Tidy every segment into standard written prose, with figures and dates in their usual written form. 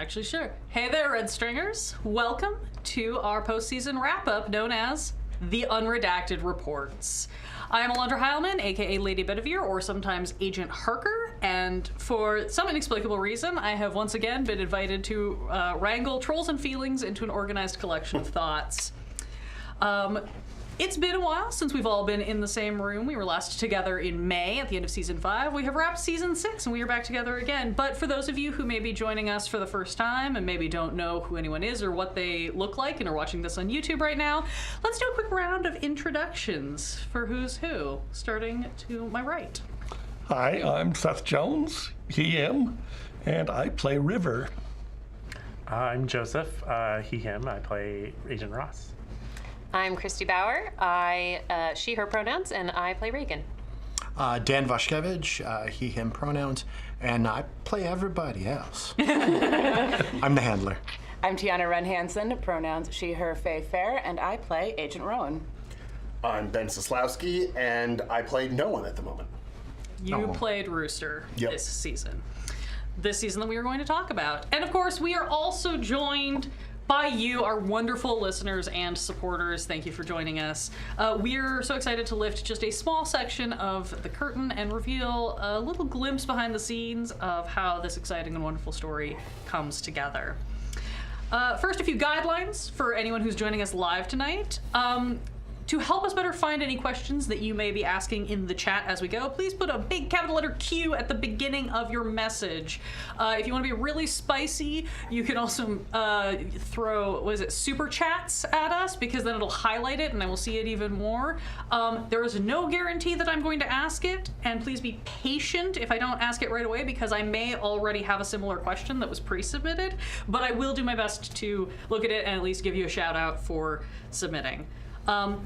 Actually, sure. Hey there, Red Stringers. Welcome to our postseason wrap-up known as the Unredacted Reports. I am Alondra Heilman, aka Lady Bedivere, or sometimes Agent Harker, and for some inexplicable reason, I have once again been invited to wrangle trolls and feelings into an organized collection of thoughts. It's been a while since we've all been in the same room. We were last together in May at the end of Season 5. We have wrapped Season 6 and we are back together again. But for those of you who may be joining us for the first time and maybe don't know who anyone is or what they look like and are watching this on YouTube right now, let's do a quick round of introductions for who's who, starting to my right. Hi, I'm Seth Jones, he, him, and I play River. I'm Joseph, he, him. I play Agent Ross. I'm Christy Bauer. I she, her pronouns, and I play Reagan. Dan Vashkevich, he, him pronouns, and I play everybody else. I'm the handler. I'm Tiana Wren Hansen, pronouns she, her, Faye Fair, and I play Agent Rowan. I'm Ben Soslowski, and I play no one at the moment. You played Rooster Yep. this season that we are going to talk about. And of course, we are also joined by you, our wonderful listeners and supporters. Thank you for joining us. We're so excited to lift just a small section of the curtain and reveal a little glimpse behind the scenes of how this exciting and wonderful story comes together. First, a few guidelines for anyone who's joining us live tonight. To help us better find any questions that you may be asking in the chat as we go, please put a big capital letter Q at the beginning of your message. If you want to be really spicy, you can also throw, super chats at us, because then it'll highlight it and I will see it even more. There is no guarantee that I'm going to ask it, and please be patient if I don't ask it right away, because I may already have a similar question that was pre-submitted, but I will do my best to look at it and at least give you a shout out for submitting.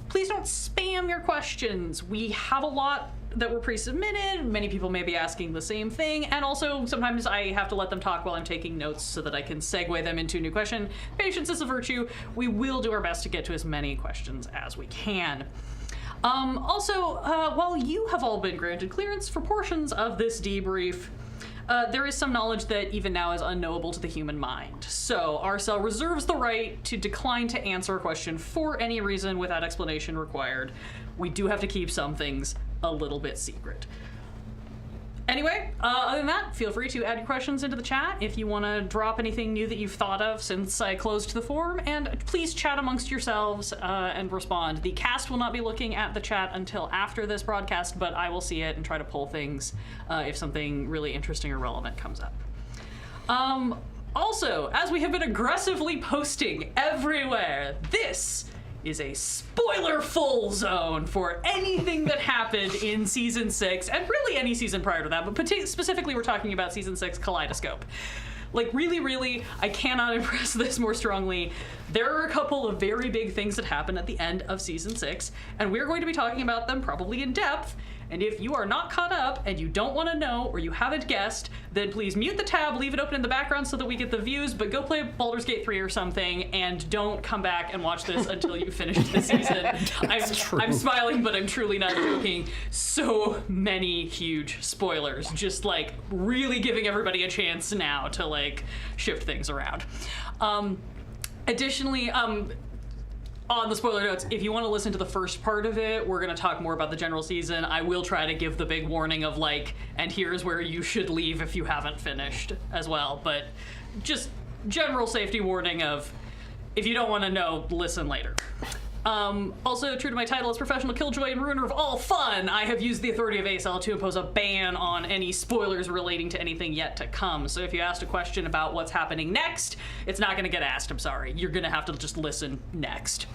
Please don't spam your questions. We have a lot that were pre-submitted. Many people may be asking the same thing, and also sometimes I have to let them talk while I'm taking notes so that I can segue them into a new question. Patience is a virtue. We will do our best to get to as many questions as we can. While you have all been granted clearance for portions of this debrief, there is some knowledge that even now is unknowable to the human mind. So RSL reserves the right to decline to answer a question for any reason without explanation required. We do have to keep some things a little bit secret. Anyway, other than that, feel free to add your questions into the chat if you want to drop anything new that you've thought of since I closed the forum, and please chat amongst yourselves and respond. The cast will not be looking at the chat until after this broadcast, but I will see it and try to pull things if something really interesting or relevant comes up. Also, as we have been aggressively posting everywhere, this is a spoiler-full zone for anything that happened in Season 6, and really any season prior to that, but specifically we're talking about Season 6 Kaleidoscope. Like, really, I cannot impress this more strongly. There are a couple of very big things that happen at the end of Season 6, and we're going to be talking about them probably in depth. And if you are not caught up and you don't want to know or you haven't guessed, then please mute the tab, leave it open in the background so that we get the views, but go play Baldur's Gate 3 or something and don't come back and watch this until you finish the season. I'm smiling, but I'm truly not joking. So many huge spoilers, just like really giving everybody a chance now to like shift things around. Additionally, on the spoiler notes, if you want to listen to the first part of it, we're going to talk more about the general season. I will try to give the big warning of like, and here's where you should leave if you haven't finished as well. But just general safety warning of, if you don't want to know, listen later. Also, true to my title as Professional Killjoy and Ruiner of All Fun, I have used the authority of ASL to impose a ban on any spoilers relating to anything yet to come. So if you asked a question about what's happening next, it's not going to get asked, I'm sorry. You're going to have to just listen next.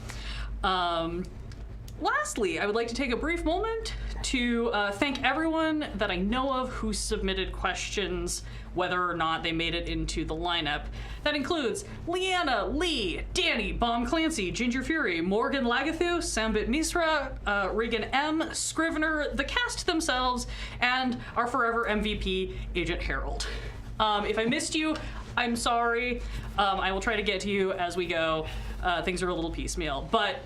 Lastly, I would like to take a brief moment to thank everyone that I know of who submitted questions, whether or not they made it into the lineup. That includes Leanna, Lee, Danny, Bomb Clancy, Ginger Fury, Morgan Lagathu, Sambit Misra, Regan M, Scrivener, the cast themselves, and our forever MVP, Agent Harold. If I missed you, I'm sorry. I will try to get to you as we go. Things are a little piecemeal, but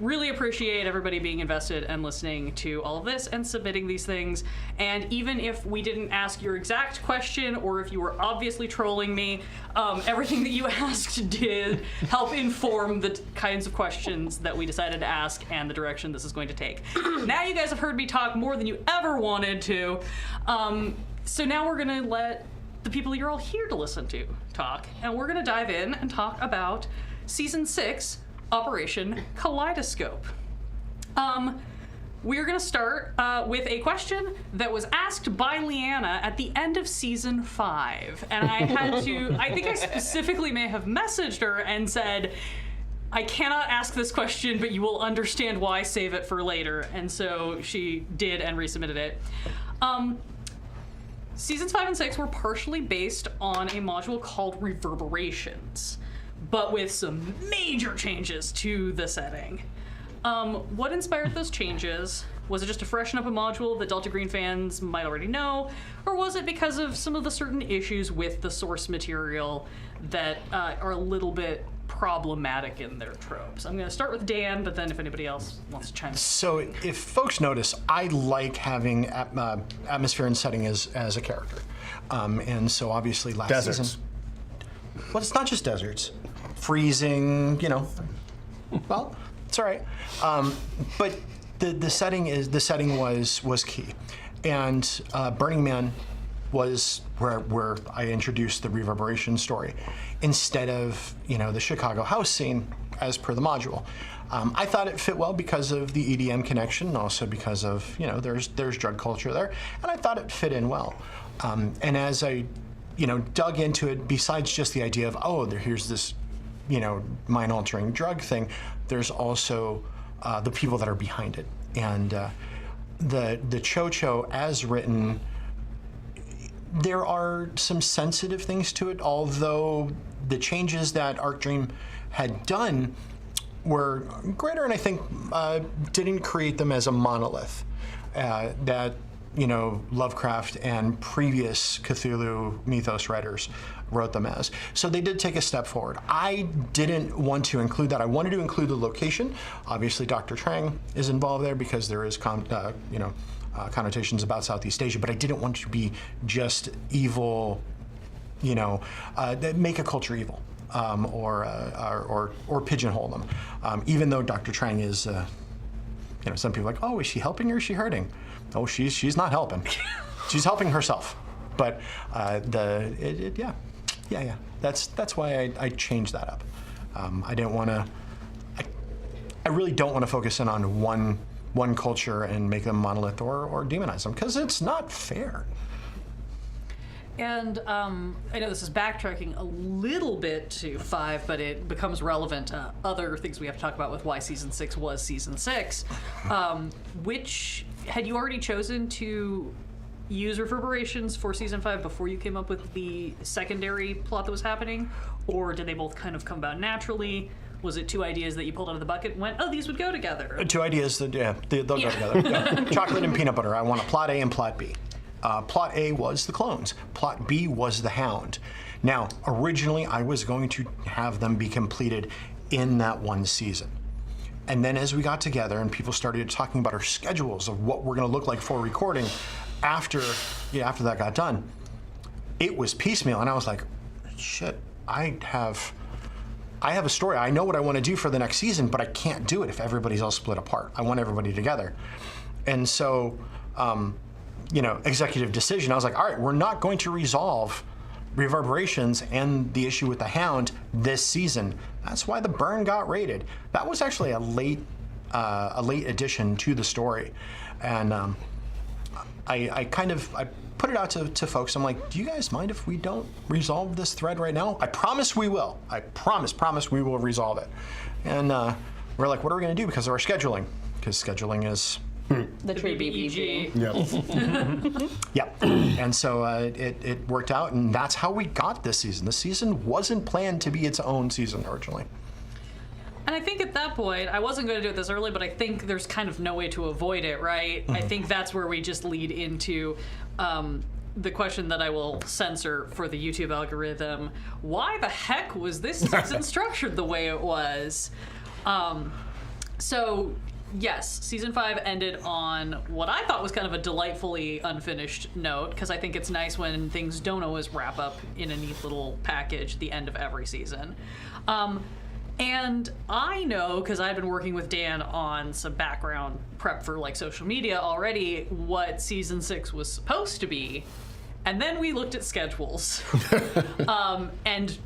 really appreciate everybody being invested and listening to all of this and submitting these things. And even if we didn't ask your exact question, or if you were obviously trolling me, everything that you asked did help inform the kinds of questions that we decided to ask and the direction this is going to take. Now you guys have heard me talk more than you ever wanted to. So now we're gonna let the people you're all here to listen to talk, and we're gonna dive in and talk about Season 6, Operation Kaleidoscope. We're going to start with a question that was asked by Leanna at the end of Season 5. And I think I specifically may have messaged her and said, I cannot ask this question, but you will understand why, save it for later. And so she did and resubmitted it. Seasons 5 and 6 were partially based on a module called Reverberations, but with some major changes to the setting. What inspired those changes? Was it just to freshen up a module that Delta Green fans might already know, or was it because of some of the certain issues with the source material that are a little bit problematic in their tropes? I'm going to start with Dan, but then if anybody else wants to chime in. So if folks notice, I like having atmosphere and setting as a character. And so obviously last season... Well, it's not just deserts. Freezing, well, it's all right. But the setting was key. And Burning Man was where I introduced the Reverberation story instead of the Chicago house scene as per the module. I thought it fit well because of the EDM connection, and also because of there's drug culture there, and I thought it fit in well. And as I dug into it, besides just the idea of here's this mind-altering drug thing, there's also the people that are behind it, and the Cho-Cho as written. There are some sensitive things to it, although the changes that Arc Dream had done were greater, and I think didn't create them as a monolith that Lovecraft and previous Cthulhu mythos writers wrote them as. So they did take a step forward. I didn't want to include that. I wanted to include the location. Obviously, Dr. Trang is involved there because there is connotations about Southeast Asia, but I didn't want to be just evil, make a culture evil, or pigeonhole them. Even though Dr. Trang is, some people are like, oh, is she helping or is she hurting? Oh, she's not helping. She's helping herself. But yeah. That's why I changed that up. I didn't want to. I really don't want to focus in on one culture and make them monolith or demonize them, because it's not fair. And I know this is backtracking a little bit to 5, but it becomes relevant to other things we have to talk about with why Season 6 was Season 6. Which, had you already chosen to use Reverberations for Season 5 before you came up with the secondary plot that was happening? Or did they both kind of come about naturally? Was it 2 ideas that you pulled out of the bucket and went, oh, these would go together? 2 ideas that, they'll go together. Yeah. Chocolate and peanut butter. I want a plot A and plot B. Plot A was the clones. Plot B was the Hound. Now, originally, I was going to have them be completed in that one season. And then as we got together and people started talking about our schedules of what we're going to look like for recording after that got done, it was piecemeal. And I was like, shit, I have a story. I know what I want to do for the next season, but I can't do it if everybody's all split apart. I want everybody together. And so, executive decision, I was like, all right, we're not going to resolve Reverberations and the issue with the Hound this season. That's why the Burn got rated. That was actually a late addition to the story. And I put it out to folks. I'm like, do you guys mind if we don't resolve this thread right now? I promise we will. I promise we will resolve it. And we're like, what are we going to do because of our scheduling? Because scheduling is... The true BBG. Yep. Yep. And so it worked out, and that's how we got this season. The season wasn't planned to be its own season originally. And I think at that point, I wasn't going to do it this early, but I think there's kind of no way to avoid it, right? Mm-hmm. I think that's where we just lead into the question that I will censor for the YouTube algorithm. Why the heck was this season structured the way it was? So, yes, season 5 ended on what I thought was kind of a delightfully unfinished note, because I think it's nice when things don't always wrap up in a neat little package at the end of every season. And I know, because I've been working with Dan on some background prep for like social media already, what season 6 was supposed to be. And then we looked at schedules. And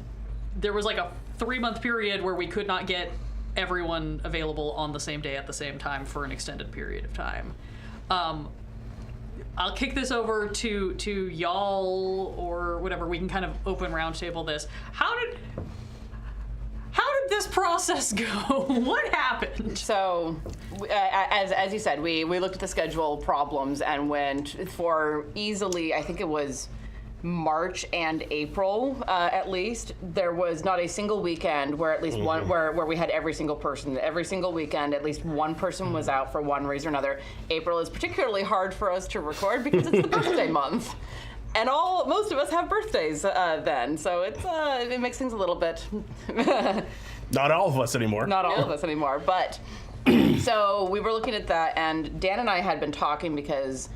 there was like a 3-month period where we could not get everyone available on the same day at the same time for an extended period of time. I'll kick this over to y'all or whatever. We can kind of open roundtable this. How did this process go? What happened? So, as you said, we looked at the schedule problems and went for easily, I think it was March and April, at least. There was not a single weekend where at least one where we had every single person. Every single weekend, at least one person was out for one reason or another. April is particularly hard for us to record because it's the birthday month. And most of us have birthdays then, so it makes things a little bit. Not all of us anymore. Not all of us anymore, but so we were looking at that, and Dan and I had been talking because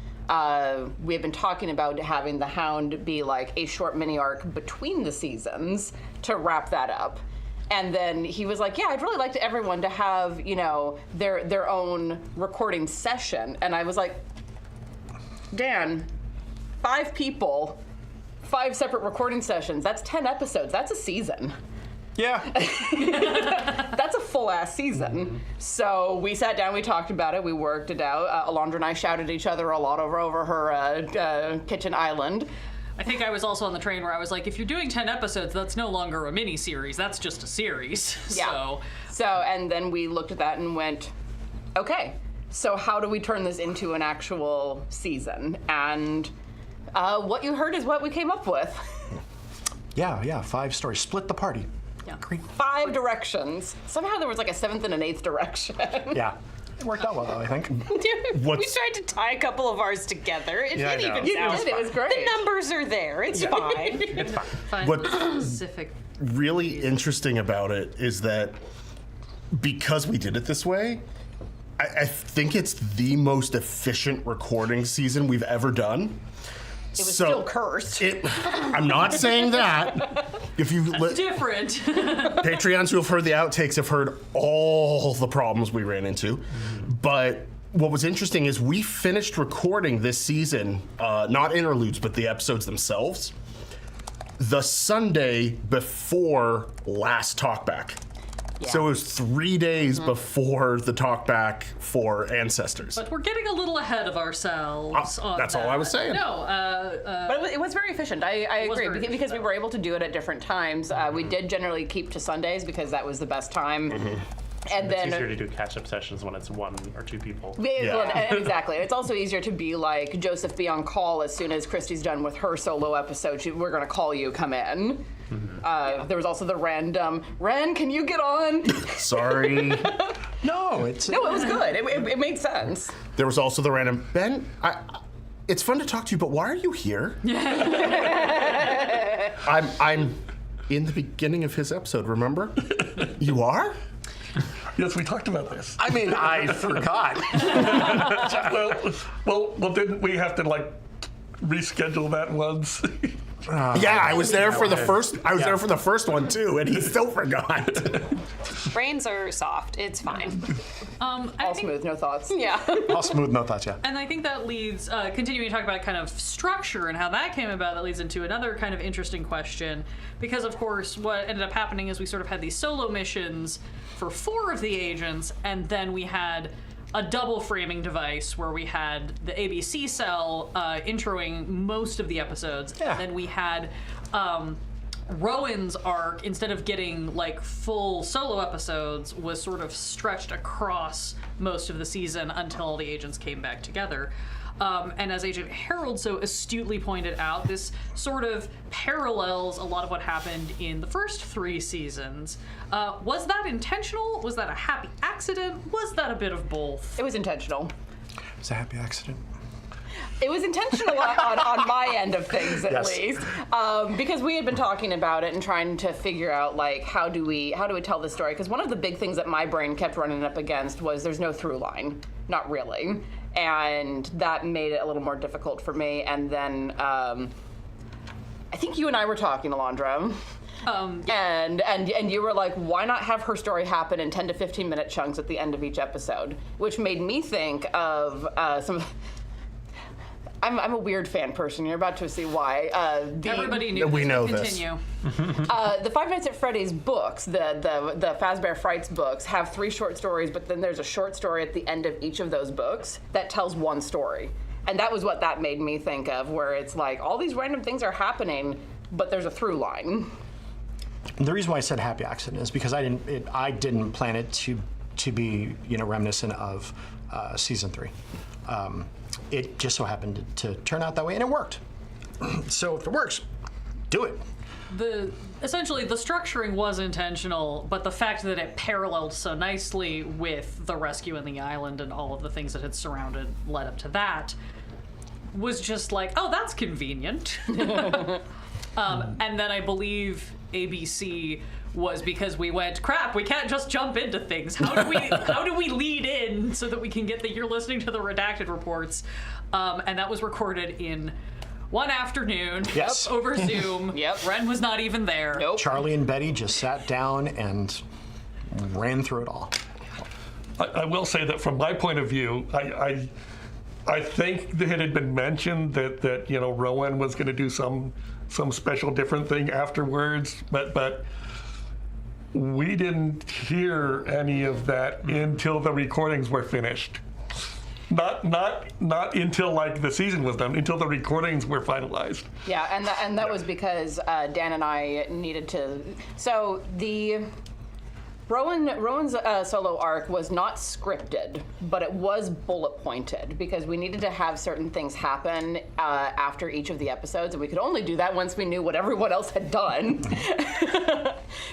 we had been talking about having the Hound be like a short mini arc between the seasons to wrap that up. And then he was like, yeah, I'd really like everyone to have, their own recording session. And I was like, Dan, 5 people, 5 separate recording sessions, that's 10 episodes, that's a season. Yeah. That's a full-ass season. So we sat down, we talked about it, we worked it out. Alondra and I shouted at each other a lot over her kitchen island. I think I was also on the train where I was like, if you're doing 10 episodes, that's no longer a mini-series, that's just a series. Yeah. So, and then we looked at that and went, okay, so how do we turn this into an actual season? And what you heard is what we came up with. Yeah, 5 stories. Split the party. Yeah. Great. 5 directions. Somehow there was like a 7th and an 8th direction. Yeah. It worked out well, though, I think. We tried to tie a couple of ours together. It Yeah, I didn't know. even You sound did, it was great. The numbers are there. It's fine. It's fine. Find What- specific. Really interesting about it is that because we did it this way, I think it's the most efficient recording season we've ever done. It was still cursed. I'm not saying that. If you Different. Patreons who have heard the outtakes have heard all the problems we ran into. But what was interesting is we finished recording this season, not interludes, but the episodes themselves, the Sunday before last Talkback. Yeah. So it was 3 days before the Talkback for Ancestors. But we're getting a little ahead of ourselves on that's all I was saying. No, But it was very efficient. I was agree very because efficient, we were able to do it at different times. We did generally keep to Sundays because that was the best time. And It's then easier to do catch-up sessions when it's 1 or 2 people. Well, exactly. It's also easier to be like Joseph, be on call as soon as Christy's done with her solo episode. We're going to call you, come in. There was also the random, Ren, can you get on? Sorry. No, it was good. It made sense. There was also the random, Ben, it's fun to talk to you, but why are you here? I'm in the beginning of his episode, remember? You are? Yes, we talked about this. I mean, I forgot. Well, didn't we have to like reschedule that once? Yeah, I was there for the first. I was there for the first one too, and he still forgot. Brains are soft. It's fine. All smooth, no thoughts. Yeah. All smooth, no thoughts, yeah. and I think that leads, continuing to talk about kind of structure and how that came about, that leads into another kind of interesting question. Because, of course, what ended up happening is we sort of had these solo missions for 4 of the agents, and then we had a double framing device where we had the ABC cell introing most of the episodes. Yeah. And then we had Rowans Arc, instead of getting like full solo episodes, was sort of stretched across most of the season until all the agents came back together. And as Agent Harold so astutely pointed out, this sort of parallels a lot of what happened in the first 3 seasons. Was that intentional? Was that a happy accident? Was that a bit of both? It was intentional. It's a happy accident. It was intentional on my end of things, at least, because we had been talking about it and trying to figure out like how do we tell this story? Because one of the big things that my brain kept running up against was there's no through line, not really, and that made it a little more difficult for me. And then I think you and I were talking, Alondra. And you were like, why not have her story happen in 10 to 15 minute chunks at the end of each episode? Which made me think of some. I'm a weird fan person. You're about to see why. Everybody knew. We know Continue. The Five Nights at Freddy's books, the Fazbear Frights books, have 3 short stories, but then there's a short story at the end of each of those books that tells one story. And that was what that made me think of, where it's like all these random things are happening, but there's a through line. The reason why I said happy accident is because I didn't plan it to be reminiscent of season 3. It just so happened to turn out that way, and it worked. So if it works, do it. Essentially the structuring was intentional, but the fact that it paralleled so nicely with the rescue in the island and all of the things that had led up to that was just like, oh, that's convenient. And then I believe ABC was because we went, crap, we can't just jump into things. How do we lead in so that we can get you're listening to the Redacted Reports? And that was recorded in one afternoon. Yes. Over Zoom. Yep. Ren was not even there. Nope. Charlie and Betty just sat down and ran through it all. I will say that from my point of view, I think that it had been mentioned that Rowan was going to do some special different thing afterwards, but we didn't hear any of that until the recordings were finished. Not until like the season was done, until the recordings were finalized. Yeah, and that was because Dan and I needed to. So the Rowan's solo arc was not scripted, but it was bullet pointed because we needed to have certain things happen after each of the episodes, and we could only do that once we knew what everyone else had done.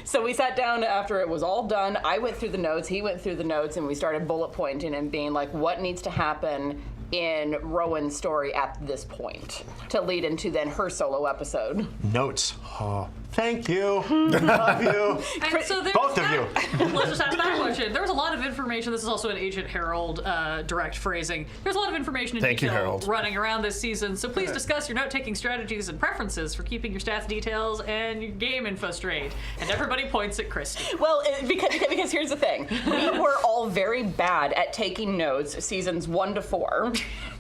So we sat down after it was all done. I went through the notes, he went through the notes, and we started bullet pointing and being like, what needs to happen in Rowan's story at this point to lead into then her solo episode. Notes. Oh, thank you. Love you. And so Both of you. Let's just ask that question. There was a lot of information. This is also an Agent Harold direct phrasing. There's a lot of information in Thank you, detail Harold. running around this season. So please discuss your note-taking strategies and preferences for keeping your stats details and your game info straight. And everybody points at Christy. Well, because here's the thing. We were all very bad at taking notes seasons 1 to 4.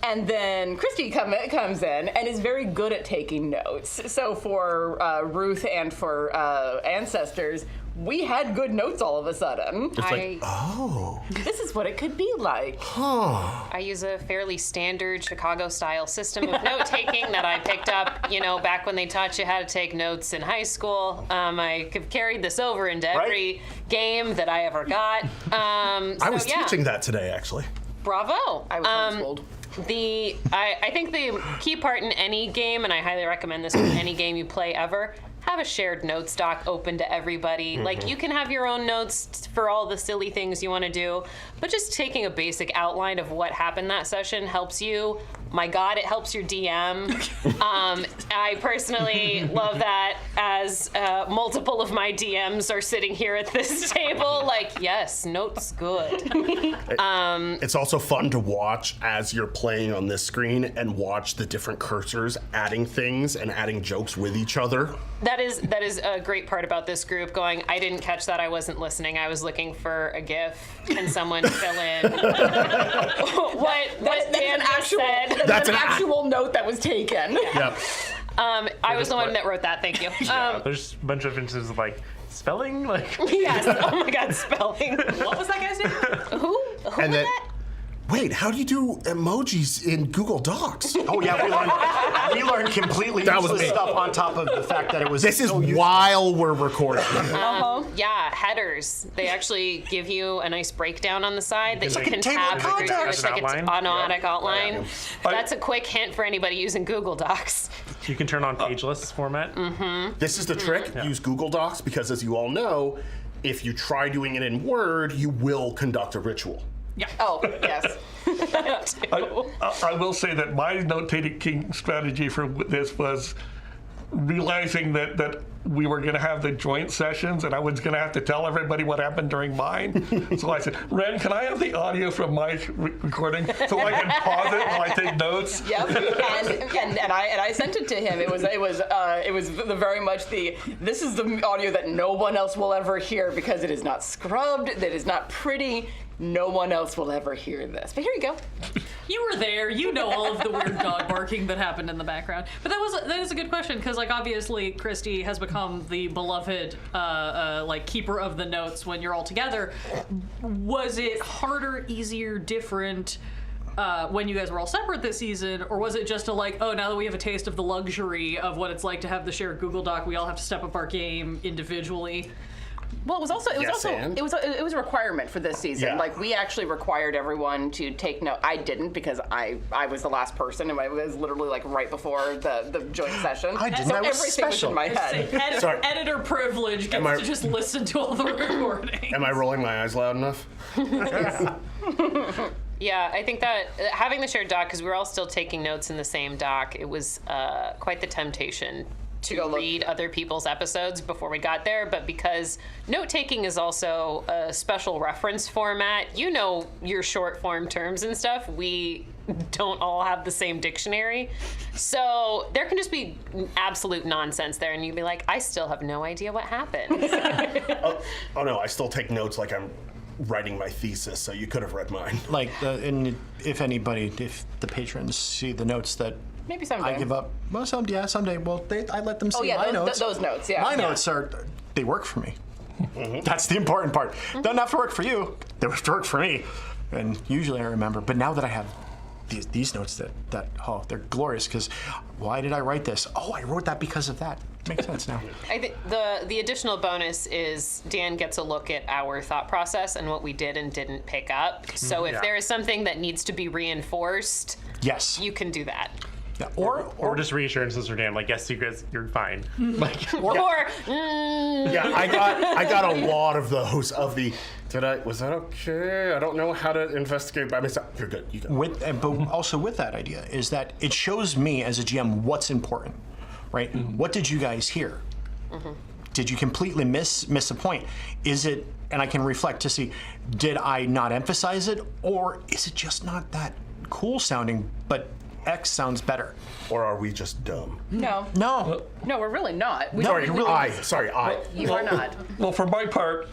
And then Christy comes in and is very good at taking notes. So for Ruth and for Ancestors, we had good notes all of a sudden. It's like, oh. This is what it could be like. I use a fairly standard Chicago-style system of note-taking that I picked up, back when they taught you how to take notes in high school. I have carried this over into every game that I ever got. I was teaching that today, actually. Bravo. I was homeschooled. I think the key part in any game, and I highly recommend this with any game you play ever, have a shared notes doc open to everybody. Mm-hmm. Like, you can have your own notes for all the silly things you want to do, but just taking a basic outline of what happened that session helps you. My God, it helps your DM. I personally love that, as multiple of my DMs are sitting here at this table. Like, yes, notes good. It's also fun to watch as you're playing on this screen and watch the different cursors adding things and adding jokes with each other. That is a great part about this group. Going, I didn't catch that. I wasn't listening. I was looking for a GIF. Can someone fill in what Dan just said? That's an actual note that was taken. Yep. I was the one that wrote that. Thank you. There's a bunch of instances of spelling, Yes. Oh my God, spelling. What was that guy's name? Who And was then, that? wait, how do you do emojis in Google Docs? Oh yeah, we learned completely That was useless me. stuff on top of the fact that it was. This is so useful. while we're recording. Yeah, headers. They actually give you a nice breakdown on the side that you can table tab of through. contents. It's like it's Outline. automatic outline. Yeah. That's a quick hint for anybody using Google Docs. You can turn on pageless format. This is the trick. Use Google Docs because, as you all know, if you try doing it in Word, you will conduct a ritual. Yeah. Oh, yes. I will say that my note-taking strategy for this was realizing that we were going to have the joint sessions and I was going to have to tell everybody what happened during mine. So I said, Ren, can I have the audio from my recording so I can pause it while I take notes? Yep, and I sent it to him. It was very much this is the audio that no one else will ever hear because it is not scrubbed, that is not pretty. No one else will ever hear this. But here you go. You were there. You know all of the weird dog barking that happened in the background. But that is a good question because, like, obviously, Christy has become the beloved, like, keeper of the notes when you're all together. Was it harder, easier, different when you guys were all separate this season, or was it just a like, oh, now that we have a taste of the luxury of what it's like to have the shared Google Doc, we all have to step up our game individually? Well, it was a requirement for this season. Yeah. Like, we actually required everyone to take note. I didn't because I was the last person, and I was literally like right before the joint session. I didn't. So I was everything special. was in my head. Sorry. Editor privilege gets to just listen to all the recordings. Am I rolling my eyes loud enough? Yeah, I think that having the shared doc, because we were all still taking notes in the same doc, it was quite the temptation to read other people's episodes before we got there, but because note-taking is also a special reference format, you know your short form terms and stuff, we don't all have the same dictionary. So there can just be absolute nonsense there, and you'd be like, I still have no idea what happened. Oh no, I still take notes like I'm writing my thesis, so you could have read mine. Like, and if the patrons see the notes that Maybe someday. I give up. Well, someday. Well, I let them see my notes. Those notes, yeah. My notes they work for me. That's the important part. Don't have to work for you. They have to work for me. And usually I remember. But now that I have these notes they're glorious because why did I write this? Oh, I wrote that because of that. Makes sense now. I think the additional bonus is Dan gets a look at our thought process and what we did and didn't pick up. So if there is something that needs to be reinforced, Yes. you can do that. Yeah. Or just reassurances for Dan, like, yes, you guys, you're fine. Like, Yeah, I got a lot of those. Was that okay? I don't know how to investigate by myself. You're good. You go. But also with that idea is that it shows me as a GM what's important, right? What did you guys hear? Did you completely miss a point? Is it, and I can reflect to see, did I not emphasize it, or is it just not that cool sounding, but X sounds better? Or are we just dumb? No, we're really not. Sorry, You are not. Well, for my part,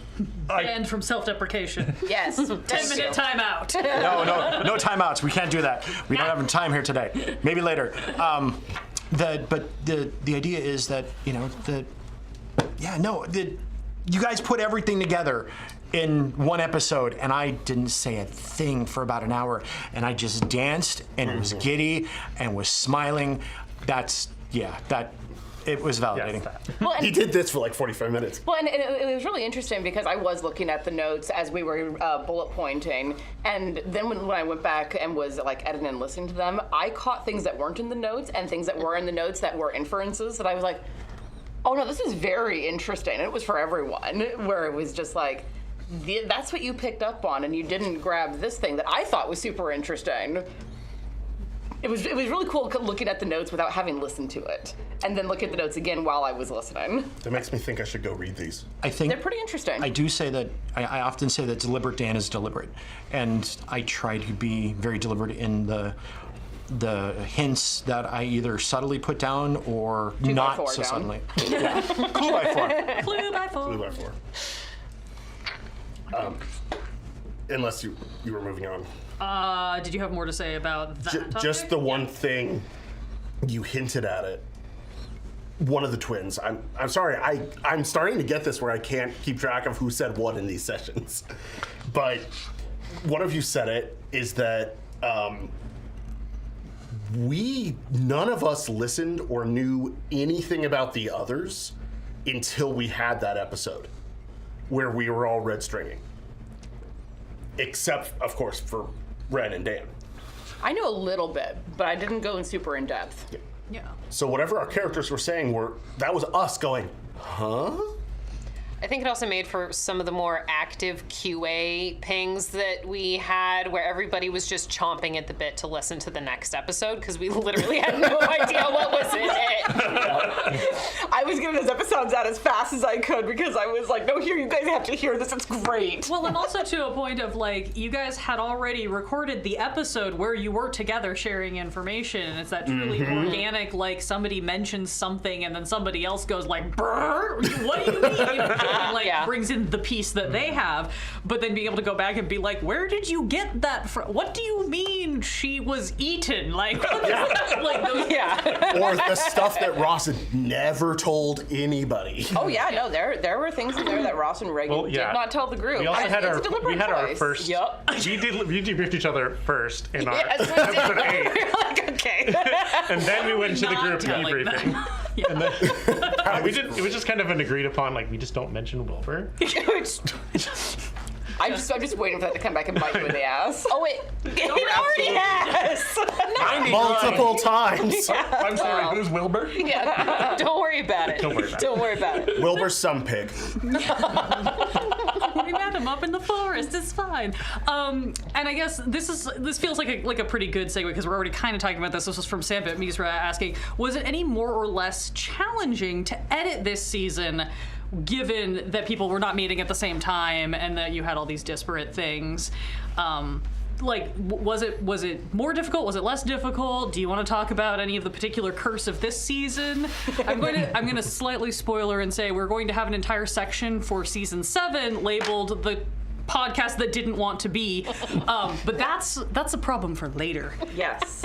Banned from self-deprecation. Yes. 10-minute timeout. No timeouts. We can't do that. We don't have time here today. Maybe later. But the idea is that you guys put everything together in one episode, and I didn't say a thing for about an hour, and I just danced and was giddy and was smiling. It was validating. Well, He did this for like 45 minutes. Well, and it was really interesting because I was looking at the notes as we were bullet pointing, and then when I went back and was like editing and listening to them, I caught things that weren't in the notes and things that were in the notes that were inferences that I was like, oh no, this is very interesting. And it was for everyone, where it was just like, that's what you picked up on, and you didn't grab this thing that I thought was super interesting. It was really cool looking at the notes without having listened to it, and then look at the notes again while I was listening. That makes me think I should go read these. I think They're pretty interesting. I do say that I often say that deliberate Dan is deliberate, and I try to be very deliberate in the hints that I either subtly put down or not so down. subtly. Yeah. Clue by four. Clue by four. 2 by 4. Unless you were moving on. Did you have more to say about that topic? Just the one thing you hinted at it. One of the twins. I'm sorry. I'm starting to get this where I can't keep track of who said what in these sessions. But one of you said it is that none of us listened or knew anything about the others until we had that episode where we were all red stringing. Except, of course, for Ren and Dan. I knew a little bit, but I didn't go in super in depth. Yeah. So whatever our characters were saying that was us going, huh? I think it also made for some of the more active QA pings that we had, where everybody was just chomping at the bit to listen to the next episode because we literally had no idea what was in it. I was getting those episodes out as fast as I could because I was like, no, here, you guys have to hear this. It's great. Well, and also to a point of like, you guys had already recorded the episode where you were together sharing information, and it's that truly organic, like somebody mentions something and then somebody else goes like, brr, what do you mean? And like brings in the piece that they have, but then being able to go back and be like, where did you get that from? What do you mean she was eaten? Like, like those, Or the stuff that Ross had never told anybody. Oh yeah, no, there were things in there that Ross and Reagan did not tell the group. We also had our choice. first. Yep. We debriefed each other first in our Yes, we did. episode 8, We're like, okay. and then we went into the not group telling debriefing. them. And then we did. It was just kind of an agreed upon. Like, we just don't mention Wilbur. I'm just waiting for that to come back and bite you in the ass. Oh, wait. It already has. Multiple times. I'm sorry, who's Wilbur? Don't worry about it. Don't worry about it. Wilbur's some pig. We met him up in the forest. It's fine. And I guess this feels like a pretty good segue because we're already kind of talking about this. This was from Sambit Misra asking, was it any more or less challenging to edit this season, given that people were not meeting at the same time and that you had all these disparate things? Was it more difficult? Was it less difficult? Do you want to talk about any of the particular curse of this season? I'm going to slightly spoiler and say we're going to have an entire section for season 7 labeled the podcast that didn't want to be, but that's a problem for later. Yes.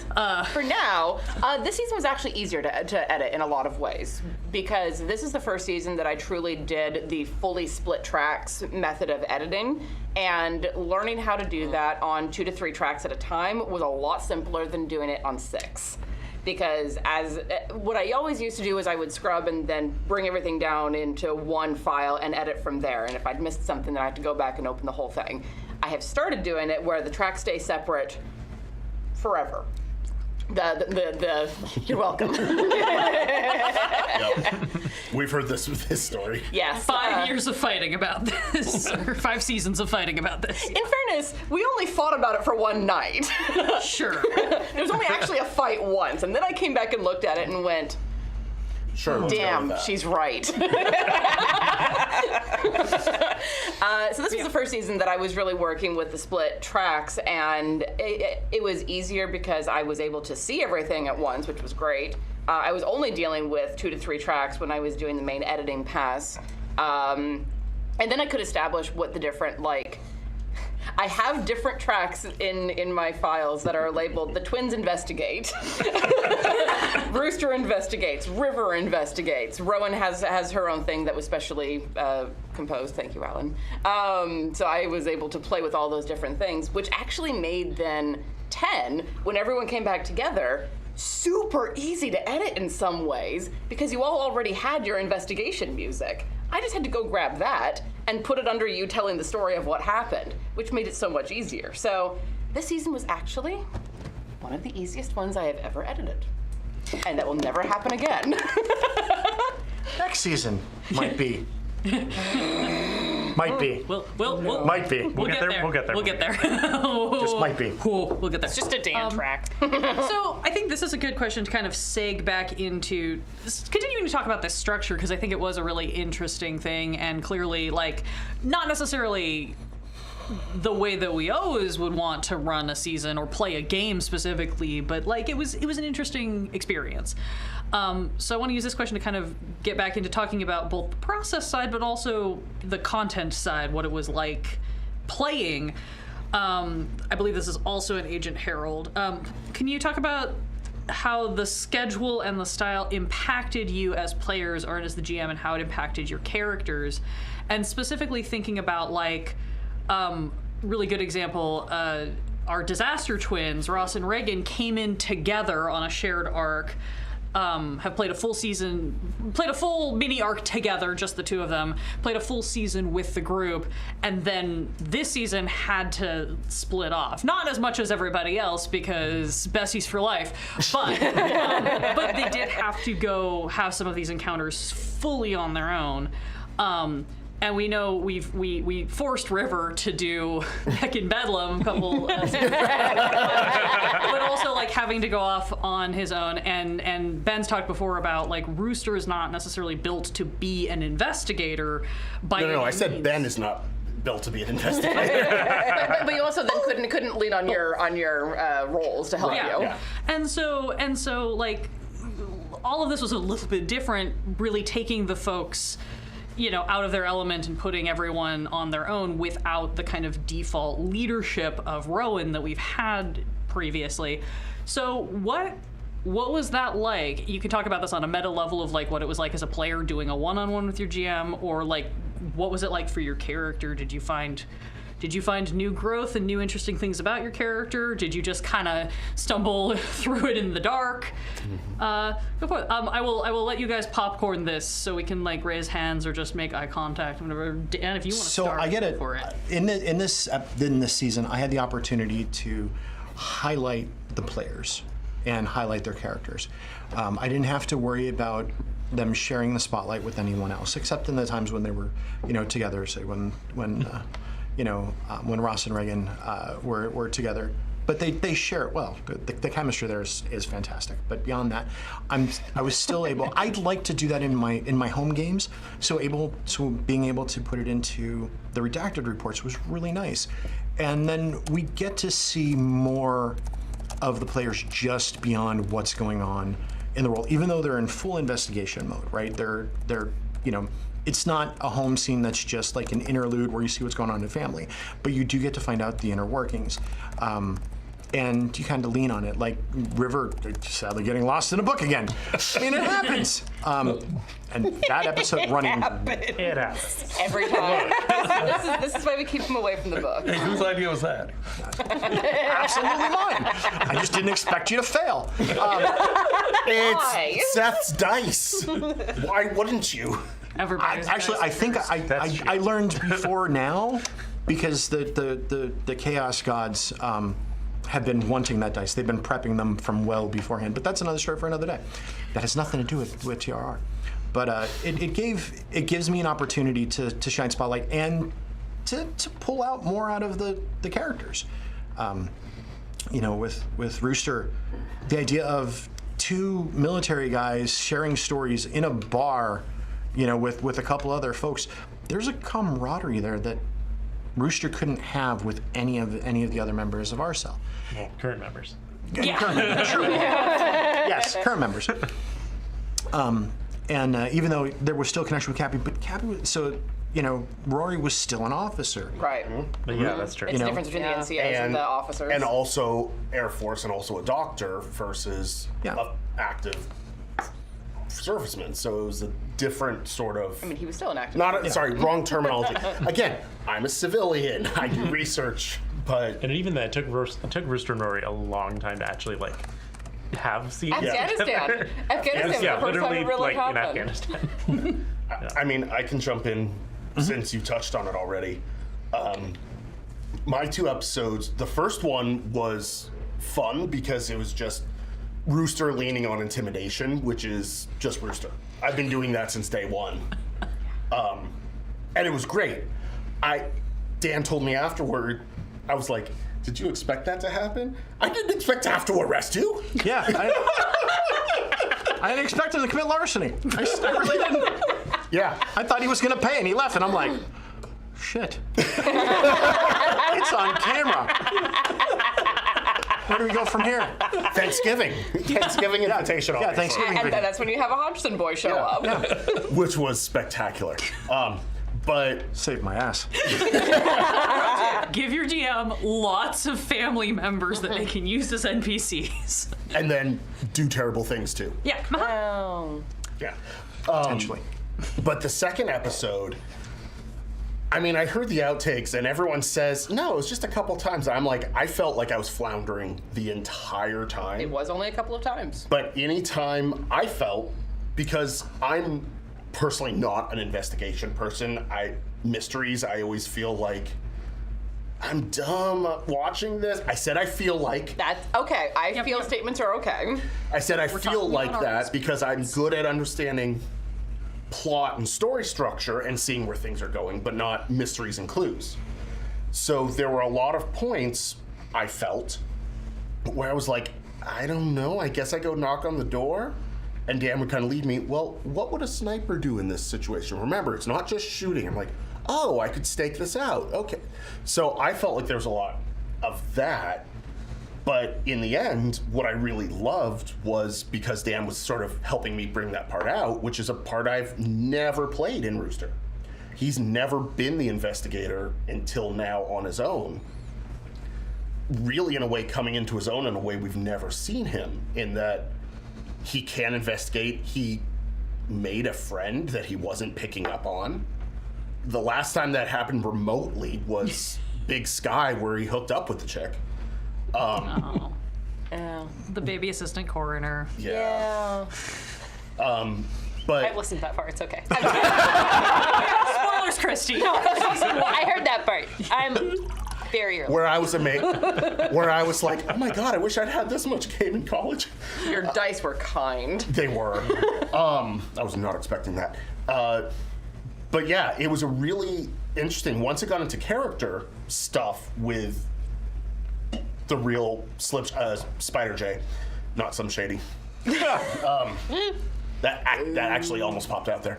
For now, this season was actually easier to edit in a lot of ways because this is the first season that I truly did the fully split tracks method of editing, and learning how to do that on 2 to 3 tracks at a time was a lot simpler than doing it on 6. Because what I always used to do is I would scrub and then bring everything down into one file and edit from there. And if I'd missed something, then I had to go back and open the whole thing. I have started doing it where the tracks stay separate forever. You're welcome. Yep. We've heard this story. Yes. 5 years of fighting about this, or 5 seasons of fighting about this. In fairness, we only fought about it for one night. Sure. There was only actually a fight once, and then I came back and looked at it and went, Sure. damn, she's right. So this was the first season that I was really working with the split tracks, and it was easier because I was able to see everything at once, which was great. I was only dealing with 2 to 3 tracks when I was doing the main editing pass. And then I could establish what the different, I have different tracks in my files that are labeled The Twins Investigate, Rooster Investigates, River Investigates. Rowan has her own thing that was specially composed. Thank you, Alan. So I was able to play with all those different things, which actually made then 10, when everyone came back together, super easy to edit in some ways because you all already had your investigation music. I just had to go grab that and put it under you telling the story of what happened, which made it so much easier. So this season was actually one of the easiest ones I have ever edited. And that will never happen again. Next season might be. Might be. We'll Might be. We'll get there. We'll get there. We'll get there. Just might be. Cool. We'll get there. It's just a damn track. So I think this is a good question to kind of seg back into continuing to talk about this structure, because I think it was a really interesting thing, and clearly, not necessarily the way that we always would want to run a season or play a game specifically, but it was an interesting experience. So I want to use this question to kind of get back into talking about both the process side, but also the content side, what it was like playing. I believe this is also an Agent Herald. Can you talk about how the schedule and the style impacted you as players or as the GM, and how it impacted your characters? And specifically thinking about really good example, our disaster twins, Ross and Reagan, came in together on a shared arc. Have played a full mini arc together, just the two of them, played a full season with the group, and then this season had to split off. Not as much as everybody else, because besties for life, but they did have to go have some of these encounters fully on their own. And we know we forced River to do Heck in Bedlam a couple seasons back, but also like having to go off on his own. And Ben's talked before about like Rooster is not necessarily built to be an investigator. No, I said Ben is not built to be an investigator. but you also then couldn't lean on your roles to help you. Yeah. And so like all of this was a little bit different, really taking the folks, out of their element and putting everyone on their own without the kind of default leadership of Rowan that we've had previously. So what was that like? You could talk about this on a meta level of like what it was like as a player doing a one-on-one with your GM, or like what was it like for your character? Did you find new growth and new interesting things about your character? Did you just kind of stumble through it in the dark? Go for it. I will let you guys popcorn this so we can like raise hands or just make eye contact. Whatever. Dan, if you want to start. So I get it. For it. In this season, I had the opportunity to highlight the players and highlight their characters. I didn't have to worry about them sharing the spotlight with anyone else, except in the times when they were, together. Say when Ross and Reagan were together. But they share it well. The chemistry there is fantastic. But beyond that, I was still able. I'd like to do that in my home games. So being able to put it into the Redacted Reports was really nice. And then we get to see more of the players just beyond what's going on in the world, even though they're in full investigation mode, right? They're it's not a home scene that's just like an interlude where you see what's going on in the family, but you do get to find out the inner workings. And you kind of lean on it, like River sadly getting lost in a book again. I mean, it happens. And that episode running. It happens. Every time. This is why we keep him away from the book. Hey, whose idea was that? Absolutely mine. I just didn't expect you to fail. It's Seth's dice. Why wouldn't you? I think I learned before now, because the Chaos Gods have been wanting that dice. They've been prepping them from well beforehand. But that's another story for another day. That has nothing to do with TRR. But it gives me an opportunity to shine spotlight and to pull out more out of the characters. With Rooster, the idea of two military guys sharing stories in a bar, with a couple other folks, there's a camaraderie there that Rooster couldn't have with any of the other members of our cell. Well, current members. Yeah. Current members, true. Yes, current members. And even though there was still connection with Cappy, but Cappy was, Rory was still an officer. Right. But yeah, that's true. It's the difference between the NCOs and the officers. And also Air Force and also a doctor versus an active serviceman. So it was a different sort of... I mean, he was still an active. Sorry, wrong terminology. Again, I'm a civilian. I do research, but... And even that, it took Rooster Nori a long time to actually, have scenes. Afghanistan. Afghanistan was the first time it really happened. In Afghanistan. I mean, I can jump in since you touched on it already. My 2 episodes, the first one was fun because it was just Rooster leaning on intimidation, which is just Rooster. I've been doing that since day one. And it was great. Dan told me afterward, I was like, did you expect that to happen? I didn't expect to have to arrest you. Yeah. I didn't expect him to commit larceny. I really didn't. Yeah. I thought he was going to pay, and he left, and I'm like, shit. It's on camera. Where do we go from here? Thanksgiving invitation. Yeah, Thanksgiving. And then that's when you have a Hodgson boy show up. Yeah. Which was spectacular. But saved my ass. Give your DM lots of family members that they can use as NPCs. And then do terrible things too. Yeah. Oh. Yeah. Potentially. But the second episode, I mean, I heard the outtakes and everyone says, no, it was just a couple times. I'm like, I felt like I was floundering the entire time. It was only a couple of times. But anytime I felt, because I'm personally not an investigation person, mysteries, I always feel like I'm dumb watching this. I said I feel like. That's okay. I feel statements are okay. I said I feel like that ours. because I'm good at understanding plot and story structure and seeing where things are going, but not mysteries and clues. So there were a lot of points, I felt, where I was like, I don't know, I guess I go knock on the door? And Dan would kind of lead me, well, what would a sniper do in this situation? Remember, it's not just shooting. I'm like, oh, I could stake this out. Okay. So I felt like there was a lot of that. But in the end, what I really loved was because Dan was sort of helping me bring that part out, which is a part I've never played in Rooster. He's never been the investigator until now on his own. Really, in a way, coming into his own in a way we've never seen him, in that he can investigate. He made a friend that he wasn't picking up on. The last time that happened remotely was Big Sky, where he hooked up with the chick. Oh. Yeah. The baby assistant coroner. Yeah. But I've listened to that part. It's okay. Spoilers, Christy. I heard that part. I'm very early. where I was where I was like, oh my god, I wish I'd had this much game in college. Your dice were kind. They were. I was not expecting that. But yeah, it was a really interesting. Once it got into character stuff with the real Spider J, not some shady. That actually almost popped out there.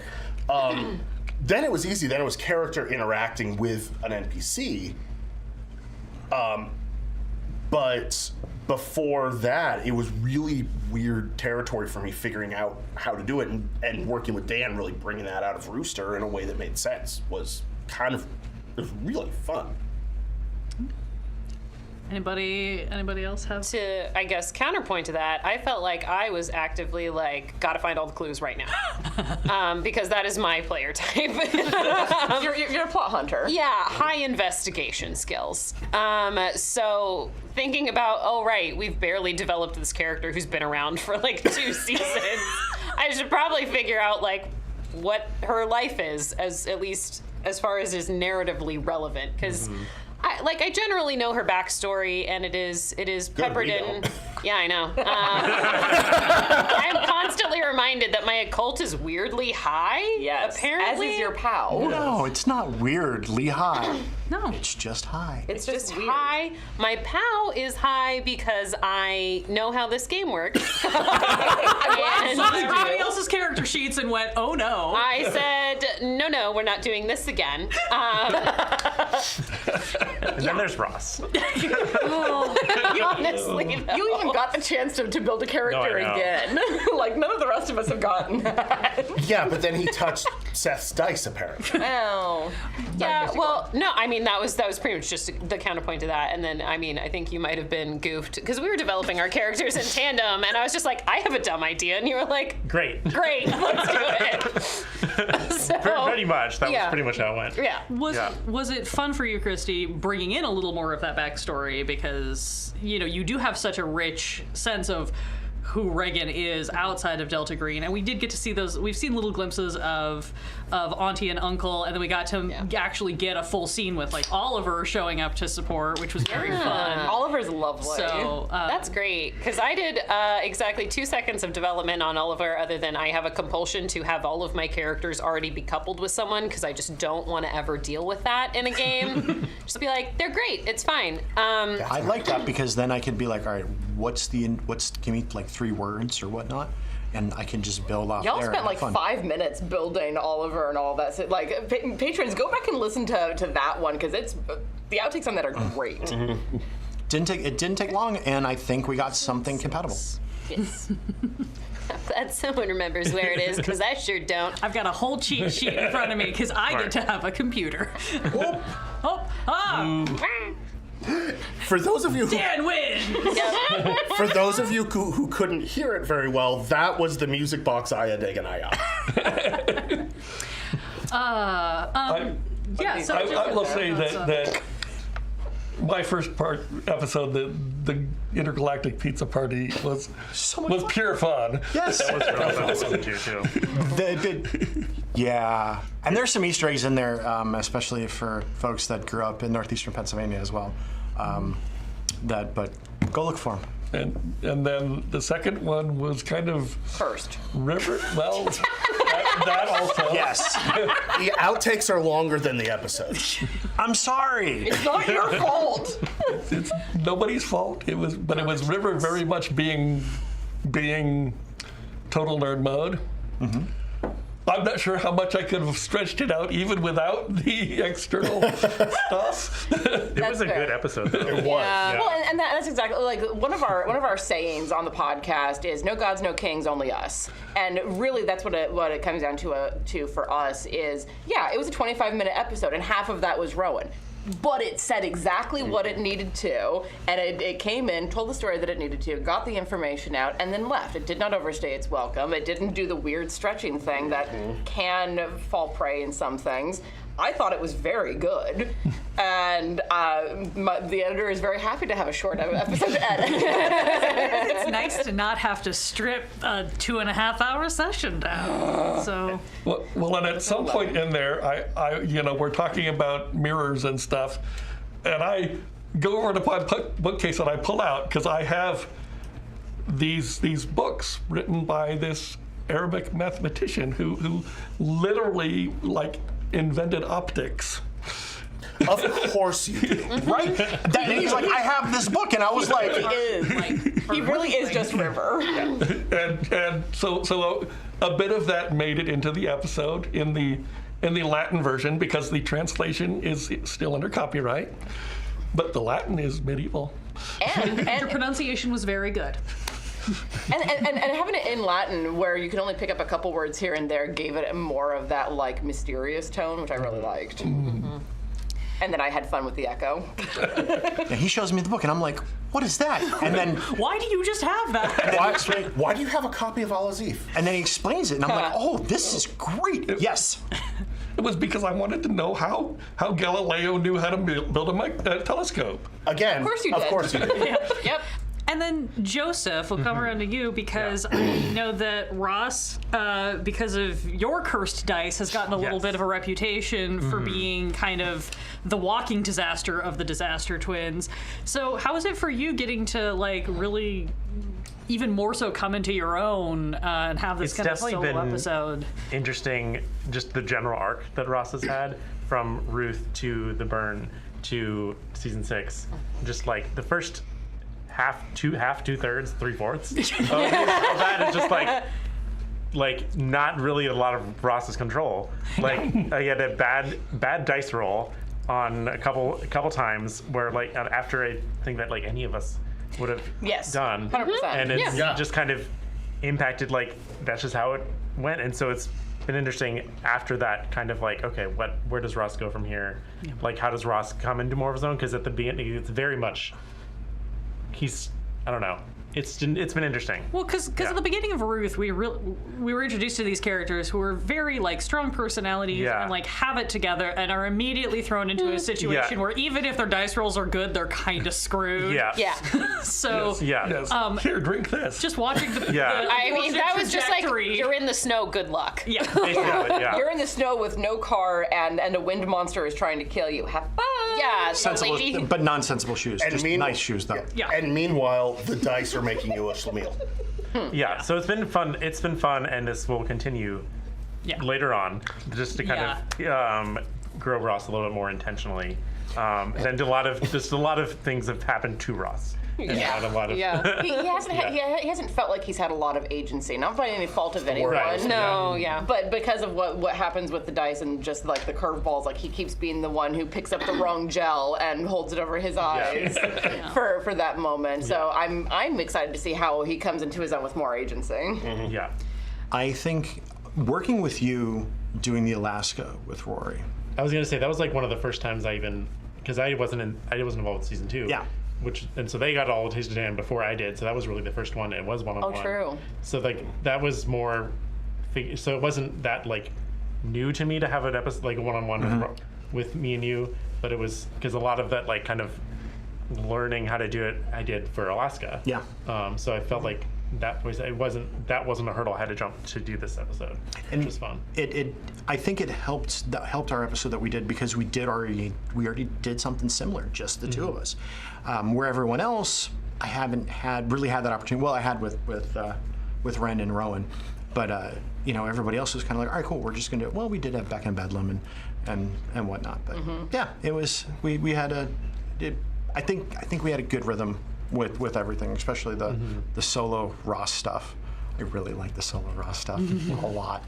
Then it was easy. Then it was character interacting with an NPC. But before that, it was really weird territory for me figuring out how to do it, and working with Dan, really bringing that out of Rooster in a way that made sense was it was really fun. Anybody else have? To, I guess, counterpoint to that, I felt like I was actively like, gotta find all the clues right now. Because that is my player type. You're a plot hunter. Yeah, high investigation skills. So thinking about, oh right, we've barely developed this character who's been around for like 2 seasons. I should probably figure out like what her life is, at least as far as is narratively relevant, because I generally know her backstory, and it is peppered in. Yeah, I know. I'm constantly reminded that my occult is weirdly high. Yes. Apparently, As is your POW. No, it's not weirdly high. No. It's just high. It's just weird. high. My POW is high because I know how this game works. And Looked at everybody else's character sheets and went, oh no. I said, no, we're not doing this again. And then there's Ross. Honestly, though. You even got the chance to build a character No, I know. again. Like, none of the rest of us have gotten that. Yeah, but then he touched Seth's dice, apparently. Well, Yeah, well, no, I mean, that was pretty much just the counterpoint to that. And then, I mean, I think you might have been goofed because we were developing our characters in tandem, and I was just like, I have a dumb idea. And you were like, Great. great, let's do it. So, Pretty much. That yeah. was pretty much how it went. yeah. Was it fun for you, Christy, bringing in a little more of that backstory, because you do have such a rich sense of who Regan is outside of Delta Green, and we did get to see those. We've seen little glimpses of Auntie and Uncle, and then we got to actually get a full scene with like Oliver showing up to support, which was very fun. Oliver's lovely. So That's great, because I did exactly 2 seconds of development on Oliver, other than I have a compulsion to have all of my characters already be coupled with someone, because I just don't want to ever deal with that in a game. Just be like, they're great, it's fine. I like that because then I could be like, all right, give me like 3 words or whatnot, and I can just build off Y'all there. spent and like have fun. 5 minutes building Oliver and all that. So, like, patrons, go back and listen to that one, because the outtakes on that are great. It didn't take long, and I think we got something compatible. Yes. Glad someone remembers where it is, because I sure don't. I've got a whole cheat sheet in front of me because I get to have a computer. For those of you who, Dan wins. for those of you who couldn't hear it very well, that was the music box Aya Deganaya. Yeah, so I will say that my first episode, the intergalactic pizza party was pure fun. Yes. That was really fun to listen to, too. Yeah, and there's some Easter eggs in there, especially for folks that grew up in northeastern Pennsylvania as well. But go look for them. And then the second one was kind of First. river. Well, that also. Yes. The outtakes are longer than the episode. I'm sorry. It's not your fault. It's nobody's fault. It was River very much being total nerd mode. Mm-hmm. I'm not sure how much I could have stretched it out even without the external stuff. It was a fair. good episode, though. It was. Yeah. Well, and that's exactly like one of our sayings on the podcast is "No gods, no kings, only us." And really, that's what it comes down to for us is it was a 25-minute episode, and half of that was Rowan. But it said exactly what it needed to, and it came in, told the story that it needed to, got the information out, and then left. It did not overstay its welcome. It didn't do the weird stretching thing that can fall prey in some things. I thought it was very good, and the editor is very happy to have a short episode to edit. It's nice to not have to strip a 2.5-hour session down. So Well, and at some point in there, I we're talking about mirrors and stuff, and I go over to my bookcase and I pull out, because I have these books written by this Arabic mathematician who literally invented optics. Of course you do. Right? He's like, I have this book, and I was like, He really is just River. And so a bit of that made it into the episode in the Latin version, because the translation is still under copyright, but the Latin is medieval. And your pronunciation was very good. And having it in Latin, where you can only pick up a couple words here and there, gave it more of that mysterious tone, which I really liked. Mm-hmm. And then I had fun with the echo. he shows me the book, and I'm like, what is that? And then Why do you just have that? Why do you have a copy of Al-Azif? and then he explains it, and I'm like, oh, this is great. Yes. It was because I wanted to know how Galileo knew how to build a telescope. Again, Of course you did. Of course you did. Yep. And then Joseph, we'll come around to you, because I know that Ross, because of your cursed dice, has gotten a little bit of a reputation for being kind of the walking disaster of the Disaster Twins. So how is it for you getting to really even more so come into your own and have this It's kind of definitely solo been episode? Interesting, just the general arc that Ross has had from Ruth to the Burn to season 6. Just the first half, 2/3, 3/4 of that is just not really a lot of Ross's control. I had a bad dice roll on a couple times where after I think that any of us would have done, 100%. and it's just kind of impacted that's just how it went. And so it's been interesting after that, kind of okay, where does Ross go from here? How does Ross come into more of his own? Because at the beginning it's very much I don't know. It's been interesting. Well, because at the beginning of Ruth, we were introduced to these characters who are very strong personalities and have it together, and are immediately thrown into a situation where even if their dice rolls are good, they're kind of screwed. Yeah. So Yes. Here, drink this. just watching the I mean, that was just trajectory. you're in the snow, good luck. Yeah. Basically, yeah. You're in the snow with no car, and a wind monster is trying to kill you. Have fun. Yeah, the Sensible, lady. but non-sensible shoes. Just nice shoes, though. Yeah. And meanwhile, the dice are making you a schlemiel. Yeah, so it's been fun. It's been fun, and this will continue later on, just to kind of grow Ross a little bit more intentionally. And a lot of things have happened to Ross. Not a lot of, He hasn't felt like he's had a lot of agency. Not by any fault of anyone. Right. No, But because of what happens with the dice and just the curveballs, he keeps being the one who picks up the wrong gel and holds it over his eyes for that moment. So I'm excited to see how he comes into his own with more agency. Yeah. I think working with you doing the Alaska with Rory. I was gonna say that was one of the first times because I wasn't involved with season 2. Yeah. And so they got all the taste of Dan before I did, so that was really the first one. It was one-on-one. Oh, true. So that was more, so it wasn't that new to me to have an episode a one-on-one with me and you, but it was because a lot of that kind of learning how to do it I did for Alaska. Yeah. So I felt that wasn't a hurdle I had to jump to do this episode, which was fun. I think it helped our episode that we did, because we already did something similar, just the two of us. Where everyone else, I haven't really had that opportunity. Well, I had with Ren and Rowan, everybody else was kind of like, all right, cool, we're just gonna do it. Well, we did have Beck and Bedlam and whatnot, but yeah, it was we had I think we had a good rhythm with everything, especially the solo Ross stuff. I really like the solo Ross stuff a lot.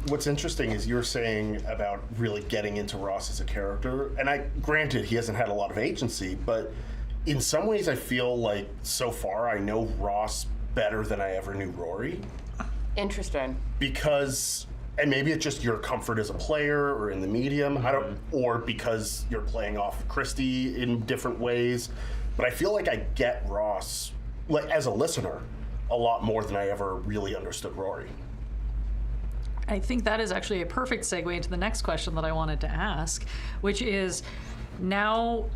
What's interesting is you're saying about really getting into Ross as a character, and granted he hasn't had a lot of agency, but in some ways I feel like so far I know Ross better than I ever knew Rory. Interesting. Because, and maybe it's just your comfort as a player or in the medium, or because you're playing off of Christy in different ways, but I feel like I get Ross, like as a listener, a lot more than I ever really understood Rory. I think that is actually a perfect segue into the next question that I wanted to ask, which is, now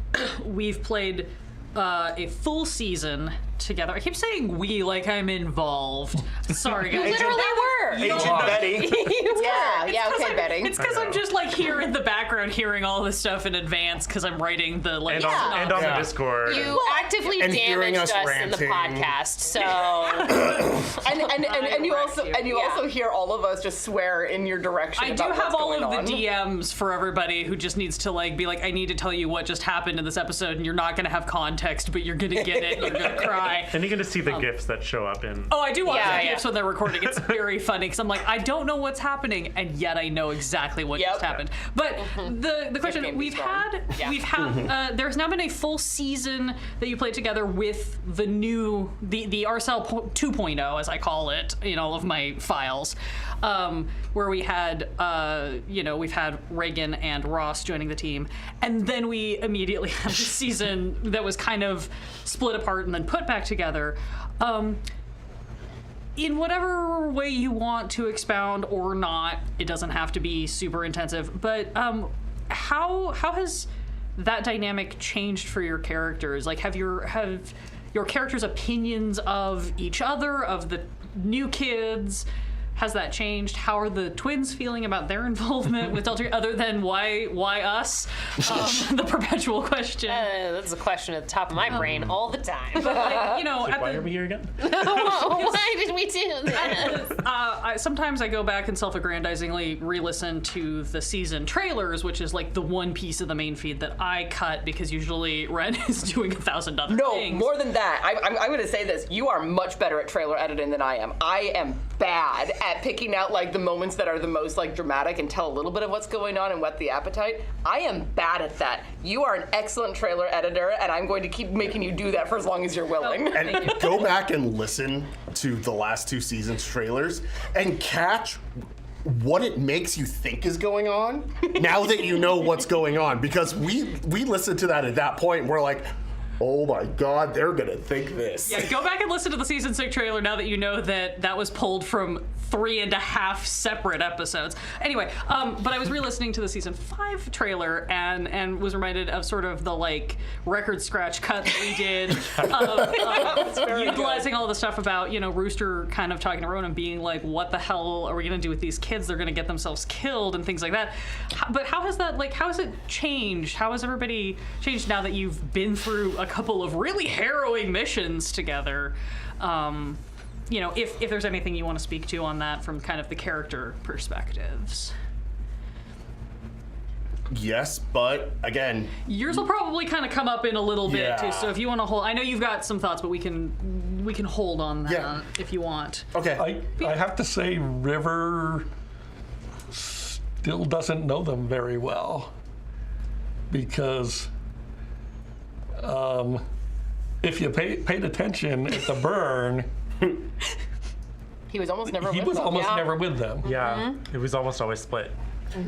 we've played a full season together. I keep saying we like I'm involved. Sorry, guys. You literally were. Agent Betty. You were. Yeah, okay, Betty. It's because I'm just like here in the background hearing all this stuff in advance because I'm writing the like. And on the Discord. You actively And hearing damaged us us in the ranting. podcast, so And you also hear all of us just swear in your direction. I do about have what's all going of the on. DMs for everybody who just needs to like be like, I need to tell you what just happened in this episode, and you're not going to have context, but you're going to get it. You're going to cry. And you're going to see the GIFs that show up in. Oh, I do watch Yeah, the yeah. GIFs when they're recording. It's very funny because I'm like, I don't know what's happening, and yet I know exactly what just happened. But the question game we've be strong. had there's now been a full season that you played together with the new the RSL 2.0, as I call it, in all of my files, where we had we've had Reagan and Ross joining the team, and then we immediately had a season that was kind of split apart and then put back together. In whatever way you want to expound or not, it doesn't have to be super intensive, but how has that dynamic changed for your characters? Like, have your characters' opinions of each other, of the new kids, has that changed? How are the twins feeling about their involvement with Delta, other than why us? The perpetual question. that's a question at the top of my brain all the time. But like, Why are we here again? Why did we do that? sometimes I go back and self-aggrandizingly re-listen to the season trailers, which is like the one piece of the main feed that I cut because usually Ren is doing 1,000 other things. No, more than that. I'm going to say this. You are much better at trailer editing than I am. I am bad at picking out like the moments that are the most like dramatic and tell a little bit of what's going on and whet the appetite. I am bad at that. You are an excellent trailer editor, and I'm going to keep making you do that for as long as you're willing. And go back and listen to the last 2 seasons trailers and catch what it makes you think is going on now that you know what's going on, because we listened to that at that point and we're like, oh my God, they're gonna think this. Yeah, go back and listen to the season 6 trailer now that you know that was pulled from 3.5 separate episodes. Anyway, but I was re-listening to the season 5 trailer and was reminded of sort of the like record scratch cut that we did of utilizing all the stuff about Rooster kind of talking to Ronan, being like, what the hell are we gonna do with these kids? They're gonna get themselves killed and things like that. But how has it changed? How has everybody changed now that you've been through a couple of really harrowing missions together? If there's anything you want to speak to on that from kind of the character perspectives. Yes, but again, Yours will probably kind of come up in a little bit Yeah. too. So if you want to hold, I know you've got some thoughts, but we can hold on that Yeah. if you want. okay. I have to say, River still doesn't know them very well because if you paid attention at the burn, He was almost never he with was them. almost Yeah. never with them. Yeah, it was almost always split.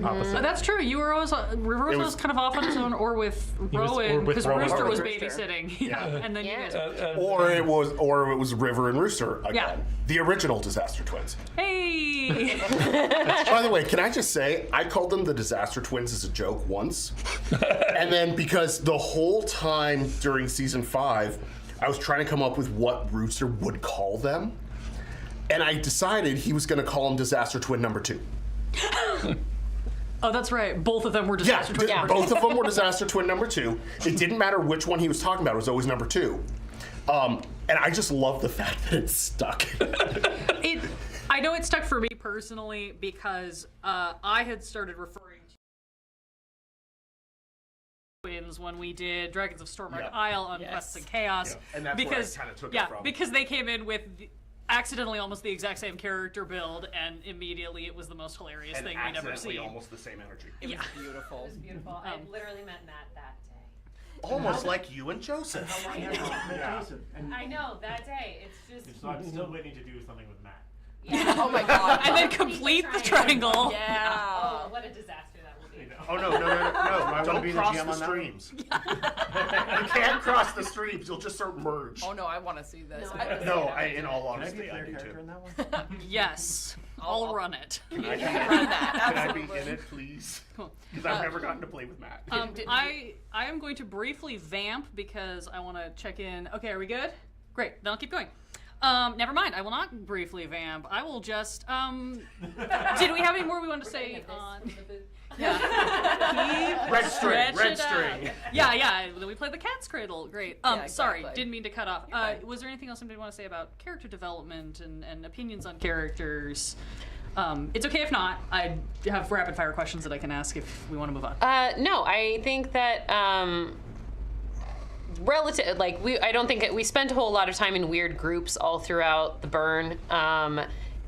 Opposite. That's true. You were always River was was- always kind of off on his own, or with was- or Rowan, with because Rowan. Rooster Or was with Rooster. babysitting. Yeah, and then Yeah. you guys. Or it was River and Rooster again. Yeah. The original Disaster Twins. Hey. By the way, can I just say, I called them the Disaster Twins as a joke once. And then because the whole time during season 5, I was trying to come up with what Rooster would call them. And I decided he was going to call them Disaster Twin number 2. Oh, that's right. Both of them were Yeah, disaster twins. both of them were Disaster Twin number 2. It didn't matter which one he was talking about. It was always number 2. And I just love the fact that it's stuck. I know it stuck for me personally because I had started referring to twins when we did Dragons of Stormwreck Isle on Quests and Chaos. Yeah. And that's because, where I kind of took it from. because they came in with accidentally almost the exact same character build, and immediately it was the most hilarious thing we'd ever seen. Almost the same energy. It was beautiful. Beautiful. I literally met Matt that day. Almost like you and Joseph. I know, that day. It's just. So I'm still waiting to do something with Matt. Yeah. Oh my god. And then complete the triangle. Yeah. Oh, what a disaster that will be. Oh no! Don't cross the streams. You can't cross the streams. You'll just start merge. Oh no, I want to see this. In all honesty, I do too. Yes, I'll run it. Run that. Can I be in it, please? Because I've never gotten to play with Matt. I am going to briefly vamp because I want to check in. Okay, are we good? Great, then I'll keep going. Never mind, I will not briefly vamp. I will just, did we have any more we wanted to say on... Yeah. Red string. Yeah, we played the Cat's Cradle. Great. Sorry, exactly. didn't mean to cut off. Was there anything else anybody want to say about character development and opinions on characters? It's okay if not. I have rapid fire questions that I can ask if we want to move on. No, I think that relative, like I don't think we spent a whole lot of time in weird groups all throughout the burn.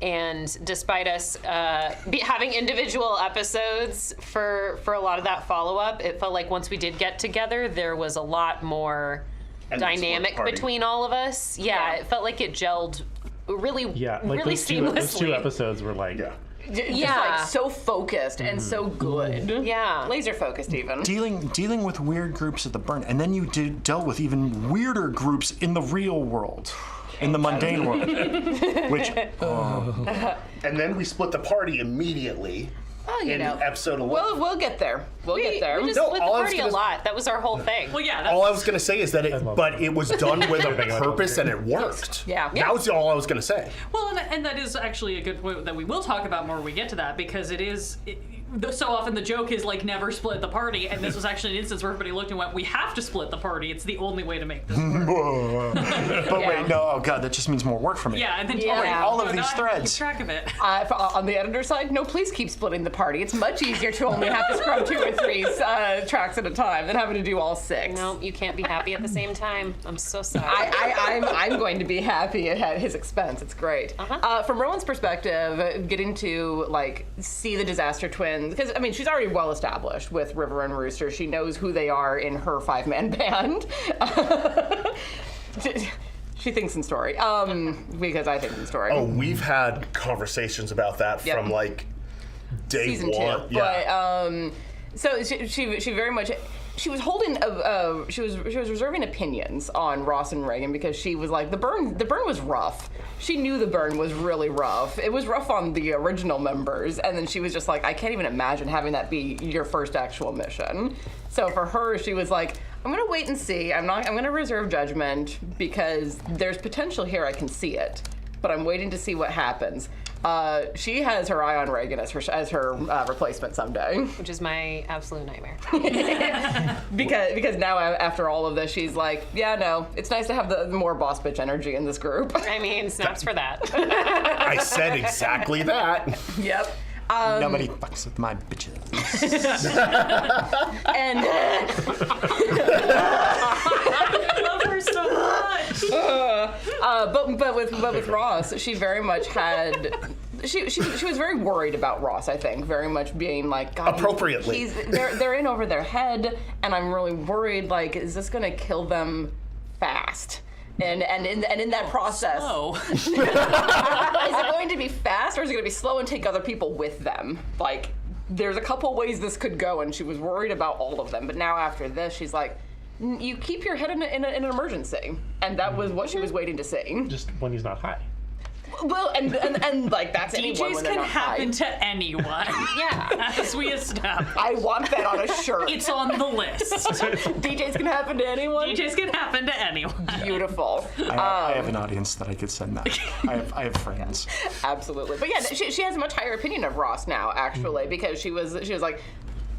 And despite us having individual episodes for a lot of that follow-up, it felt like once we did get together, there was a lot more dynamic between all of us. Yeah, it felt like it gelled really, really seamlessly. Those two episodes were like... Just like so focused and so good. Yeah. Laser focused even. Dealing with weird groups at the burn, and then you dealt with even weirder groups in the real world. In the mundane world. Which, and then we split the party immediately. Oh, you in know. episode 11. We'll get there. We'll get there. We just split the party a lot. That was our whole thing. Well, yeah. All I was going to say is that it was done with a purpose and it worked. Yeah. That was all I was going to say. Well, and that is actually a good point that we will talk about more when we get to that, because so often the joke is like never split the party, and this was actually an instance where everybody looked and went, we have to split the party. It's the only way to make this work. But wait, no, oh god, that just means more work for me. Yeah, and then all of no, these I keep threads. track of it. On the editor side, no, please keep splitting the party. It's much easier to only have to scrub 2 or 3 tracks at a time than having to do all 6. No, you can't be happy at the same time. I'm so sorry. I'm going to be happy at his expense. It's great. From Rowan's perspective, getting to like see the Disaster Twins, because I mean she's already well established with River and Rooster. She knows who they are in her 5-man band. She thinks in story, because I think in story. Oh, we've had conversations about that from like day Season 1. 2. Yeah. But so she very much. She was holding. She was reserving opinions on Ross and Reagan because she was like the burn was rough. She knew the burn was really rough. It was rough on the original members, and then she was just like, I can't even imagine having that be your first actual mission. So for her, she was like, I'm gonna wait and see. I'm gonna reserve judgment because there's potential here. I can see it, but I'm waiting to see what happens. She has her eye on Reagan as her replacement someday. Which is my absolute nightmare. because now after all of this, she's like, yeah, no, it's nice to have the more boss bitch energy in this group. I mean, snaps for that. I said exactly that. Yep. Nobody fucks with my bitches. And I love her so much. but with Ross, she very much had. She was very worried about Ross. I think very much being like, God, appropriately. They're in over their head, and I'm really worried. Like, is this gonna kill them fast? And in that process, is it going to be fast or is it going to be slow and take other people with them? Like, there's a couple ways this could go, and she was worried about all of them. But now after this, she's like, you keep your head in an emergency, and that was what she was waiting to see. Just when he's not high. Well, and like that's anyone DJs when they're can not happen high. to anyone. Yeah. As we established. I want that on a shirt. It's on the list. DJs can happen to anyone. DJs can happen to anyone. Beautiful. I have an audience that I could send that. I have friends. Absolutely, but yeah, she has a much higher opinion of Ross now, actually, because she was like,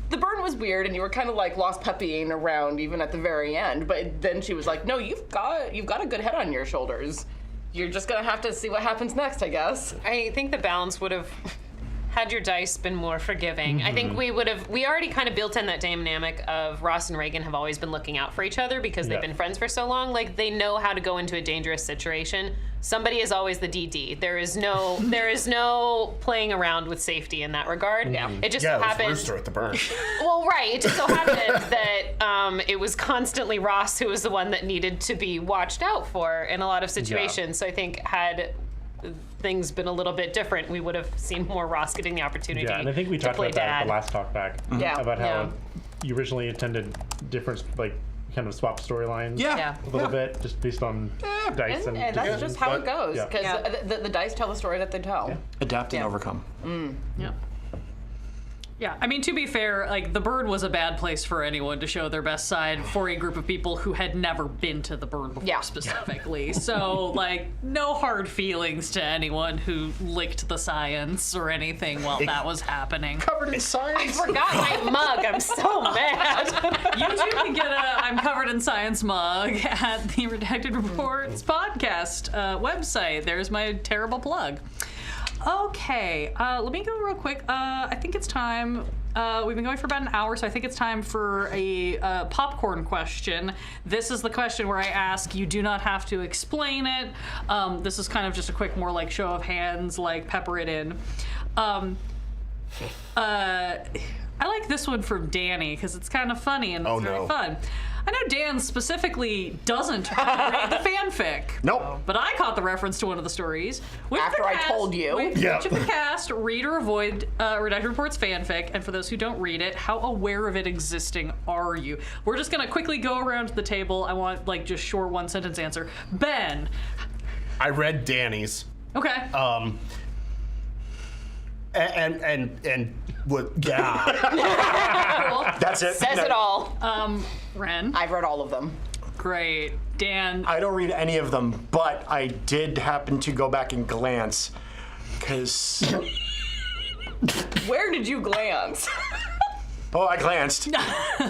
the burn was weird, and you were kind of like lost puppying around even at the very end. But then she was like, no, you've got a good head on your shoulders. you're just gonna have to see what happens next, I guess. I think the balance would have had your dice been more forgiving. I think we already kind of built in that dynamic of Ross and Reagan have always been looking out for each other because they've been friends for so long. Like, they know how to go into a dangerous situation. Somebody is always the DD. There is no playing around with safety in that regard. Yeah. It just so happened. Rooster at the burn. Well, right. It just so happened that it was constantly Ross who was the one that needed to be watched out for in a lot of situations. So I think had things been a little bit different, we would have seen more Ross getting the opportunity. Yeah, and I think we talked about that at the last Talkback. Yeah. About how you originally intended different, like, kind of swap storylines. Yeah. A little bit, just based on dice And that's just how it goes, because the dice tell the story that they tell. Yeah. Adapt and overcome. Yeah. Yeah, I mean, to be fair, like, the burn was a bad place for anyone to show their best side for a group of people who had never been to the burn before specifically. So, like, no hard feelings to anyone who licked the science or anything while that was happening. Covered in science. I forgot my mug. I'm so mad. You too can get a I'm Covered in Science mug at the Redacted Reports podcast website. There's my terrible plug. Okay, let me go real quick. I think it's time. We've been going for about an hour, so I think it's time for a popcorn question. This is the question where I ask, you do not have to explain it. This is kind of just a quick, more like show of hands, like pepper it in. I like this one from Danny because it's kind of funny and it's very fun. I know Dan specifically doesn't read the fanfic. Nope. But I caught the reference to one of the stories. After I told you. Which of the cast read or avoid Redacted Reports fanfic? And for those who don't read it, how aware of it existing are you? We're just going to quickly go around the table. I want, like, just short one-sentence answer. Ben. I read Danny's. Okay. And what? Yeah. Cool. That's it. Says it all. Ren. I've read all of them. Great. Dan. I don't read any of them, but I did happen to go back and glance, because... Where did you glance? I glanced.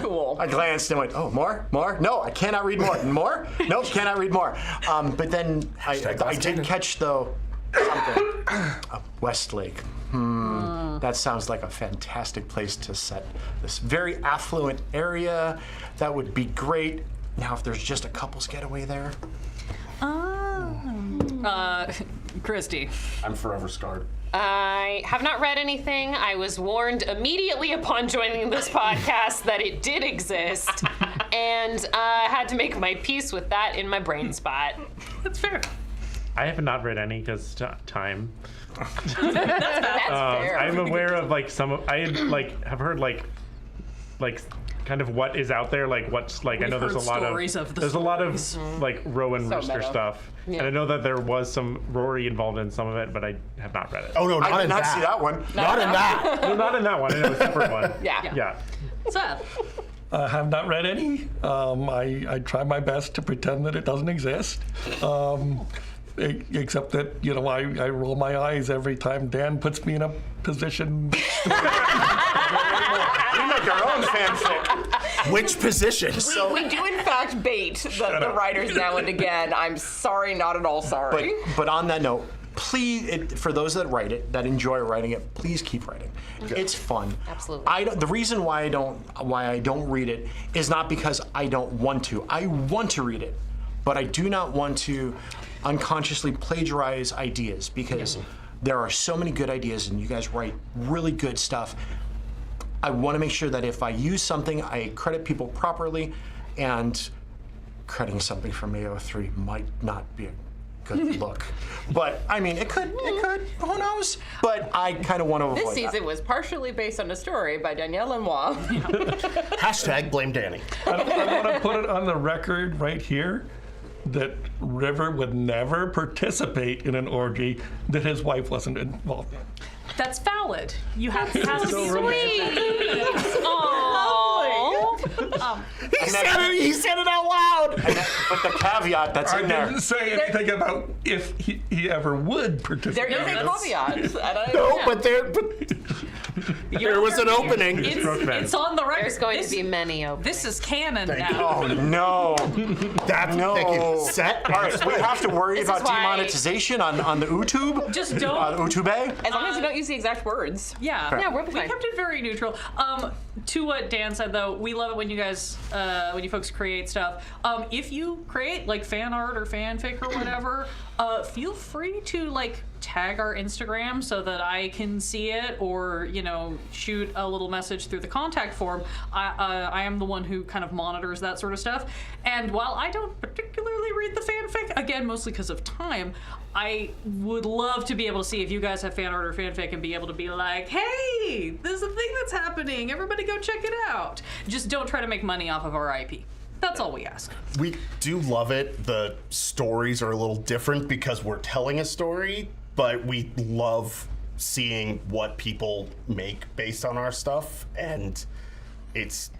Cool. I glanced and went, oh, more? No, I cannot read more. More? Nope, cannot read more. But then I did catch, though, something. Westlake. That sounds like a fantastic place to set this very affluent area. That would be great. Now, if there's just a couple's getaway there. Christy. I'm forever scarred. I have not read anything. I was warned immediately upon joining this podcast that it did exist, and I had to make my peace with that in my brain spot. That's fair. I have not read any because time. That's fair. I'm aware of like have heard like kind of what is out there, like what's like. I know there's a lot of like Rowan Rooster stuff, and I know that there was some Rory involved in some of it, but I have not read it. Oh no, I did not see that one. Not in that. No, not in that one. I know a separate one. Yeah. Seth. I have not read any. I try my best to pretend that it doesn't exist. Except that, you know, I roll my eyes every time Dan puts me in a position. We make our own fanfic. Which position? We do in fact bait the writers now and again. I'm sorry, not at all sorry. But on that note, please, for those that write it, that enjoy writing it, please keep writing. It's fun. Absolutely. The reason why I don't read it is not because I don't want to. I want to read it, but I do not want to unconsciously plagiarize ideas, because there are so many good ideas and you guys write really good stuff. I want to make sure that if I use something, I credit people properly, and crediting something from AO3 might not be a good look. But I mean, it could, who knows? But I kind of want to avoid This season was partially based on a story by Danielle Lenoir. Hashtag blame Danny. I want to put it on the record right here that River would never participate in an orgy that his wife wasn't involved in. That's valid. You have to be Sweet. He said it out loud. But the caveat that's I in there. didn't say anything about if he ever would participate. There is a caveat. No, but There was an opening. It's on the record. There's going to be many openings. This is canon now. Oh no! That's thinking set. All right, we have to worry about why- demonetization on the YouTube. Just don't. YouTube. As long as you don't use the exact words. Yeah, we'll be we fine. kept it very neutral. To what Dan said though, we love it when you guys, when you folks create stuff. If you create like fan art or fanfic or whatever, feel free to like tag our Instagram so that I can see it, or shoot a little message through the contact form. I am the one who kind of monitors that sort of stuff. And while I don't particularly read the fanfic, again mostly because of time, I would love to be able to see if you guys have fan art or fanfic and be able to be like, hey, there's a thing that's happening. Everybody go check it out. Just don't try to make money off of our IP. That's all we ask. We do love it. The stories are a little different because we're telling a story, but we love seeing what people make based on our stuff, and it's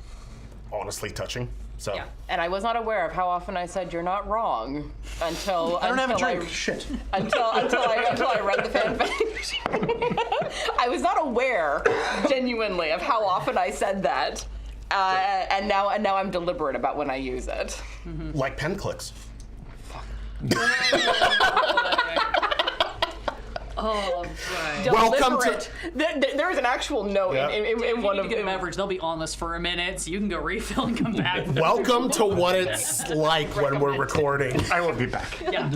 honestly touching. So. Yeah. And I was not aware of how often I said you're not wrong until I don't have a until drink. Shit. Until I read the fanfic. I was not aware, genuinely, of how often I said that, and now I'm deliberate about when I use it. Like pen clicks. Oh, right. Welcome to- Deliberate. There is an actual note in one You of need to get a them. beverage. They'll be on this for a minute, so you can go refill and come back. Welcome to what it's like when we're recording. I will be back. Yeah.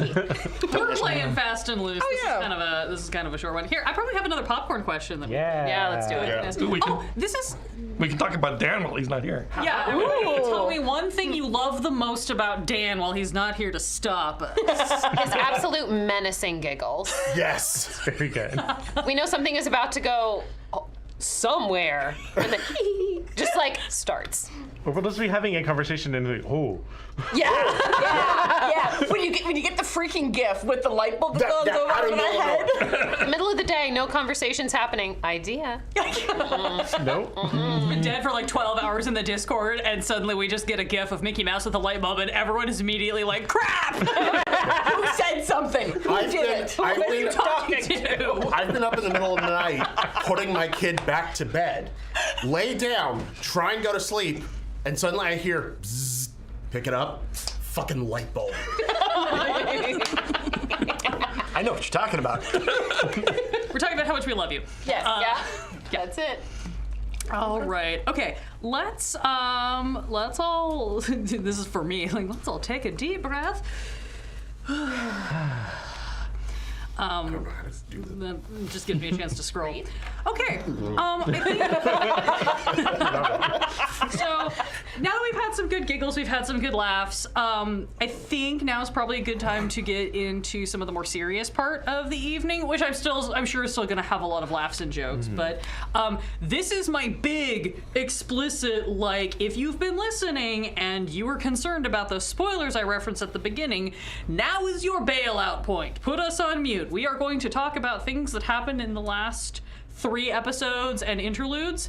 We're playing fast and loose. yeah. This is kind of a short one. Here, I probably have another popcorn question. That Yeah, let's do it. Yeah. Let's do it. We can, this is we can talk about Dan while he's not here. yeah. Tell me one thing you love the most about Dan while he's not here to stop us. His absolute menacing giggles. Yes. Very good. We know something is about to go somewhere, and then just like starts. Or we'll just be having a conversation and like, oh. Yeah. Yeah, when you get the freaking GIF with the light bulb that goes I over don't my know. head. Middle of the day, no conversations happening. Idea. Nope. Been dead for like 12 hours in the Discord, and suddenly we just get a GIF of Mickey Mouse with a light bulb, and everyone is immediately like, "Crap! Who said something? Who did it? I've Who are you been- talking to?" I've been up in the middle of the night putting my kid back to bed, lay down, try and go to sleep, and suddenly I hear bzzz, pick it up, fucking light bulb. I know what you're talking about. We're talking about how much we love you. Yes. That's it. All right. Okay. Let's all. This is for me. Like, let's all take a deep breath. That just gives me a chance to scroll. Okay. I think so. Now that we've had some good giggles, we've had some good laughs. I think now is probably a good time to get into some of the more serious part of the evening, which I'm sure is still going to have a lot of laughs and jokes. But this is my big explicit, like, if you've been listening and you were concerned about those spoilers I referenced at the beginning, now is your bailout point. Put us on mute. We are going to talk about things that happened in the last 3 episodes and interludes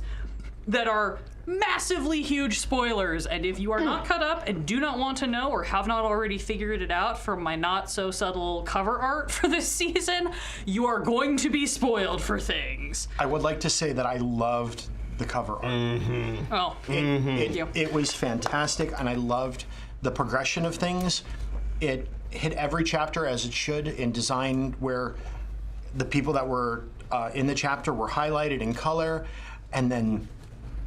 that are massively huge spoilers, and if you are not caught up and do not want to know or have not already figured it out from my not so subtle cover art for this season, you are going to be spoiled for things. I would like to say that I loved the cover art. Oh, thank you. It was fantastic, and I loved the progression of things. It hit every chapter as it should in design, where the people that were in the chapter were highlighted in color, and then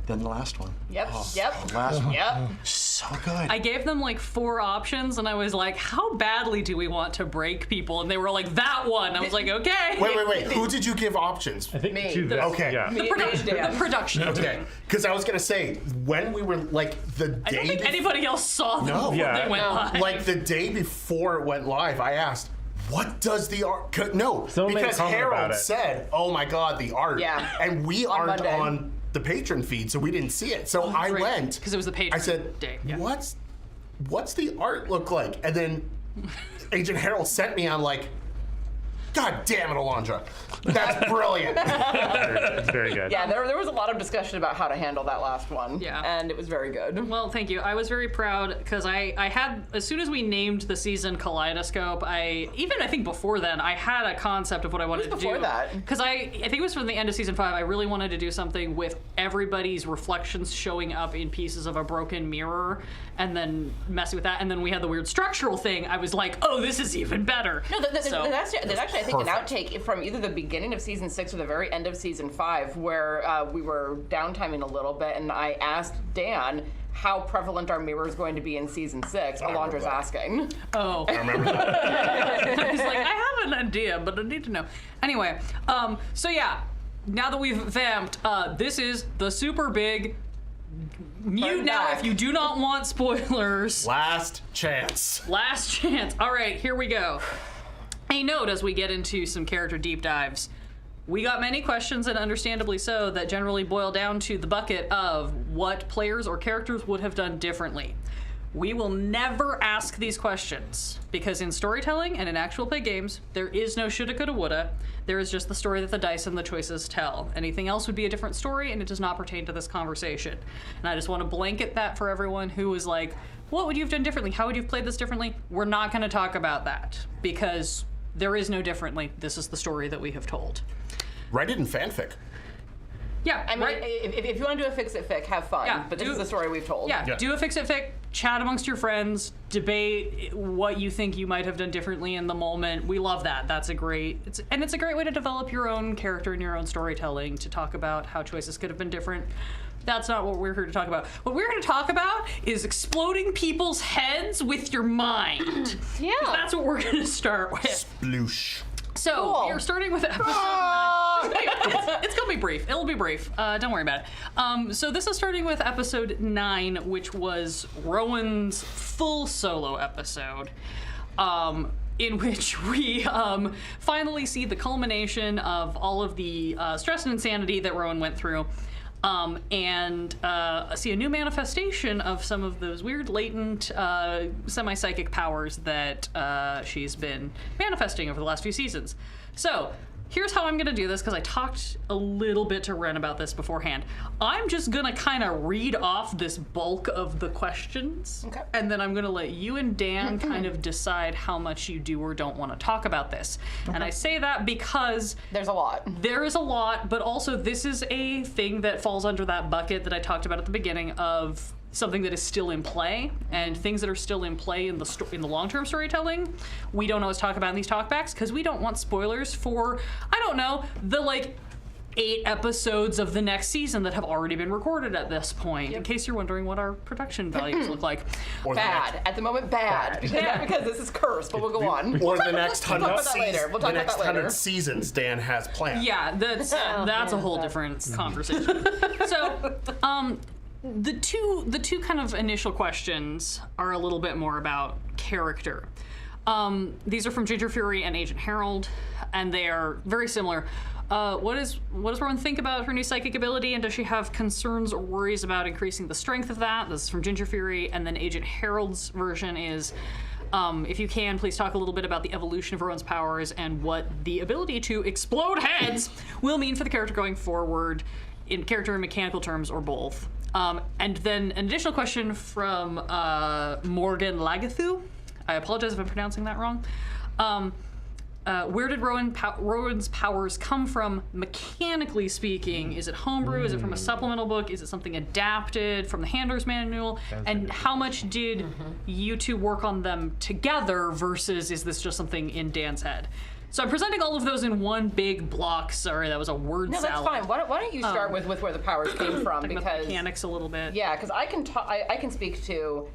the last one. Yep. The last one. Yep. So good. I gave them like 4 options, and I was like, how badly do we want to break people? And they were like, that one. I was like, okay. Wait. Who did you give options? I think Me. to this. Okay. Yeah. The production. Okay, because I was gonna say when we were like the I don't day, think anybody else saw them No. before Yeah. they went live. like the day before it went live, I asked, "What does the art?" No, Someone made a because comment about Harold it. said, "Oh my God, the art!" Yeah. and we On aren't Monday. on the patron feed, so we didn't see it. So I right. went 'Cause it was the patron I said, day, yeah. "What's the art look like?" And then Agent Harold sent me. I'm like, God God damn it, Alondra. That's brilliant. It's very good. Yeah, there was a lot of discussion about how to handle that last one. Yeah. And it was very good. Well, thank you. I was very proud because I had, as soon as we named the season Kaleidoscope, I think before then, I had a concept of what I wanted to do. Before that? Because I think it was from the end of season 5, I really wanted to do something with everybody's reflections showing up in pieces of a broken mirror and then messing with that. And then we had the weird structural thing. I was like, oh, this is even better. No, there's actually, I think, an perfect. outtake from either the beginning of season 6 or the very end of season 5 where we were downtiming a little bit, and I asked Dan how prevalent our mirror is going to be in season 6. Alondra's asking. Oh. I remember that. I was like, I have an idea, but I need to know. Anyway, so yeah, now that we've vamped, this is the super big mute now back. if you do not want spoilers. Last chance. Last chance. All right, here we go. A note as we get into some character deep dives. We got many questions, and understandably so, that generally boil down to the bucket of what players or characters would have done differently. We will never ask these questions, because in storytelling and in actual play games, there is no shoulda, coulda, woulda. There is just the story that the dice and the choices tell. Anything else would be a different story, and it does not pertain to this conversation. And I just want to blanket that for everyone who is like, what would you have done differently? How would you have played this differently? We're not going to talk about that, because there is no differently. This is the story that we have told. Write it in fanfic. Yeah, I mean, right. if you want to do a fix-it fic, have fun. Yeah, but this is the story we've told. Yeah, do a fix-it fic, chat amongst your friends, debate what you think you might have done differently in the moment. We love that. That's a great, it's a great way to develop your own character and your own storytelling, to talk about how choices could have been different. That's not what we're here to talk about. What we're here to talk about is exploding people's heads with your mind. Yeah. 'Cause that's what we're going to start with. Sploosh. So, Cool. we are starting with episode 9. It's going to be brief. It'll be brief. Don't worry about it. So this is starting with episode 9, which was Rowan's full solo episode, in which we finally see the culmination of all of the stress and insanity that Rowan went through. And see a new manifestation of some of those weird latent semi-psychic powers that she's been manifesting over the last few seasons. So here's how I'm gonna do this, because I talked a little bit to Ren about this beforehand. I'm just gonna kind of read off this bulk of the questions, Okay. and then I'm gonna let you and Dan kind of decide how much you do or don't want to talk about this. And I say that because There's a lot. there is a lot, but also this is a thing that falls under that bucket that I talked about at the beginning of something that is still in play, and things that are still in play in the long-term storytelling. We don't always talk about in these talkbacks because we don't want spoilers for, I don't know, the 8 episodes of the next season that have already been recorded at this point, in case you're wondering what our production values look like. Or the Bad. next- At the moment, bad. Because this is cursed, but we'll go on. Or the next We'll talk 100 about that later. We'll talk the about next that later. 100 seasons Dan has planned. Yeah, that's a whole different conversation. So, the two kind of initial questions are a little bit more about character. These are from Ginger Fury and Agent Harold, and they are very similar. What does Rowan think about her new psychic ability, and does she have concerns or worries about increasing the strength of that? This is from Ginger Fury, and then Agent Harold's version is, if you can, please talk a little bit about the evolution of Rowan's powers and what the ability to explode heads will mean for the character going forward, in character and mechanical terms, or both. And then an additional question from Morgan Lagathu. I apologize if I'm pronouncing that wrong. Where did Rowan's powers come from, mechanically speaking? Is it homebrew? Is it from a supplemental book? Is it something adapted from the Handler's Manual? And how much did you two work on them together versus is this just something in Dan's head? So I'm presenting all of those in one big block. Sorry, that was a word No, salad. that's fine. Why don't you start with where the powers came from? Talking about the Because mechanics a little bit. yeah, because I can speak to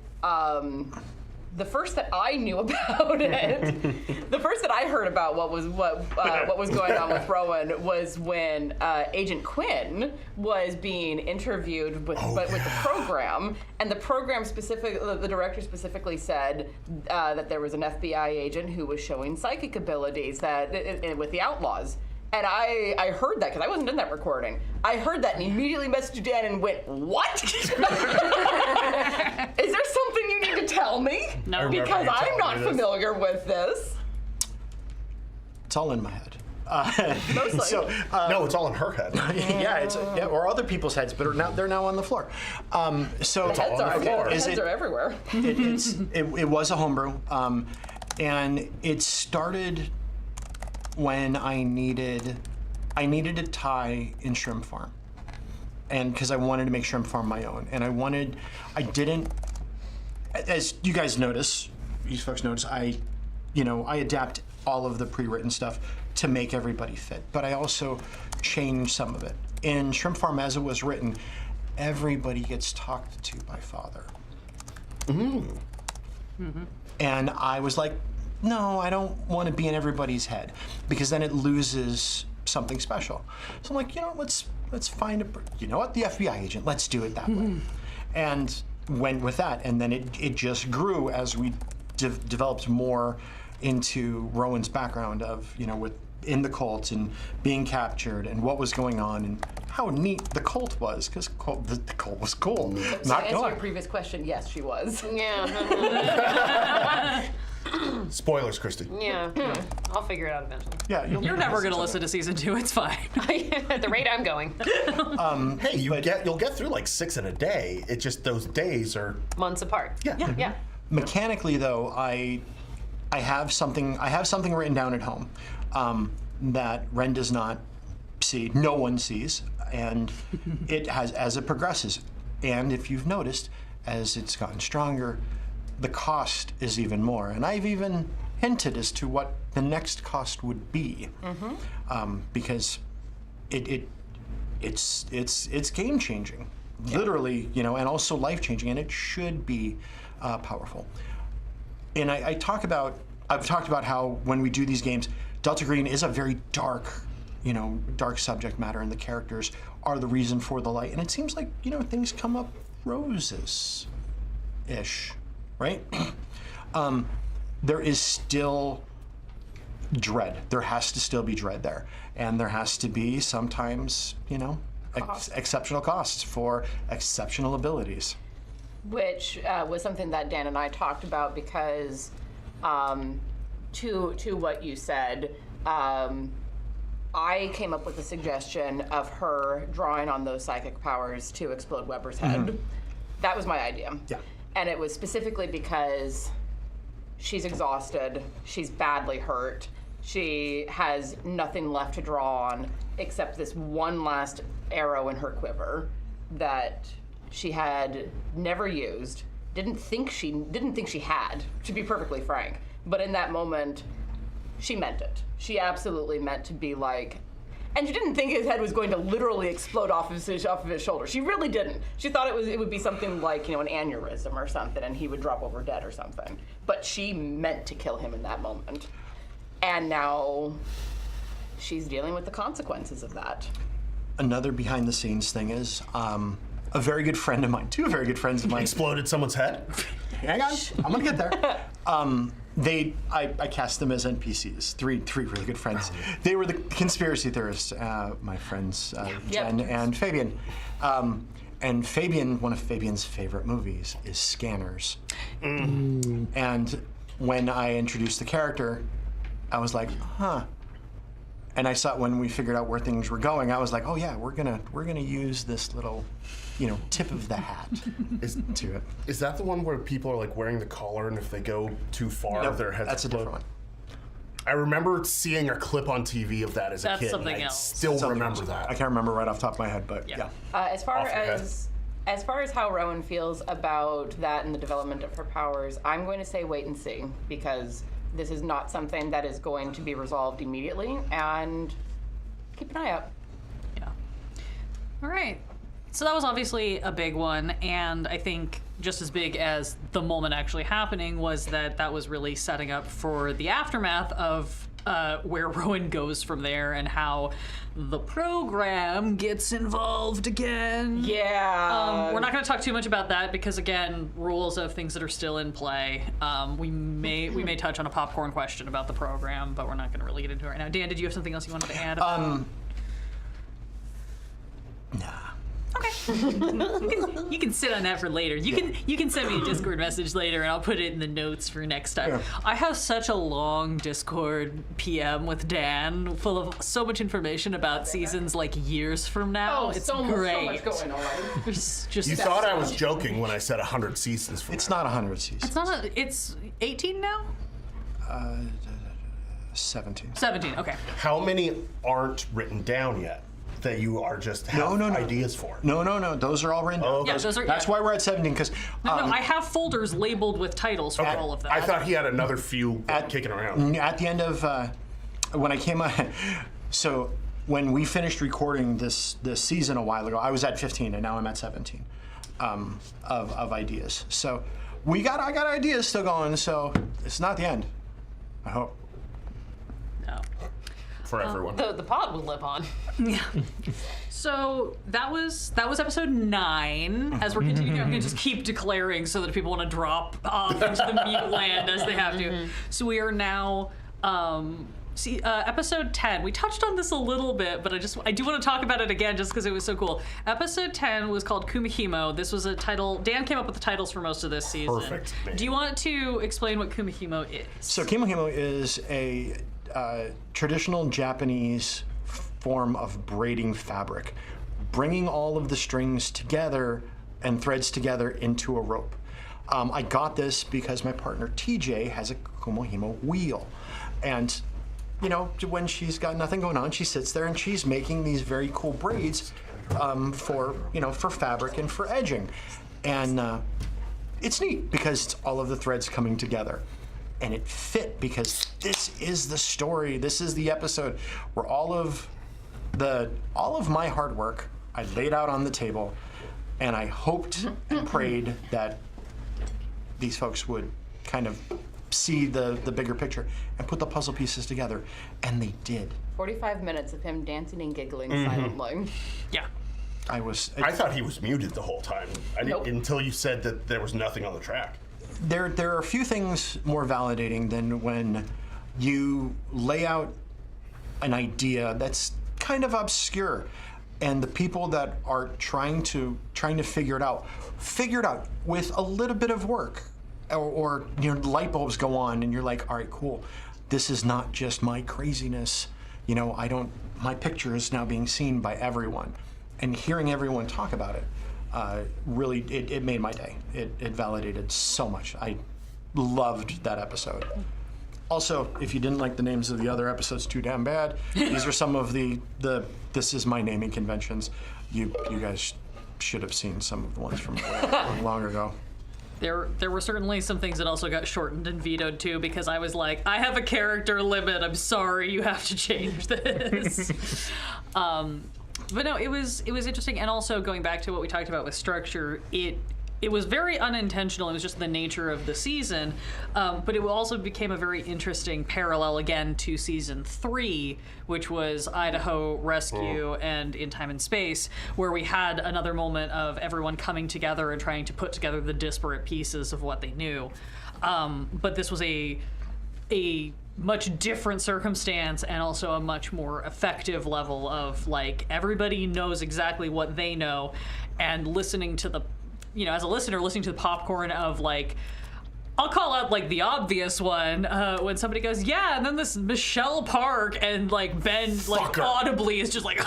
the first that I knew about it. The first that I heard about what was going on with Rowan was when Agent Quinn was being interviewed with the program, and the program the director specifically said that there was an FBI agent who was showing psychic abilities with the Outlaws. And I heard that because I wasn't in that recording. I heard that and immediately messaged Dan and went, "What? Is there something you need to tell me? No. Because I'm not telling me this. familiar with this." It's all in my head. Mostly. No, it's all in her head. Yeah, or other people's heads, but they're now on the floor. So Heads are everywhere. Heads are everywhere. It was a homebrew, and it started when I needed a tie in Shrimp Farm, and because I wanted to make Shrimp Farm my own, and I didn't, as you guys notice, you folks notice, I adapt all of the pre-written stuff to make everybody fit, but I also change some of it. In Shrimp Farm, as it was written, everybody gets talked to by Father. And I was like, no, I don't want to be in everybody's head, because then it loses something special. So I'm like, let's find the FBI agent. Let's do it that way. And went with that, and then it just grew as we developed more into Rowan's background of, in the cult and being captured and what was going on and how neat the cult was, because the cult was cool. To answer your previous question, yes, she was. Yeah. Spoilers, Christy. Yeah. I'll figure it out eventually. Yeah, You're never going to listen to season 2. It's fine. At the rate I'm going. Hey, you'll get through like 6 in a day. It's just those days are Months apart. yeah. Mechanically, though, I have something written down at home that Ren does not see, no one sees, and it has, as it progresses, and if you've noticed, as it's gotten stronger, the cost is even more, and I've even hinted as to what the next cost would be, because it's game changing, literally, and also life changing, and it should be powerful. And I've talked about how when we do these games, Delta Green is a very dark subject matter, and the characters are the reason for the light. And it seems like, things come up roses-ish, right? There is still dread. There has to still be dread there. And there has to be sometimes, exceptional costs for exceptional abilities. Which was something that Dan and I talked about, because to what you said, I came up with the suggestion of her drawing on those psychic powers to explode Weber's head. That was my idea. Yeah. And it was specifically because she's exhausted, she's badly hurt, she has nothing left to draw on except this one last arrow in her quiver that she had never used, didn't think she had, to be perfectly frank. But in that moment, she meant it. She absolutely meant to be like, and she didn't think his head was going to literally explode off of his shoulder. She really didn't. She thought it would be something like, an aneurysm or something, and he would drop over dead or something. But she meant to kill him in that moment. And now she's dealing with the consequences of that. Another behind the scenes thing is, a very good friend of mine, two very good friends of mine. Exploded someone's head? Hang on, I'm gonna get there. I cast them as NPCs, three really good friends. They were the conspiracy theorists, my friends, Jen and Fabian. And Fabian, one of Fabian's favorite movies is Scanners. And when I introduced the character, I was like, huh. And I saw when we figured out where things were going, I was like, oh yeah, we're gonna use this little, tip of the hat to it. Is that the one where people are like wearing the collar, and if they go too far, Nope, their heads that's explode? a different one. I remember seeing a clip on TV of that as a That's kid. something and I else. still remember that. I can't remember right off the top of my head, but yeah. As far Off your head. as how Rowan feels about that and the development of her powers, I'm going to say wait and see, because this is not something that is going to be resolved immediately, and keep an eye out. Yeah. All right. So that was obviously a big one, and I think just as big as the moment actually happening was that was really setting up for the aftermath of where Rowan goes from there and how the program gets involved again. Yeah. We're not going to talk too much about that because, again, rules of things that are still in play. We may touch on a popcorn question about the program, but we're not going to really get into it right now. Dan, did you have something else you wanted to add? Nah. Okay. You can sit on that for later. You can send me a Discord message later, and I'll put it in the notes for next time. Yeah. I have such a long Discord PM with Dan, full of so much information about seasons like years from now. It's great. So much going on. It's just You thought I was joking when I said 100 seasons from It's now. not 100 seasons. It's not. It's 18 now. 17. 17. Okay. How many aren't written down yet that you are just have No. ideas for? No. Those are all written down. Oh, Yeah, those are. That's why we're at 17, because No, I have folders labeled with titles for all of them. I thought he had another few kicking around. at the end of when I came on, so when we finished recording this season a while ago, I was at 15 and now I'm at 17 of ideas. So I got ideas still going. So it's not the end. I hope. No. For everyone. The pod will live on. Yeah. So that was episode 9. As we're continuing, I'm gonna just keep declaring so that people want to drop off into the mute land as they have to. So we are now episode 10. We touched on this a little bit, but I do want to talk about it again just because it was so cool. Episode 10 was called Kumihimo. This was a title. Dan came up with the titles for most of this season. Perfect. Do you want to explain what Kumihimo is? So Kimohimo is a traditional Japanese form of braiding fabric, bringing all of the strings together and threads together into a rope. I got this because my partner TJ has a Kumihimo wheel, and when she's got nothing going on, she sits there and she's making these very cool braids for fabric and for edging, and it's neat because it's all of the threads coming together. And it fit because this is the story. This is the episode where all of my hard work I laid out on the table, and I hoped and prayed that these folks would kind of see the bigger picture and put the puzzle pieces together, and they did. 45 minutes of him dancing and giggling silently. Yeah. I thought he was muted the whole time. Nope. Until you said that there was nothing on the track. There are a few things more validating than when you lay out an idea that's kind of obscure, and the people that are trying to figure it out with a little bit of work, or light bulbs go on, and you're like, all right, cool. This is not just my craziness. My picture is now being seen by everyone, and hearing everyone talk about it. Really, it made my day. It validated so much. I loved that episode. Also, if you didn't like the names of the other episodes too damn bad, these are some of the this is my naming conventions. You guys should have seen some of the ones from long ago. There were certainly some things that also got shortened and vetoed too, because I was like, I have a character limit. I'm sorry, you have to change this. But no, it was interesting, and also going back to what we talked about with structure, it was very unintentional. It was just the nature of the season, but it also became a very interesting parallel again to season 3, which was Idaho Rescue and In Time and Space, where we had another moment of everyone coming together and trying to put together the disparate pieces of what they knew. But this was a much different circumstance, and also a much more effective level of everybody knows exactly what they know, and listening to the, as a listener, listening to the popcorn of I'll call out the obvious one when somebody goes, yeah, and then this Michelle Park, and Ben audibly is just gonna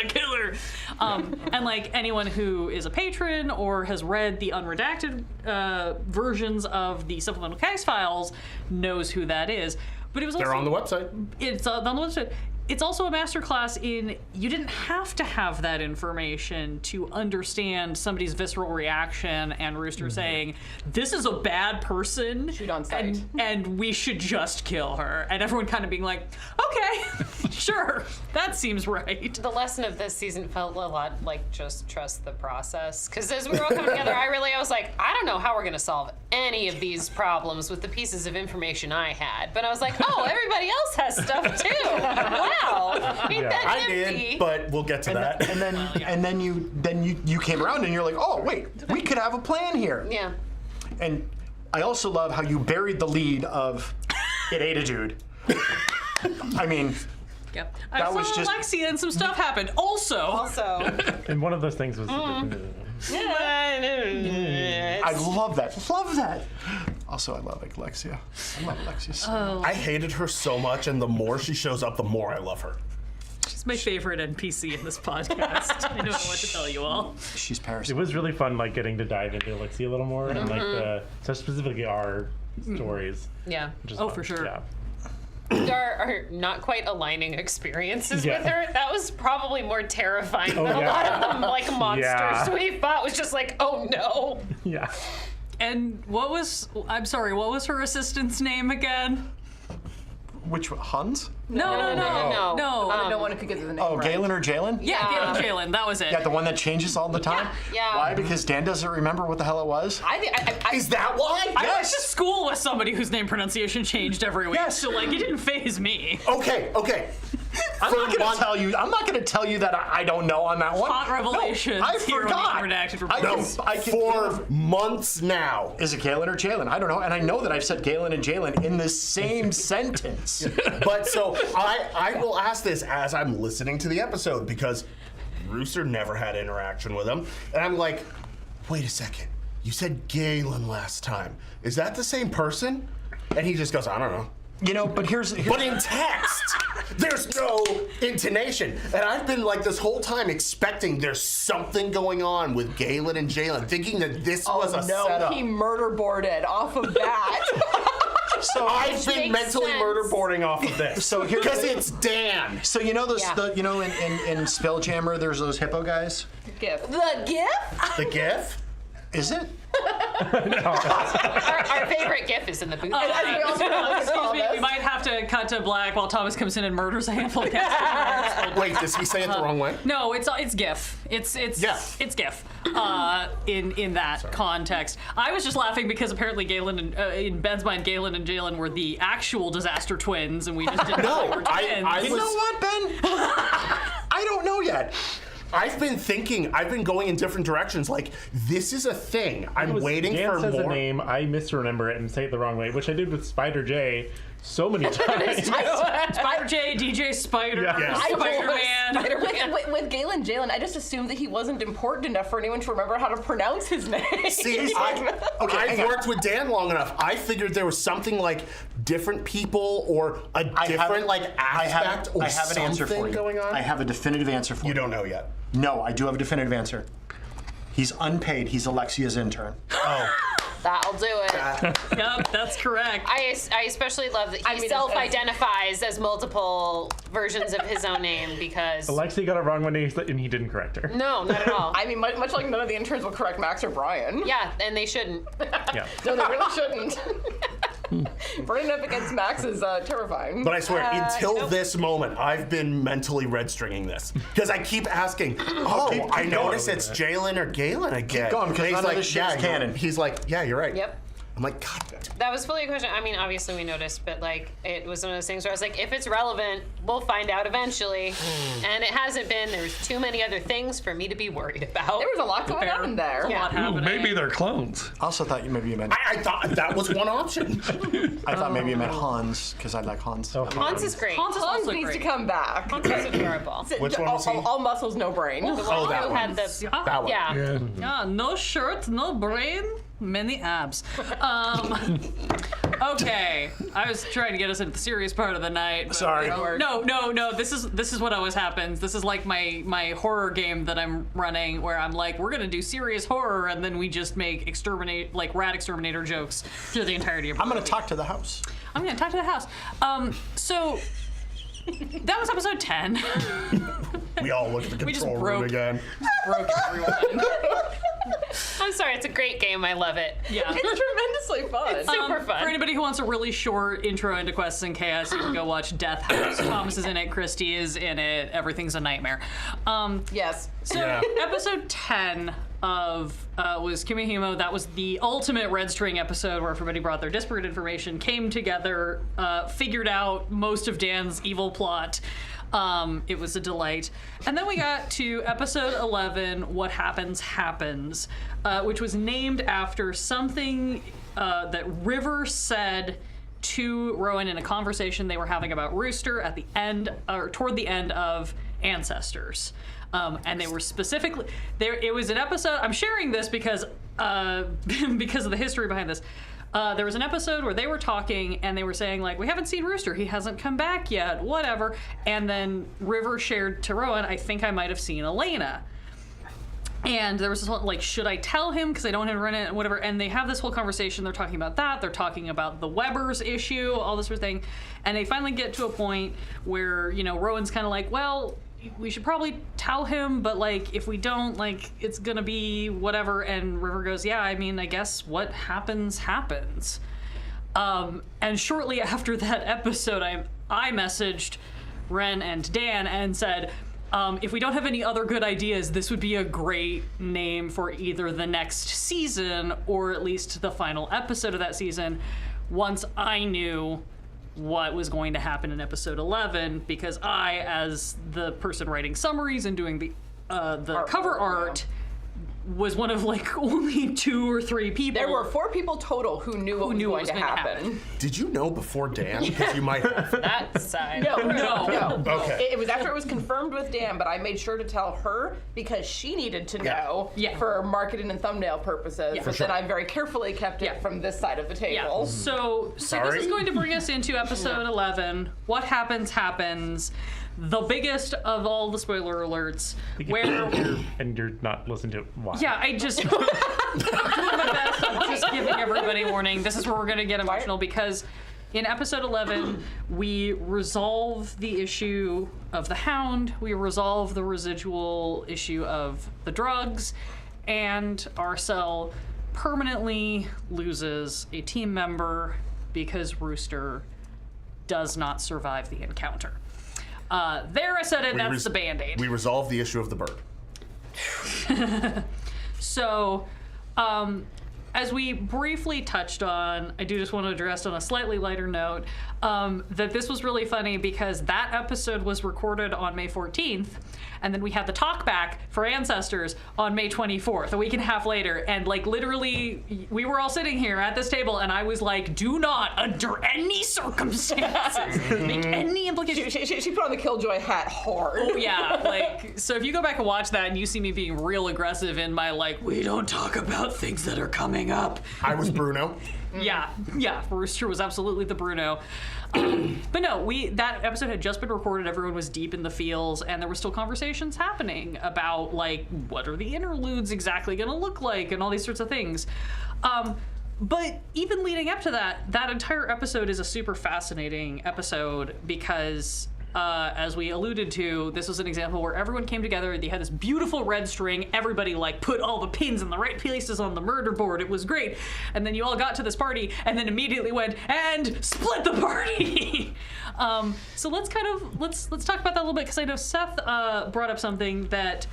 kill her. And anyone who is a patron or has read the unredacted versions of the supplemental case files knows who that is. But it was also, They're on the website. It's on the website. It's also a masterclass in you didn't have to have that information to understand somebody's visceral reaction and Rooster saying, this is a bad person. Shoot on sight. And we should just kill her. And everyone kind of being like, okay, sure, that seems right. The lesson of this season felt a lot like just trust the process. Because as we were all coming together, I was like, I don't know how we're going to solve any of these problems with the pieces of information I had. But I was like, oh, everybody else has stuff too. Wow. Ain't that I nifty? did, but we'll get to that. And then you came around and you're like, oh wait, we could have a plan here. Yeah. And I also love how you buried the lead of it ate a dude. I mean, Yep. That I was saw just- Alexia and some stuff happened. Also. And one of those things was. I love that. Love that. Also, I love Alexia. I love Alexia so much. I hated her so much, and the more she shows up, the more I love her. She's my favorite NPC in this podcast. I don't know what to tell you all. She's Paris. It was really fun, like getting to dive into Alexia a little more, and like so specifically our stories. Yeah. Which is Oh, fun. for sure. Yeah. Our not quite aligning experiences Yeah. with her, that was probably more terrifying than a yeah. lot of the like monsters Yeah. we fought. Was just like, oh no. Yeah. And I'm sorry, what was her assistant's name again? Which one? Hans? No. No one could get the name Oh, right. Galen or Jalen? Yeah, Jalen, that was it. Yeah, the one that changes all the time? Yeah. Why? Because Dan doesn't remember what the hell it was? Is that why? I went to school with somebody whose name pronunciation changed every week, Yes. so like it didn't faze me. Okay. I'm not going to tell you that I don't know on that one. Hot revelations No, I here on the forgot. Redacted I Reports. can- For months now. Is it Galen or Jalen? I don't know. And I know that I've said Galen and Jalen in the same sentence. But so I will ask this as I'm listening to the episode because Rooster never had interaction with him. And I'm like, wait a second. You said Galen last time. Is that the same person? And he just goes, I don't know. You know, but here's But in text, there's no intonation. And I've been like this whole time expecting there's something going on with Galen and Jalen, thinking that this was a setup. He murder boarded off of that. so I've been makes mentally sense. murder boarding off of this. So here's Because it's Dan. So you know those, Yeah. you know, in Spelljammer, there's those hippo guys. Gift. The GIF? The GIF? Is it? Our favorite GIF is in the booth. Excuse me, we might have to cut to black while Thomas comes in and murders a handful of cats. Wait, does he say it the wrong way? No, it's GIF. It's GIF. In that context, I was just laughing because apparently Galen and in Ben's mind, Galen and Jalen were the actual disaster twins, and we just didn't know they were twins. I You know what, Ben? I don't know yet. I've been going in different directions. Like, this is a thing. I'm waiting Dan for says more. a name, I misremember it and say it the wrong way, which I did with Spider J so many times. Spider J, DJ Spider, Yeah. Spider-Man. With Galen Jalen, I just assumed that he wasn't important enough for anyone to remember how to pronounce his name. See, I've worked with Dan long enough. I figured there was something like different people or a different aspect or I have an answer for something you. going on. I have a definitive answer for you. You don't know yet. No, I do have a definitive answer. He's unpaid. He's Alexia's intern. Oh. That'll do it. Yep, that's correct. I especially love that he self-identifies as multiple versions of his own name because... Alexia got it wrong one day and he didn't correct her. No, not at all. I mean, much like none of the interns will correct Max or Brian. Yeah, and they shouldn't. Yeah. No, they really shouldn't. Running up against Max is terrifying. But I swear, until this moment, I've been mentally red stringing this because I keep asking. Oh, I notice it's Jalen or Galen again. Keep going, 'cause And he's none of like, this shit's canon. He's like, yeah, you're right. Yep. I'm like, God. That was fully a question. I mean, obviously we noticed, but like it was one of those things where I was like, if it's relevant, we'll find out eventually. And it hasn't been. There's too many other things for me to be worried about. there was a lot going on there. A lot Ooh, happening. maybe they're clones. I also thought maybe you meant. I thought that was one option. I thought maybe you meant Hans because I like Hans. Oh, Hans is great. Hans is Hans also needs great. to come back. Hans is adorable. Which one was he? All muscles, no brain. The one that who one. had the That one. yeah. Yeah, no shirt, no brain, many abs. Okay, I was trying to get us into the serious part of the night. But Sorry. No. This is what always happens. This is like my horror game that I'm running, where I'm like, we're gonna do serious horror, and then we just make rat exterminator jokes through the entirety of. I'm going to talk to the house. I'm gonna talk to the house. So that was episode 10. We all look at the We just control room broke- again. Broke everyone. I'm sorry, it's a great game. I love it. Yeah. It's tremendously fun. It's super fun. For anybody who wants a really short intro into Quests and Chaos, you can go watch Death House. Thomas is in it, Christy is in it, everything's a nightmare. Yes. So Yeah. episode 10 of was Kimihimo. That was the ultimate red string episode where everybody brought their disparate information, came together, figured out most of Dan's evil plot. It was a delight. And then we got to episode 11, What Happens, Happens, which was named after something that River said to Rowan in a conversation they were having about Rooster at the end, or toward the end of Ancestors. And they were specifically there. It was an episode. I'm sharing this because because of the history behind this. There was an episode where they were talking and they were saying, like, we haven't seen Rooster. He hasn't come back yet, whatever. And then River shared to Rowan, I think I might have seen Elena. And there was this one, like, should I tell him because I don't want him to run it, whatever. And they have this whole conversation. They're talking about that. They're talking about the Webbers issue, all this sort of thing. And they finally get to a point where, you know, Rowan's kind of like, well, we should probably tell him, but, like, if we don't, like, it's gonna be whatever. And River goes, yeah, I mean, I guess what happens, happens. And shortly after that episode, I messaged Ren and Dan and said, if we don't have any other good ideas, this would be a great name for either the next season or at least the final episode of that season once I knew what was going to happen in episode 11, because I, as the person writing summaries and doing the cover art, was one of like only 2 or 3 people. There were 4 people total who knew what was going to happen. Did you know before Dan? Because you might have. That side. No. Okay. It was after it was confirmed with Dan, but I made sure to tell her because she needed to know for marketing and thumbnail purposes. Yeah. But then I very carefully kept it from this side of the table. So Sorry? this is going to bring us into episode 11. What happens, happens. The biggest of all the spoiler alerts, where... And you're not listening to it. Why? Yeah, I'm doing my best. I'm just giving everybody a warning. This is where we're going to get emotional because in episode 11, we resolve the issue of the Hound, we resolve the residual issue of the drugs, and Arcel permanently loses a team member because Rooster does not survive the encounter. There I said it, that's the Band-Aid. We resolved the issue of the bird. So, as we briefly touched on, I do just want to address on a slightly lighter note that this was really funny because that episode was recorded on May 14th, and then we had the Talkback for Ancestors on May 24th, a week and a half later, and like literally we were all sitting here at this table and I was like, do not under any circumstances make any implication. She put on the Killjoy hat hard. Oh yeah, like, so if you go back and watch that and you see me being real aggressive in my like, we don't talk about things that are coming up. I was Bruno. Yeah, Rooster was absolutely the Bruno. But no, that episode had just been recorded, everyone was deep in the feels, and there were still conversations happening about, like, what are the interludes exactly gonna look like, and all these sorts of things. But even leading up to that entire episode is a super fascinating episode because as we alluded to, this was an example where everyone came together, they had this beautiful red string, everybody like put all the pins in the right places on the murder board, it was great, and then you all got to this party and then immediately went and split the party. So let's talk about that a little bit because I know Seth brought up something that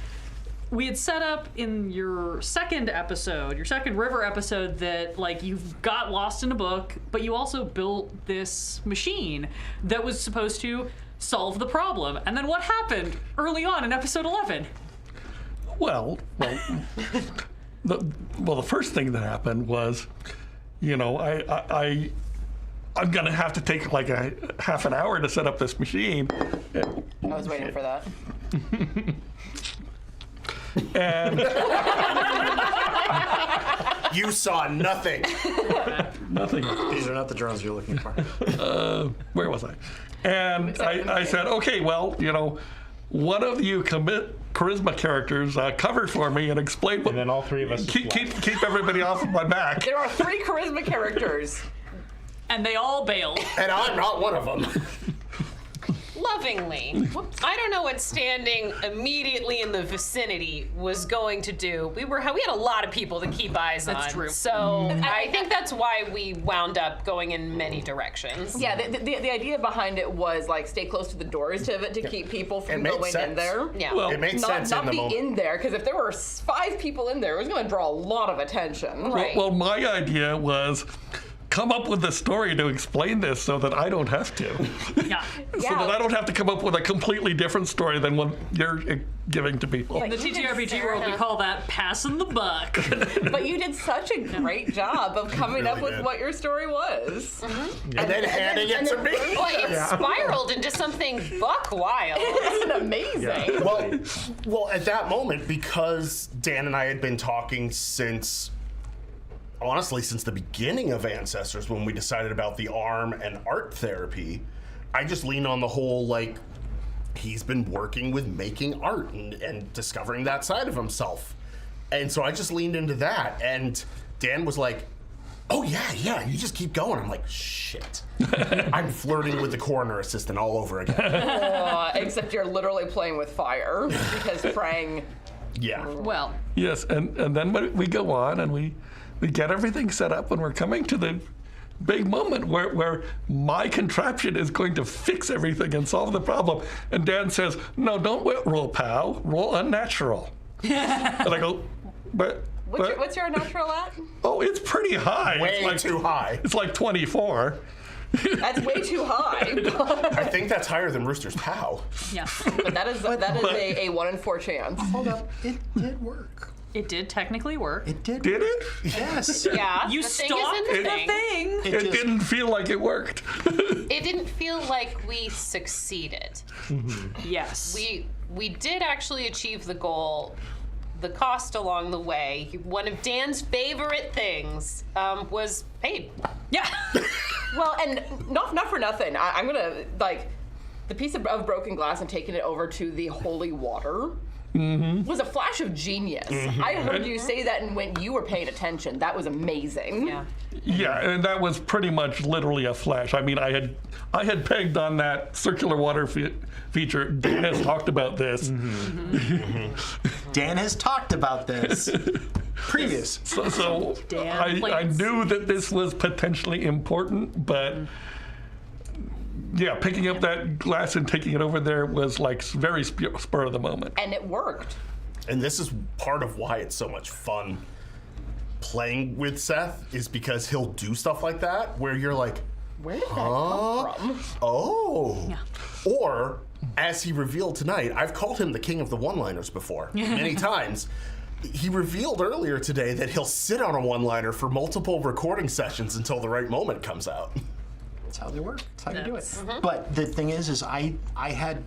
we had set up in your second River episode, that like you got lost in a book, but you also built this machine that was supposed to solve the problem. And then what happened early on in episode 11? Well, the first thing that happened was, you know, I'm gonna have to take like a half an hour to set up this machine. I was waiting for that. And You saw nothing. nothing. These are not the drones you're looking for. Where was I? And I said, okay, well, you know, one of you charisma characters cover for me and explain what. And then all 3 of us keep everybody off of my back. There are 3 charisma characters. And they all bailed. And I'm not one of them. Lovingly. I don't know what standing immediately in the vicinity was going to do. We had a lot of people to keep eyes on. That's true. So I think that's why we wound up going in many directions. Yeah, the idea behind it was like stay close to the doors to keep people from going in there. Yeah. Well, It made sense Not in the be moment. in there, because if there were 5 people in there, it was going to draw a lot of attention. Right. Well, my idea was come up with a story to explain this so that I don't have to. Yeah. So that I don't have to come up with a completely different story than what you're giving to people. In the TTRPG world, we call that passing the buck. But you did such a great job of coming up with what your story was. And then handing it to me. Well, it spiraled into something buck wild. Isn't amazing? Well, at that moment, because Dan and I had been talking since the beginning of Ancestors, when we decided about the arm and art therapy, I just leaned on the whole, like, he's been working with making art and discovering that side of himself. And so I just leaned into that. And Dan was like, oh, yeah, you just keep going. I'm like, shit. I'm flirting with the coroner assistant all over again. Except you're literally playing with fire because Frang. Yeah. Well, Yes, and then we go on and we get everything set up and we're coming to the big moment where my contraption is going to fix everything and solve the problem. And Dan says, no, don't roll POW, roll unnatural. And I go, but... What's your unnatural at? Oh, it's pretty high. Way too high. It's like 24. That's way too high. I think that's higher than Rooster's POW. yeah. But that is a 1 in 4 chance. Hold up, it did work. It did technically work. It did. Did it? Yes. Yeah, You the thing stopped is in the the thing. thing. It just- didn't feel like it worked. It didn't feel like we succeeded. Yes. We did actually achieve the goal. The cost along the way, one of Dan's favorite things, was paid. Yeah. Well, and not for nothing. I'm gonna like the piece of broken glass and taking it over to the holy water. Was a flash of genius. I heard you say that and when you were paying attention. That was amazing. Yeah. Yeah, and that was pretty much literally a flash. I mean, I had pegged on that circular water feature. Dan has talked about this. Dan has talked about this. Previous. So Dan I plates. knew that this was potentially important, but yeah, picking up that glass and taking it over there was like very spur of the moment. And it worked. And this is part of why it's so much fun playing with Seth, is because he'll do stuff like that where you're like, Where did that come from? oh. Yeah. Or, as he revealed tonight, I've called him the king of the one-liners before, many times. He revealed earlier today that he'll sit on a one-liner for multiple recording sessions until the right moment comes out. That's how they work. That's how you do it. That's- But the thing is I had,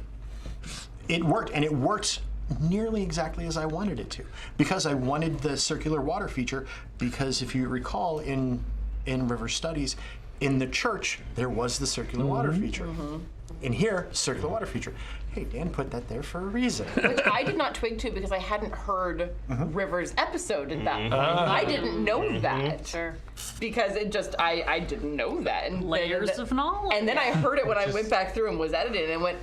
it worked, and it worked nearly exactly as I wanted it to, because I wanted the circular water feature. Because if you recall, in River Studies, in the church there was the circular water feature. In here, circular water feature. Hey, Dan put that there for a reason. Which I did not twig to because I hadn't heard River's episode at that point. I didn't know that. Sure. Because it just, I didn't know that. And Layers of knowledge. And then I heard it when I went back through and was editing and went,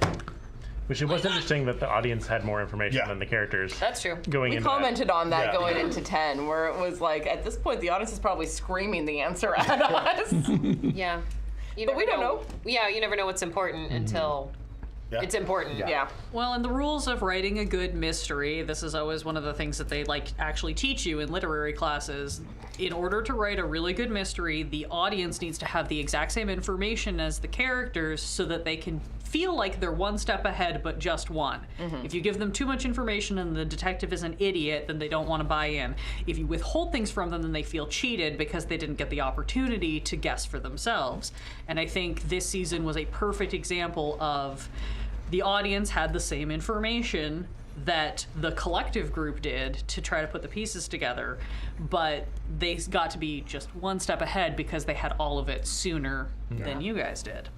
Which it was interesting that the audience had more information Yeah. than the characters. That's true. Going we into commented on that Yeah. going into 10, where it was like, at this point, the audience is probably screaming the answer at us. Yeah. You But we never don't know. Yeah, you never know what's important until Yeah. it's important. Yeah. Well, in the rules of writing a good mystery, this is always one of the things that they actually teach you in literary classes. In order to write a really good mystery, the audience needs to have the exact same information as the characters so that they can feel like they're one step ahead, but just one. If you give them too much information and the detective is an idiot, then they don't want to buy in. If you withhold things from them, then they feel cheated because they didn't get the opportunity to guess for themselves. And I think this season was a perfect example of the audience had the same information that the collective group did to try to put the pieces together, but they got to be just one step ahead because they had all of it sooner than you guys did.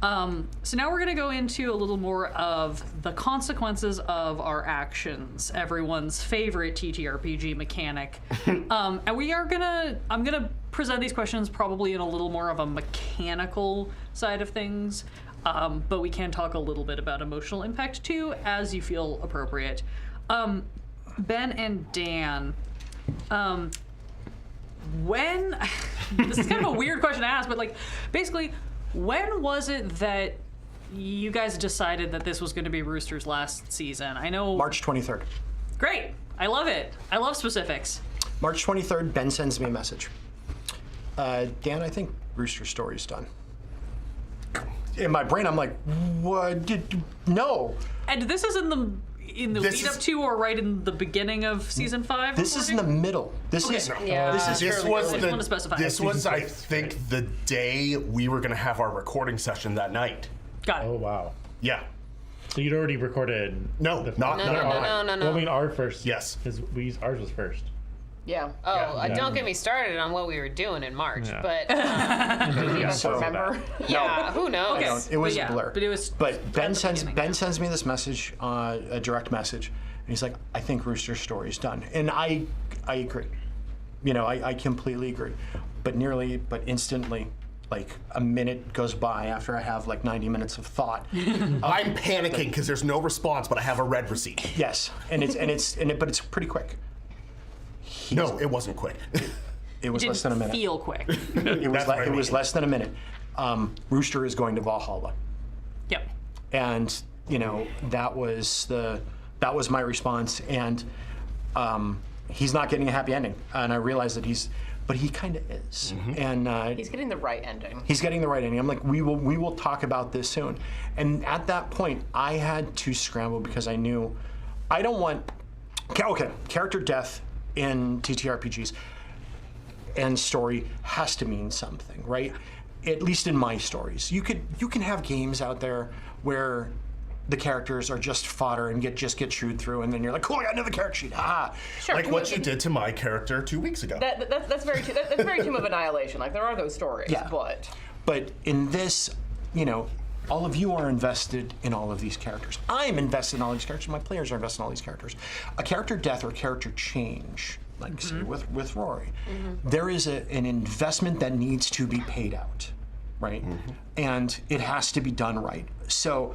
So now we're going to go into a little more of the consequences of our actions, everyone's favorite TTRPG mechanic. And I'm going to present these questions probably in a little more of a mechanical side of things. But we can talk a little bit about emotional impact too, as you feel appropriate. Ben and Dan, when this is kind of a weird question to ask, but basically, when was it that you guys decided that this was going to be Rooster's last season? I know. March 23rd. Great. I love it. I love specifics. March 23rd, Ben sends me a message. Dan, I think Rooster's story's done. In my brain, I'm like, what? No. And this is in the This lead up is- to or right in the beginning of season 5? This is in the middle. This is Yeah. this is This fairly was early. just want to specify. this was, I think, the day we were going to have our recording session that night. Got it. Oh wow. Yeah. So you'd already recorded. No, not No. Well, I mean, our first. Yes. Because ours was first. Yeah. Oh, Yeah. don't get me started on what we were doing in March, Yeah. but I So- remember. yeah, who knows? Okay. It was But yeah, a blur. but it was But Ben at the sends beginning. me this message, a direct message, and he's like, "I think Rooster's story's done," and I agree. You know, I completely agree. But instantly, like a minute goes by after I have like 90 minutes of thought. I'm panicking because there's no response, but I have a red receipt. Yes, but it's pretty quick. No, it wasn't quick. It was less than a Didn't minute. feel quick. It was That's what I it was mean. less than a minute. Rooster is going to Valhalla. Yep. And you know that was my response, and he's not getting a happy ending, and I realize that but he kind of is, and He's getting the right ending. he's getting the right ending. I'm like, we will talk about this soon, and at that point I had to scramble because I knew I don't want character death in TTRPGs and story has to mean something, right? At least in my stories, you can have games out there where the characters are just fodder and just get chewed through, and then you're like, cool, I got another character sheet. Ah, Sure. Like what you did to my character 2 weeks ago. That's very that's very Tomb of Annihilation. Like there are those stories, Yeah. But in this, you know, all of you are invested in all of these characters. I'm invested in all these characters. My players are invested in all these characters. A character death or character change, like say with Rory, there is an investment that needs to be paid out, right? And it has to be done right. So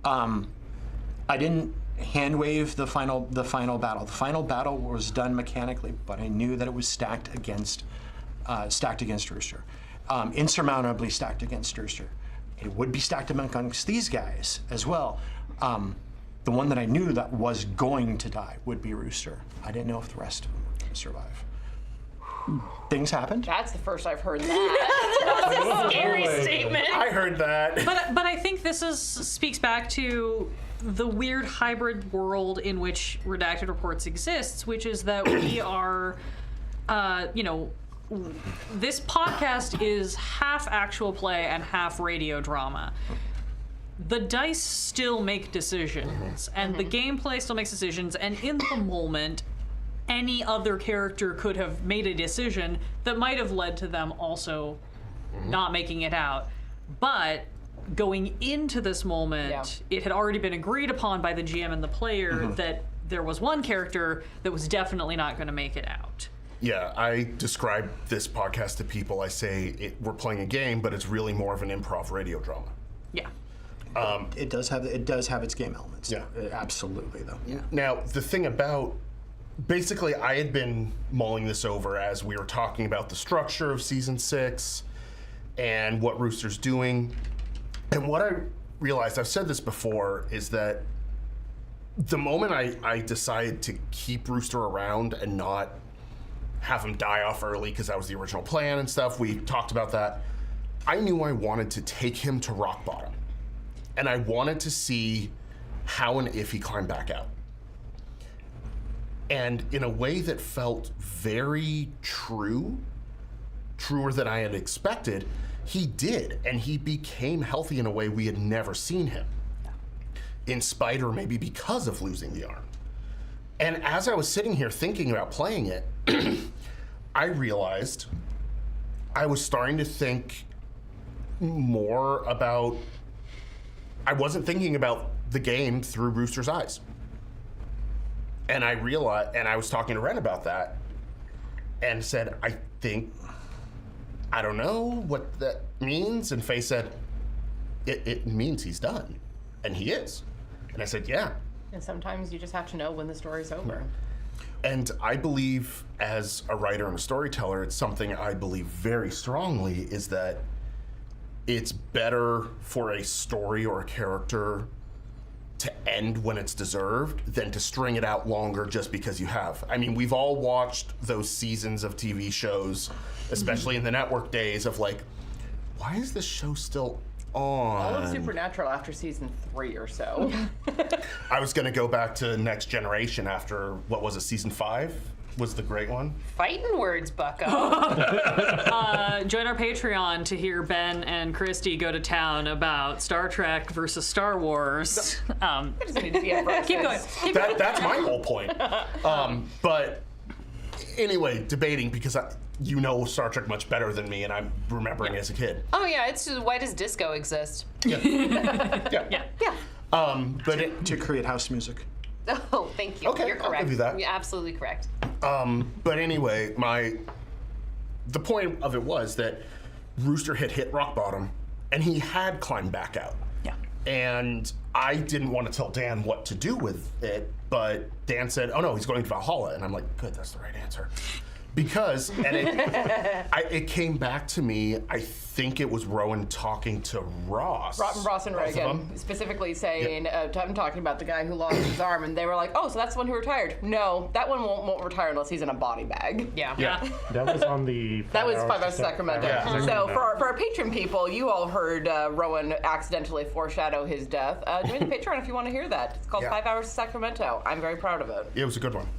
I didn't hand wave the final battle. The final battle was done mechanically, but I knew that it was stacked against Rooster, insurmountably stacked against Rooster. It would be stacked amongst these guys as well. The one that I knew that was going to die would be Rooster. I didn't know if the rest of them were going to survive. Things happened. That's the first I've heard that. Scary statement. I heard that. But I think this speaks back to the weird hybrid world in which Redacted Reports exists, which is that we are, this podcast is half actual play and half radio drama. The dice still make decisions, and the gameplay still makes decisions, and in the moment, any other character could have made a decision that might have led to them also not making it out. But going into this moment, it had already been agreed upon by the GM and the player that there was one character that was definitely not going to make it out. Yeah, I describe this podcast to people. I say we're playing a game, but it's really more of an improv radio drama. Yeah. It does have its game elements. Yeah. Absolutely though. Yeah. Now, the thing about, basically, I had been mulling this over as we were talking about the structure of season 6 and what Rooster's doing. And what I realized, I've said this before, is that the moment I decided to keep Rooster around and not have him die off early, because that was the original plan and stuff, we talked about that, I knew I wanted to take him to rock bottom. And I wanted to see how and if he climbed back out. And in a way that felt very true, truer than I had expected, he did. And he became healthy in a way we had never seen him. In spite or maybe because of losing the arm. And as I was sitting here thinking about playing it, I realized I was starting to think more about, I wasn't thinking about the game through Rooster's eyes. And I realized, and I was talking to Ren about that, and said, I don't know what that means. And Faye said, it means he's done. And he is. And I said, yeah. And sometimes you just have to know when the story's over. And I believe, as a writer and a storyteller, it's something I believe very strongly, is that it's better for a story or a character to end when it's deserved than to string it out longer just because you have. I mean, we've all watched those seasons of TV shows, especially in the network days, of like, why is this show still on? All of Supernatural after season 3 or so. I was going to go back to Next Generation after, what was it, season 5 was the great one? Fighting words, bucko. Join our Patreon to hear Ben and Christy go to town about Star Trek versus Star Wars. It doesn't need to be a versus. Keep going. Keep going. That's my whole point. But anyway, debating because you know Star Trek much better than me, and I'm remembering as a kid. Oh yeah, it's just, why does disco exist? Yeah. But To create house music. Oh, thank you. Okay, You're I'll correct. give you that. You're absolutely correct. But anyway, the point of it was that Rooster had hit rock bottom, and he had climbed back out. Yeah. And I didn't want to tell Dan what to do with it, but Dan said, "Oh no, he's going to Valhalla," and I'm like, "Good, that's the right answer." Because, and it came back to me, I think it was Rowan talking to Ross. Ross and Both of Reagan, them. specifically saying, I'm talking about the guy who lost his arm, and they were like, oh, so that's the one who retired. No, that one won't retire unless he's in a body bag. Yeah. Yeah. That was on the. That was 5 Hours of Sacramento. Yeah. So for our patron people, you all heard Rowan accidentally foreshadow his death. Join the Patreon if you want to hear that. It's called Yeah. 5 Hours of Sacramento. I'm very proud of it. It was a good one.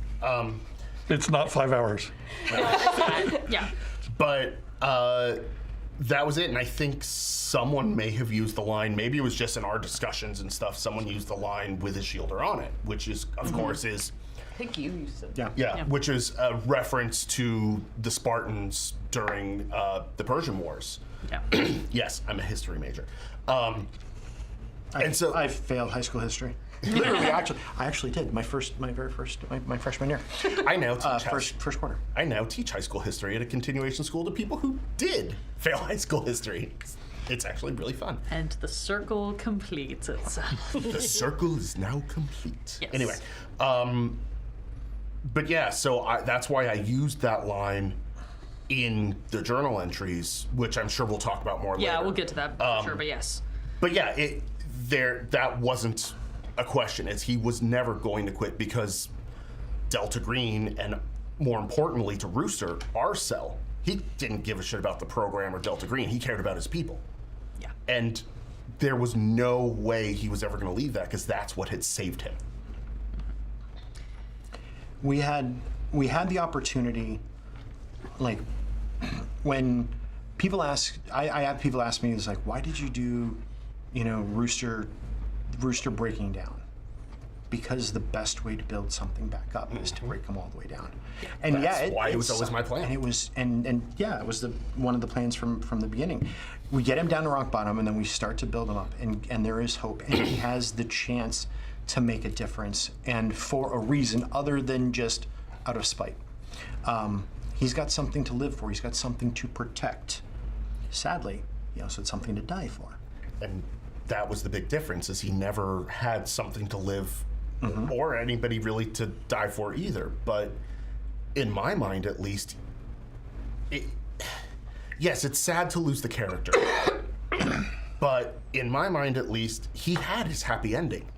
It's not 5 hours. Yeah. But that was it, and I think someone may have used the line, maybe it was just in our discussions and stuff, someone used the line "with his shielder on it," which is, of course, is... I think you used it. Yeah, which is a reference to the Spartans during the Persian Wars. Yeah. Yes, I'm a history major. And so... I failed high school history. Literally, I actually did my very first freshman year. I now teach First quarter. I now teach high school history at a continuation school to people who did fail high school history. It's actually really fun. And the circle completes itself. The circle is now complete. Yes. Anyway, but yeah, so that's why I used that line in the journal entries, which I'm sure we'll talk about more later. Yeah, we'll get to that for sure, but yes. But yeah, that wasn't a question. He was never going to quit because Delta Green, and more importantly to Rooster, Arcel, he didn't give a shit about the program or Delta Green. He cared about his people. Yeah. And there was no way he was ever going to leave that because that's what had saved him. We had the opportunity, like, when people ask, I have people ask me, it's like, why did you do, Rooster breaking down? Because the best way to build something back up is to break them all the way down. And That's why it was always my plan. And it was, and yeah, it was one of the plans from the beginning. We get him down to rock bottom, and then we start to build him up, and there is hope, and he has the chance to make a difference, and for a reason other than just out of spite. He's got something to live for. He's got something to protect. Sadly, he also had something to die for. And that was the big difference, is he never had something to live or anybody really to die for either. But in my mind, at least, yes, it's sad to lose the character. But in my mind, at least, he had his happy ending.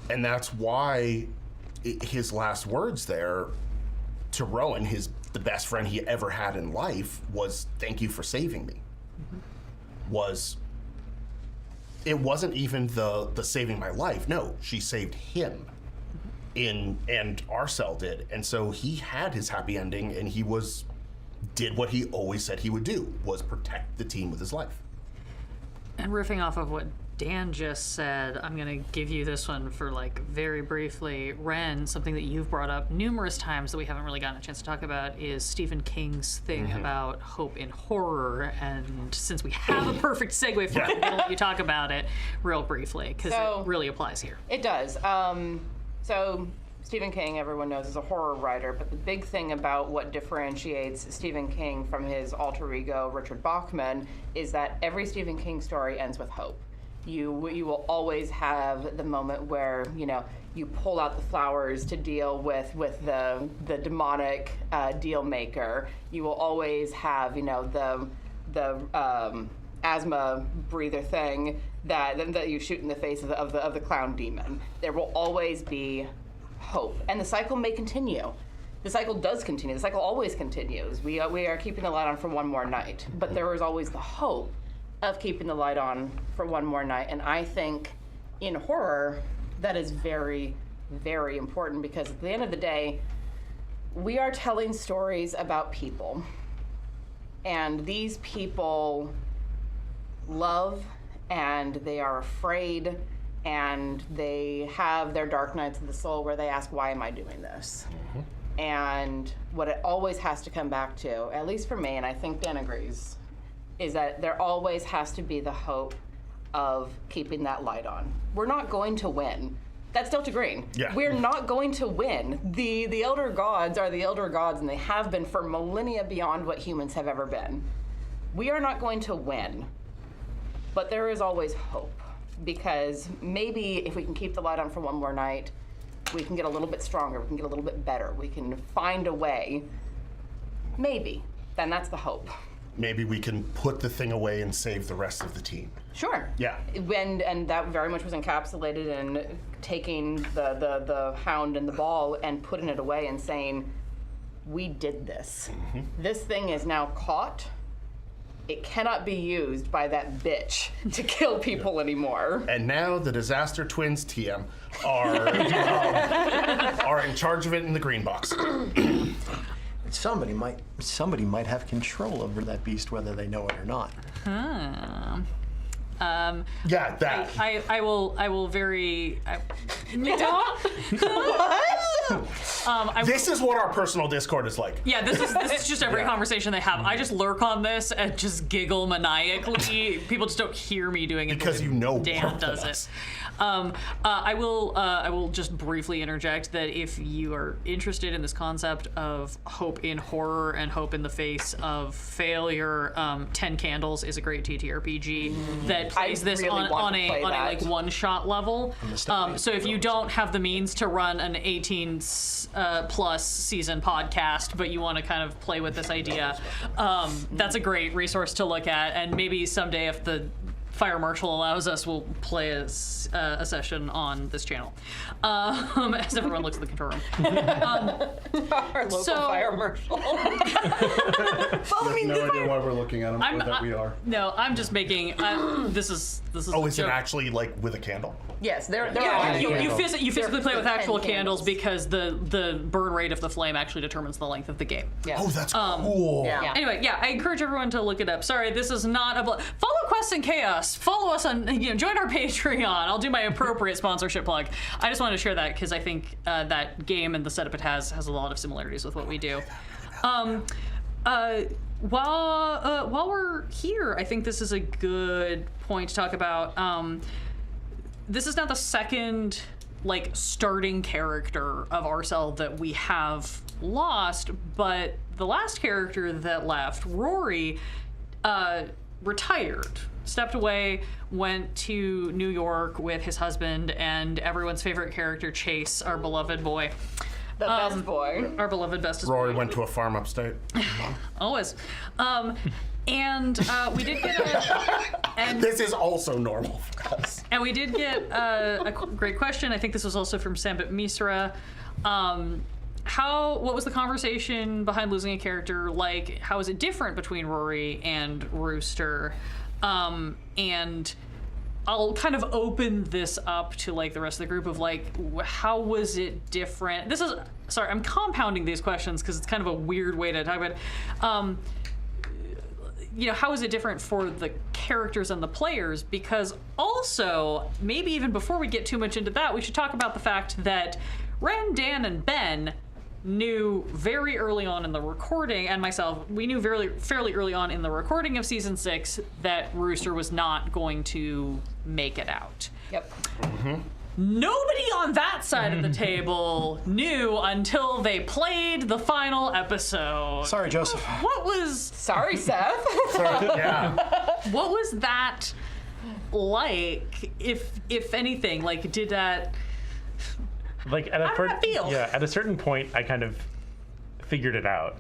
And that's why his last words there to Rowan, the best friend he ever had in life, was, "Thank you for saving me." It wasn't even the saving my life. No, she saved him. And Arcel did. And so he had his happy ending, and he did what he always said he would do, was protect the team with his life. And riffing off of what Dan just said, I'm going to give you this one for very briefly. Ren, something that you've brought up numerous times that we haven't really gotten a chance to talk about is Stephen King's thing about hope in horror. And since we have a perfect segue for it, I'm going to let you talk about it real briefly because it really applies here. It does. So Stephen King, everyone knows, is a horror writer, but the big thing about what differentiates Stephen King from his alter ego, Richard Bachman, is that every Stephen King story ends with hope. You will always have the moment where, you pull out the flowers to deal with the demonic deal maker. You will always have, the asthma breather thing that you shoot in the face of the clown demon. There will always be hope, and the cycle may continue. The cycle does continue. The cycle always continues. We are keeping the light on for one more night, but there is always the hope of keeping the light on for one more night. And I think in horror, that is very, very important, because at the end of the day, we are telling stories about people, and these people love, and they are afraid, and they have their dark nights of the soul where they ask, why am I doing this? And what it always has to come back to, at least for me, and I think Dan agrees, is that there always has to be the hope of keeping that light on. We're not going to win. That's Delta Green. Yeah. We're not going to win. The Elder Gods are the Elder Gods, and they have been for millennia beyond what humans have ever been. We are not going to win, but there is always hope, because maybe if we can keep the light on for one more night, we can get a little bit stronger, we can get a little bit better, we can find a way. Maybe. Then that's the hope. Maybe we can put the thing away and save the rest of the team. Sure. Yeah. And that very much was encapsulated in taking the hound and the ball and putting it away and saying, we did this. This thing is now caught. It cannot be used by that bitch to kill people anymore. And now the Disaster Twins TM are in charge of it in the green box. Somebody might have control over that beast, whether they know it or not. Yeah, that. I will very. This is what our personal Discord is like. Yeah, this is just every conversation they have. I just lurk on this and just giggle maniacally. People just don't hear me doing it Because you know Dan more than does us. it. I will just briefly interject that if you are interested in this concept of hope in horror and hope in the face of failure, 10 Candles is a great TTRPG that plays this really on want to a play that. like one-shot level. So if you don't have the means to run an 18 plus season podcast, but you want to kind of play with this idea, that's a great resource to look at. And maybe someday, if the Fire Marshal allows us, we'll play a session on this channel. As everyone looks at the control room. Our local fire marshal. Well, I mean, No idea why we're looking at them, or that we are. No, I'm just making. This is. Oh, is it joke. actually like with a candle? yes, they're Yeah, you candles. physically play with They're actual 10 candles because the burn rate of the flame actually determines the length of the game. Yeah. Oh, that's cool. Yeah. Anyway, yeah, I encourage everyone to look it up. Sorry, this is not a follow Quests and Chaos. Follow us on, join our Patreon. I'll do my appropriate sponsorship plug. I just wanted to share that because I think that game and the setup it has a lot of similarities with what we do. While we're here, I think this is a good point to talk about. This is now the second starting character of Arcel that we have lost, but the last character that left, Rory, retired, stepped away, went to New York with his husband and everyone's favorite character, Chase, our beloved boy. The best boy. Our beloved bestest Rory boy. went to a farm upstate. Always. And we did get This is also normal for us. And we did get a great question. I think this was also from Sambit Misra. What was the conversation behind losing a character like? How is it different between Rory and Rooster? And I'll kind of open this up to the rest of the group of how was it different? Sorry, I'm compounding these questions because it's kind of a weird way to talk about it. How is it different for the characters and the players? Because also, maybe even before we get too much into that, we should talk about the fact that Ren, Dan, and Ben knew very early on in the recording, and myself, we knew fairly early on in the recording of season 6 that Rooster was not going to make it out. Yep. Nobody on that side of the table knew until they played the final episode. Sorry, Joseph. What was Sorry, Seth. Yeah. what was that like, if anything? Did that At How did that feel? Yeah, at a certain point, I kind of figured it out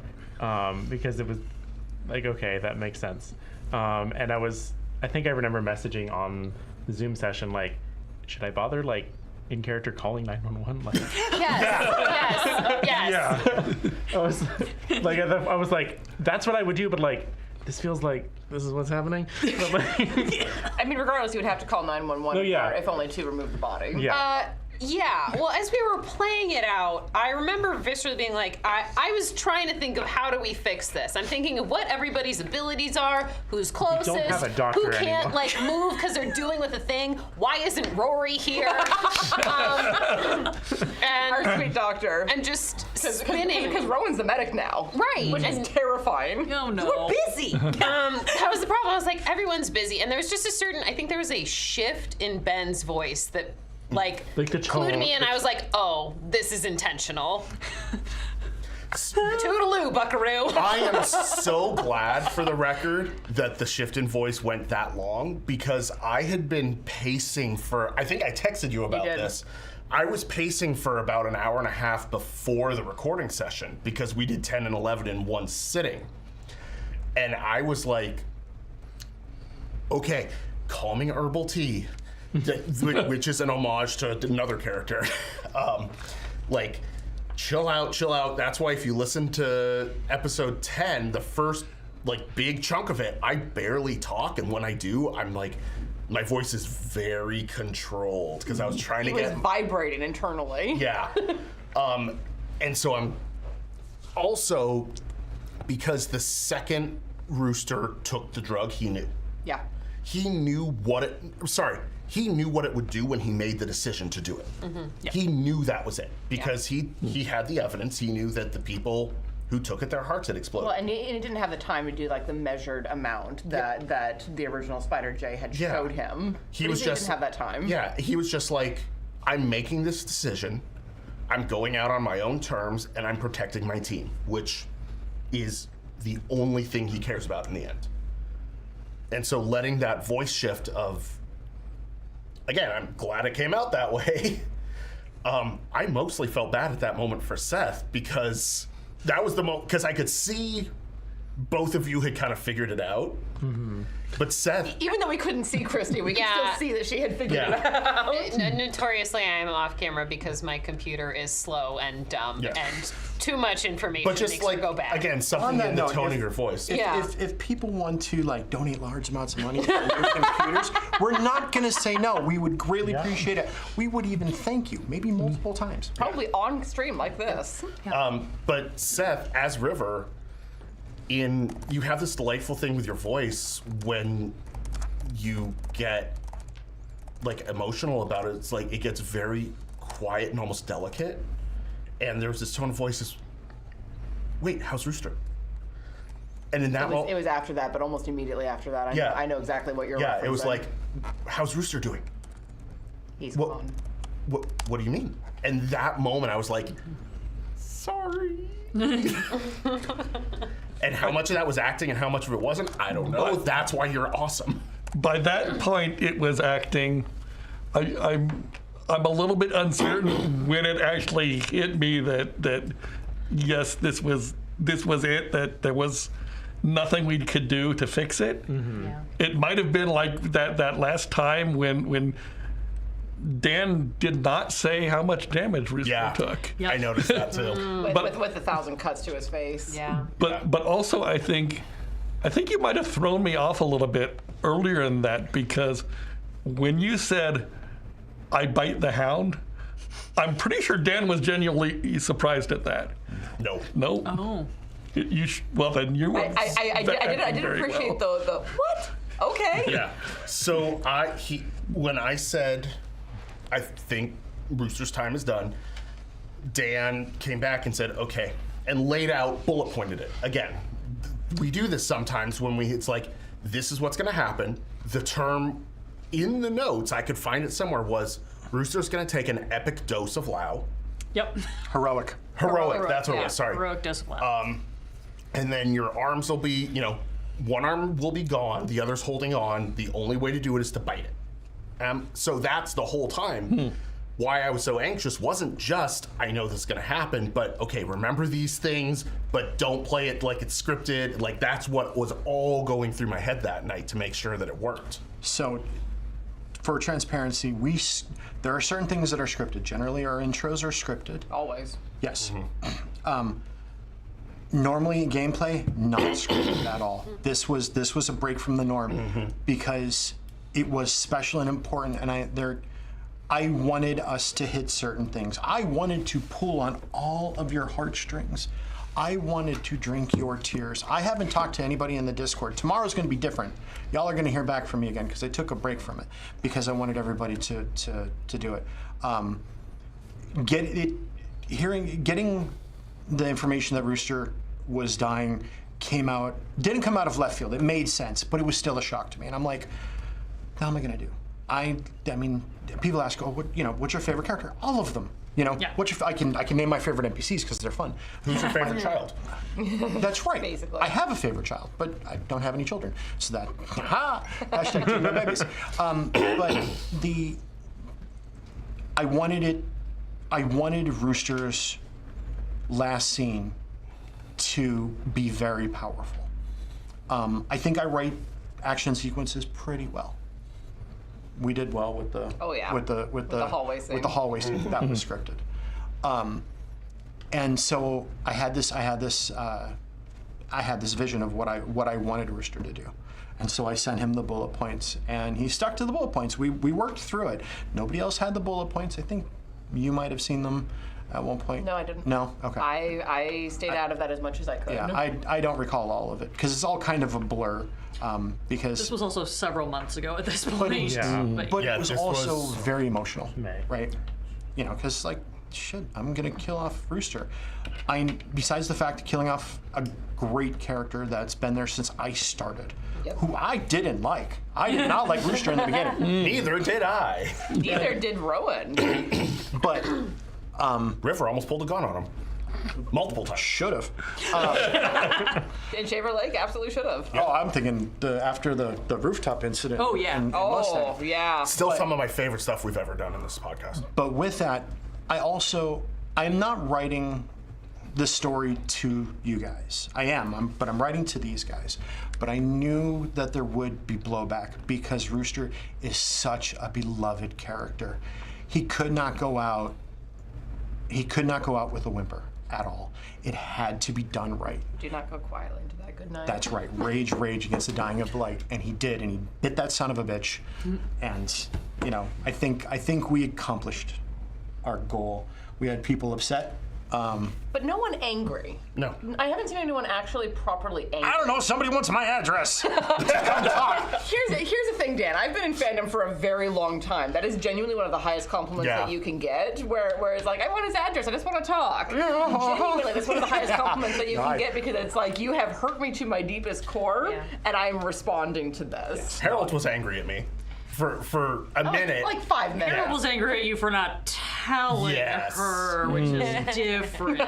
because it was okay, that makes sense. And I think I remember messaging on the Zoom session, like, should I bother, like, in character calling 911? Like, Yes. Yeah. I was like, that's what I would do, but like, this feels like this is what's happening. But, like, I mean, regardless, you would have to call 911 Oh, yeah. if only to remove the body. yeah. Yeah, well, as we were playing it out, I remember viscerally being like, I was trying to think of how do we fix this. I'm thinking of what everybody's abilities are, who's closest, don't have a doctor who can't anymore. like move because they're dealing with a thing. Why isn't Rory here? Our sweet doctor. and just spinning. Because Rowan's the medic now. Right. Which is terrifying. Oh no. We're busy. That was the problem. I was like, everyone's busy, and there was just a certain. I think there was a shift in Ben's voice that. Like the clued tone. me, and I was like, "Oh, this is intentional." Toodaloo, Buckaroo. I am so glad, for the record, that the shift in voice went that long, because I had been pacing for. I think I texted you about did. this. I was pacing for about an hour and a half before the recording session because we did 10 and 11 in one sitting, and I was like, "Okay, calming herbal tea." Which is an homage to another character. Like, chill out. That's why if you listen to episode 10, the first like big chunk of it, I barely talk, and when I do, I'm like, my voice is very controlled because I was trying to It was get vibrating internally. yeah. And so I'm also, because the second Rooster took the drug, he knew. Yeah. He knew what it. He knew what it would do when he made the decision to do it. He knew that was it because he had the evidence. He knew that the people who took it, their hearts had exploded. Well, and he didn't have the time to do like the measured amount that the original Spider J had showed him. He But was didn't just have that time. Yeah, he was just like, I'm making this decision. I'm going out on my own terms, and I'm protecting my team, which is the only thing he cares about in the end. And so letting that voice shift of, again, I'm glad it came out that way. I mostly felt bad at that moment for Seth because that was the moment, because I could see both of you had kind of figured it out. But Seth, Even though we couldn't see Christy, we could Yeah. still see that she had figured it out. Notoriously, I am off camera because my computer is slow and dumb, Yeah. and too much information but just makes like, me go bad. again, On something that in the note, tone if- of your voice. Yeah. If people want to like donate large amounts of money for new computers, we're not going to say no. We would greatly appreciate it. We would even thank you, maybe multiple times. Probably on stream like this. But Seth, as River, you have this delightful thing with your voice when you get like emotional about it. It's like it gets very quiet and almost delicate. And there's this tone of voice is, wait, how's Rooster? And in that It moment, was after that, but almost immediately after that. I know exactly what you're yeah, it was referencing. like, how's Rooster doing? He's What, gone. what do you mean? And that moment I was like, sorry. And how much of that was acting and how much of it wasn't, I don't know. That's why you're awesome. By that point, it was acting. I'm a little bit uncertain when it actually hit me that yes, this was it. That there was nothing we could do to fix it. Yeah. It might have been like that last time when Dan did not say how much damage Rooster took. I noticed that too. With 1,000 cuts to his face. Yeah. But also I think you might have thrown me off a little bit earlier in that, because when you said I bite the hound, I'm pretty sure Dan was genuinely surprised at that. No. No? Oh. Well, then you were. I did appreciate the what? Okay. Yeah. So when I said I think Rooster's time is done, Dan came back and said, okay, and laid out, bullet pointed it. Again, we do this sometimes when it's like, this is what's going to happen. The term in the notes, I could find it somewhere, was Rooster's going to take an epic dose of Lao. Yep. Heroic. Heroic, that's what it was, sorry. Heroic discipline. And then your arms will be, one arm will be gone, the other's holding on. The only way to do it is to bite it. So that's the whole time. Why I was so anxious wasn't just, I know this is going to happen, but okay, remember these things, but don't play it like it's scripted. Like, that's what was all going through my head that night to make sure that it worked. So, for transparency, there are certain things that are scripted. Generally, our intros are scripted. Always. Yes. Normally in gameplay, not scripted at all. This was a break from the norm because it was special and important, and I wanted us to hit certain things. I wanted to pull on all of your heartstrings. I wanted to drink your tears. I haven't talked to anybody in the Discord. Tomorrow's going to be different. Y'all are going to hear back from me again because I took a break from it because I wanted everybody to do it. Getting the information that Rooster was dying didn't come out of left field. It made sense, but it was still a shock to me. And I'm like, how am I going to do? I mean, people ask, what's your favorite character? All of them. I can name my favorite NPCs because they're fun. Who's your favorite child? That's right. Basically. I have a favorite child, but I don't have any children. So that, hashtag team no babies. But I wanted Rooster's last scene to be very powerful. I think I write action sequences pretty well. We did well with the with the hallway scene. With the hallway scene that was scripted, and so I had this vision of what I wanted Rooster to do, and so I sent him the bullet points, and he stuck to the bullet points. We worked through it. Nobody else had the bullet points. I think you might have seen them at one point. No, I didn't. No, okay. I stayed out of that as much as I could. Yeah, I don't recall all of it because it's all kind of a blur. Because this was also several months ago at this point. But it was also very emotional, May. right? Because shit, I'm gonna kill off Rooster. Besides the fact of killing off a great character that's been there since I started, who I didn't like. I did not like Rooster in the beginning. Neither did I. Neither did Rowan. But River almost pulled a gun on him. Multiple times. Should have. In Shaver Lake, absolutely should have. Oh, I'm thinking after the rooftop incident. Oh, yeah. in Mustang. Yeah. Still some of my favorite stuff we've ever done in this podcast. But with that, I'm not writing the story to you guys. But I'm writing to these guys. But I knew that there would be blowback because Rooster is such a beloved character. He could not go out with a whimper at all. It had to be done right. Do not go quietly into that good night. That's right. Rage against the dying of light, and he did, and he bit that son of a bitch. And I think we accomplished our goal. We had people upset. But no one angry. No. I haven't seen anyone actually properly angry. I don't know. Somebody wants my address. Come talk. Here's the thing, Dan. I've been in fandom for a very long time. That is genuinely one of the highest compliments that you can get. Where it's like, I want his address. I just want to talk. Genuinely, that's one of the highest compliments that you can get because it's like you have hurt me to my deepest core, and I'm responding to this. Harold was angry at me for a minute. Like 5 minutes. Harold was angry at you for not telling her, which is different.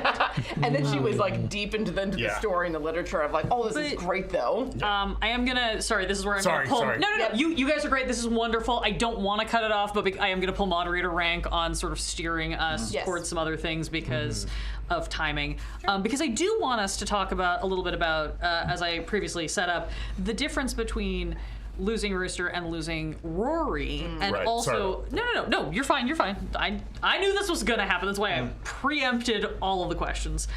And then she was like deep into the story and the literature of like, this is great though. I am gonna. Sorry, this is where I'm gonna pull. Sorry. No. You guys are great. This is wonderful. I don't want to cut it off, but I am gonna pull moderator rank on sort of steering us towards some other things because of timing. Because I do want us to talk about a little bit about, as I previously set up, the difference between losing Rooster and losing Rory, and also no, you're fine. I knew this was gonna happen. That's why I preempted all of the questions.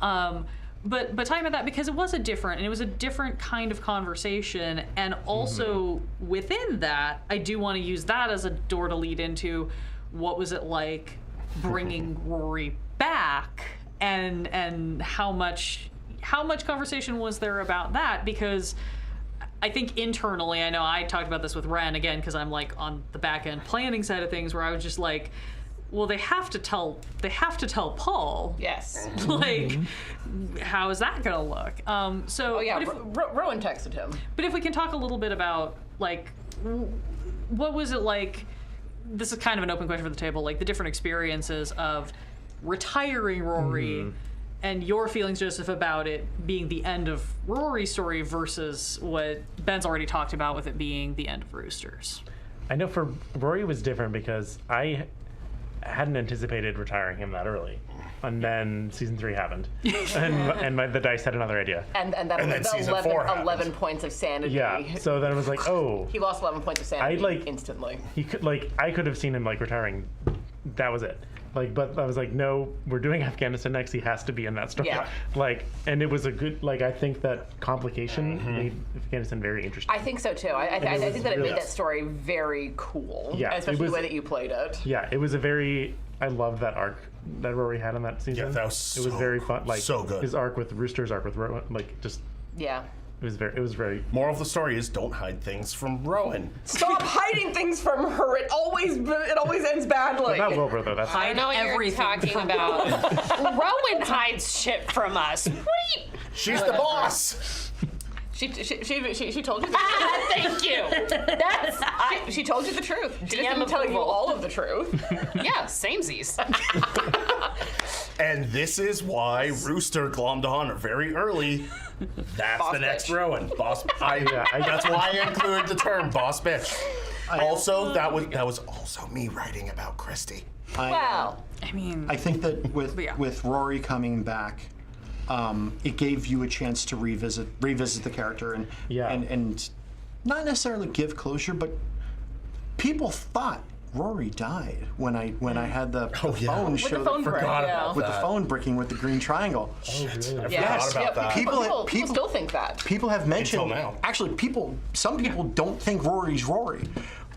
But talking about that because it was a different kind of conversation, and also within that, I do want to use that as a door to lead into what was it like bringing Rory back, and how much conversation was there about that, because I think internally, I know I talked about this with Ren again because I'm like on the back end planning side of things where I was just like, well, they have to tell Paul. Yes. Like, how is that gonna look? Rowan texted him. But if we can talk a little bit about like, what was it like? This is kind of an open question for the table. Like the different experiences of retiring Rory. And your feelings, Joseph, about it being the end of Rory's story versus what Ben's already talked about with it being the end of Rooster's. I know for Rory was different because I hadn't anticipated retiring him that early. and then season 3 happened, and the dice had another idea. And then then season 4 happened. 11 points of sanity. Yeah. So then it was like, oh, He lost 11 points of sanity like- instantly. he could I could have seen him retiring. That was it. But I was like, no, we're doing Afghanistan next. He has to be in that story. Yeah. And it was a good. I think that complication made Afghanistan very interesting. I think so too. I think that it made that story very cool. Yeah, especially the way that you played it. Yeah, it was a very. I loved that arc that Rory had in that season. Yeah, that was it was so very good. fun. So good. His arc with Rooster's arc with Rowan, Yeah. It was very. Moral of the story is don't hide things from Rowan. Stop hiding things from her. It always ends badly. Not over though. That's I know what everything you're talking from about. Rowan hides shit from us. What are you? She's the boss. She told you the truth. Thank you. That's She told you the truth. She just DM didn't tell you approval. all of the truth. yeah, samesies. And this is why Rooster glommed on her very early. That's Boss the next bitch. Rowan. Boss. That's why I included the term boss bitch. Also, that was also me writing about Christy. Well, I think that with Rory coming back, it gave you a chance to revisit the character and not necessarily give closure, but people thought Rory died when I had the phone show with the phone brick, Forgot about with that. the phone bricking with the green triangle. Oh, really? I yes, forgot about that. People still think that. People have mentioned Until now. actually some people don't think Rory's Rory,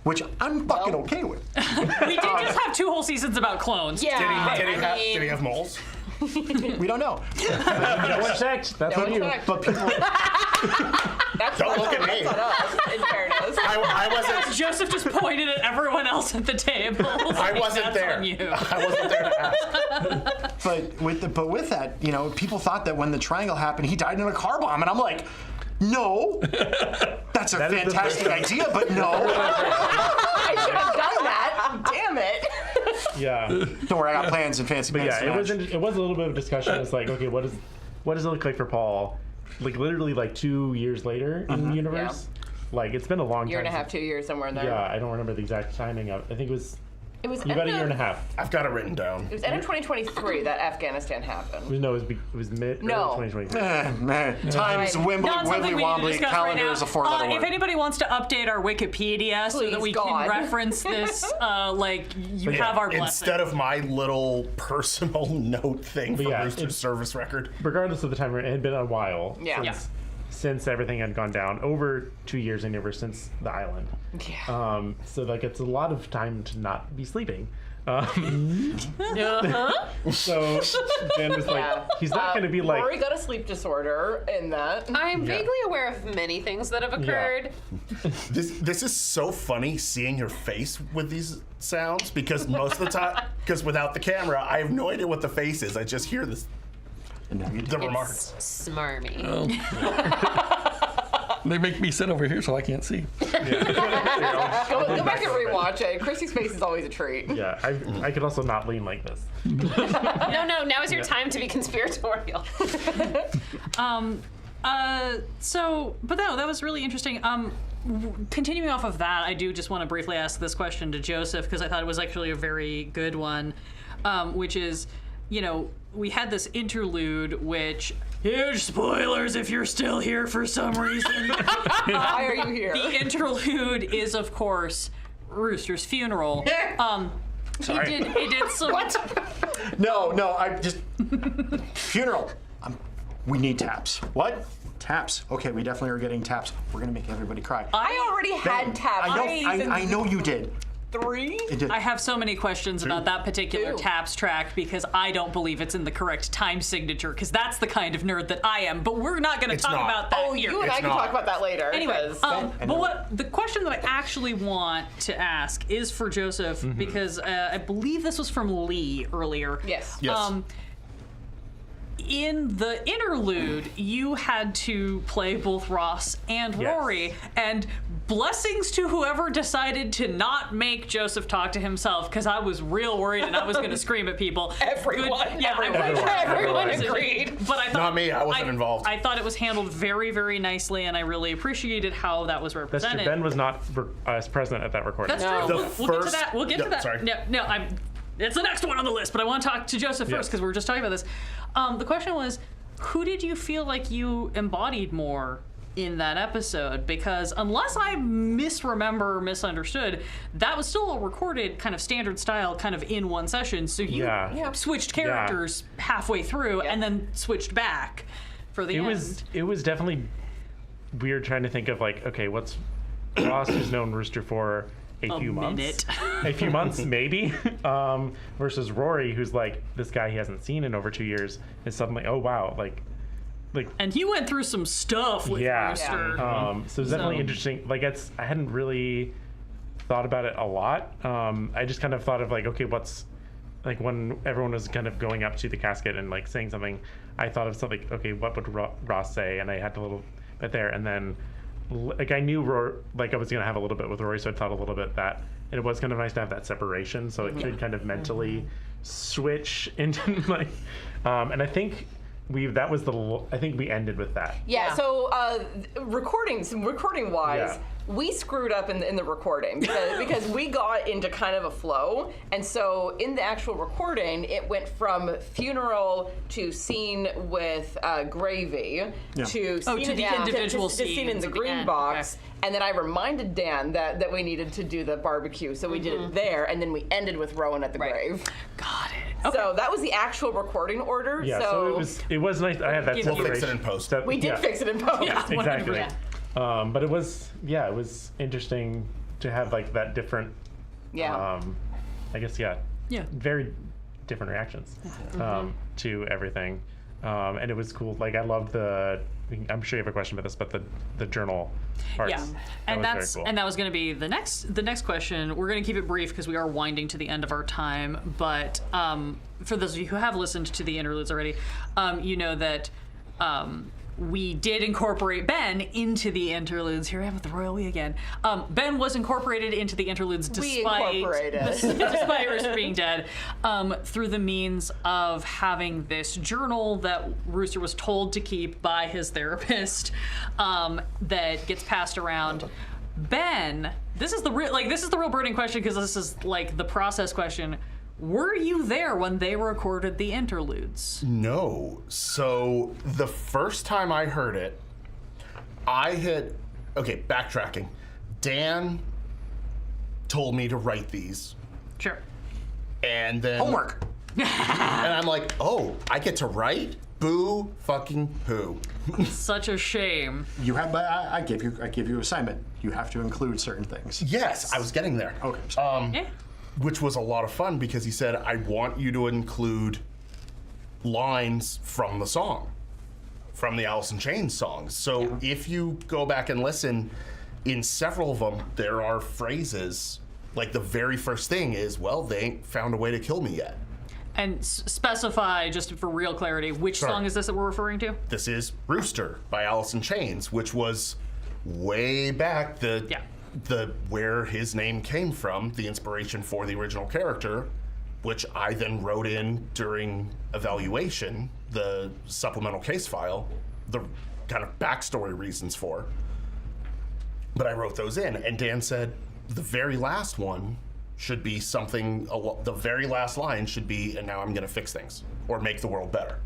which I'm fucking okay with. We did just have 2 whole seasons about clones. Yeah. Did he have moles? We don't know. No one checked. That's on you. But people Don't look at me. That's on us, in fairness. I wasn't. Joseph just pointed at everyone else at the table. I wasn't That's there. on you. I wasn't there to ask. But with that, people thought that when the triangle happened, he died in a car bomb, and I'm like, no, that's a That is the fantastic idea, but no. I should have done that. Damn it. Yeah. Don't worry, I got plans and fancy But pants. yeah, it was a little bit of discussion. It's like, okay, what does it look like for Paul? Literally 2 years later in the universe. It's been a long Year time. and a half, 2 years, somewhere in there. Yeah, I don't remember the exact timing of. I think it was about a year and a half. I've got it written down. It was end of 2023 that Afghanistan happened. No, it was mid No. early 2023. Man, times Right. wibbly Not something we need to wobbly, discuss right calendar now. is a 4-letter If word. anybody wants to update our Wikipedia so that Please, we God. can reference this, you yeah, have our blessing. Instead of my little personal note thing for yeah, Rooster's it's- service record. Regardless of the time, it had been a while Yeah. since everything had gone down. Over 2 years ever since the island. Yeah. So it's a lot of time to not be sleeping. So Jen was like, Yeah. he's not going to be like. Rory got a sleep disorder in that. I'm vaguely aware of many things that have occurred. This is so funny seeing your face with these sounds because most of the time, because without the camera, I have no idea what the face is. I just hear this. The remarks. It's smarmy. They make me sit over here so I can't see. Go back and rewatch it. Chrissy's face is always a treat. Yeah, I could also not lean like this. No, now is your time to be conspiratorial. But no, that was really interesting. Continuing off of that, I do just want to briefly ask this question to Joseph because I thought it was actually a very good one, which is, we had this interlude, which, huge spoilers if you're still here for some reason. Why are you here? The interlude is, of course, Rooster's funeral. He did some. What? No, I just funeral. We need taps. What? Taps. Okay, we definitely are getting taps. We're gonna make everybody cry. I already had taps. I know you did. 3? It did. I have so many questions about that particular Ew. taps track because I don't believe it's in the correct time signature because that's the kind of nerd that I am. But we're not going to talk not. about that Oh, here. you and I can not. talk about that later. Anyway, 'cause- but the question that I actually want to ask is for Joseph because I believe this was from Lee earlier. Yes. Yes. In the interlude, you had to play both Ross and Yes. Rory, and blessings to whoever decided to not make Joseph talk to himself, because I was real worried and I was going to scream at people. Everyone. Everyone agreed. But I thought, Not me, I wasn't involved. I thought it was handled very, very nicely, and I really appreciated how that was That's represented. true. Ben was not as present at that recording. That's No. true. The We'll get to first- that. We'll get Yeah, to that. sorry. No, it's the next one on the list, but I want to talk to Joseph first because we were just talking about this. The question was, who did you feel like you embodied more in that episode? Because unless I misremember or misunderstood, that was still a recorded kind of standard style kind of in one session. So you switched characters halfway through and then switched back for the end. It was definitely weird trying to think of like, okay, what's Ross has known Rooster for a few months maybe, versus Rory, who's like this guy he hasn't seen in over 2 years, is suddenly, oh wow, like and he went through some stuff with Rooster. So it's definitely interesting. Like I hadn't really thought about it a lot. I just kind of thought of like, okay, what's like when everyone was kind of going up to the casket and like saying something, I thought of something, okay, what would Ross say? And I had a little bit there, and then like I knew like I was gonna have a little bit with Rory, so I thought a little bit that it was kind of nice to have that separation, so it could kind of mentally switch into like, and I think I think we ended with that. So recording wise, we screwed up in the recording because we got into kind of a flow, and so in the actual recording, it went from funeral to scene with gravy to scene in the green box. Okay. And then I reminded Dan that we needed to do the barbecue, so we did it there, and then we ended with Rowan at the grave. Got it. Okay. So that was the actual recording order. Yeah, so it was nice. I had that separation. We'll fix it in post. We did fix it in post. Yeah, exactly. But it was interesting to have like that different. I guess very different reactions to everything, and it was cool. Like I loved I'm sure you have a question about this, but the journal parts. Yeah, and that's cool. And that was going to be the next question. We're going to keep it brief because we are winding to the end of our time. But for those of you who have listened to the interludes already, you know that we did incorporate Ben into the interludes. Here I am with the royal we again. Ben was incorporated into the interludes despite Rooster being dead, through the means of having this journal that Rooster was told to keep by his therapist, that gets passed around. Ben, this is the real burning question, because this is like the process question. Were you there when they recorded the interludes? No. So the first time I heard it, backtracking. Dan told me to write these. Sure. And then Homework. And I'm like, oh, I get to write? Boo fucking who. Such a shame. You have, but I give you assignment. You have to include certain things. Yes, I was getting there. Okay. Which was a lot of fun because he said, I want you to include lines from the song, from the Alice in Chains songs. So if you go back and listen, in several of them, there are phrases, like the very first thing is, well, they ain't found a way to kill me yet. And specify, just for real clarity, which song is this that we're referring to? This is Rooster by Alice in Chains, which was way back the where his name came from, the inspiration for the original character, which I then wrote in during evaluation, the supplemental case file, the kind of backstory reasons for. But I wrote those in, and Dan said the very last one should be something, the very last line should be, and now I'm gonna fix things, or make the world better.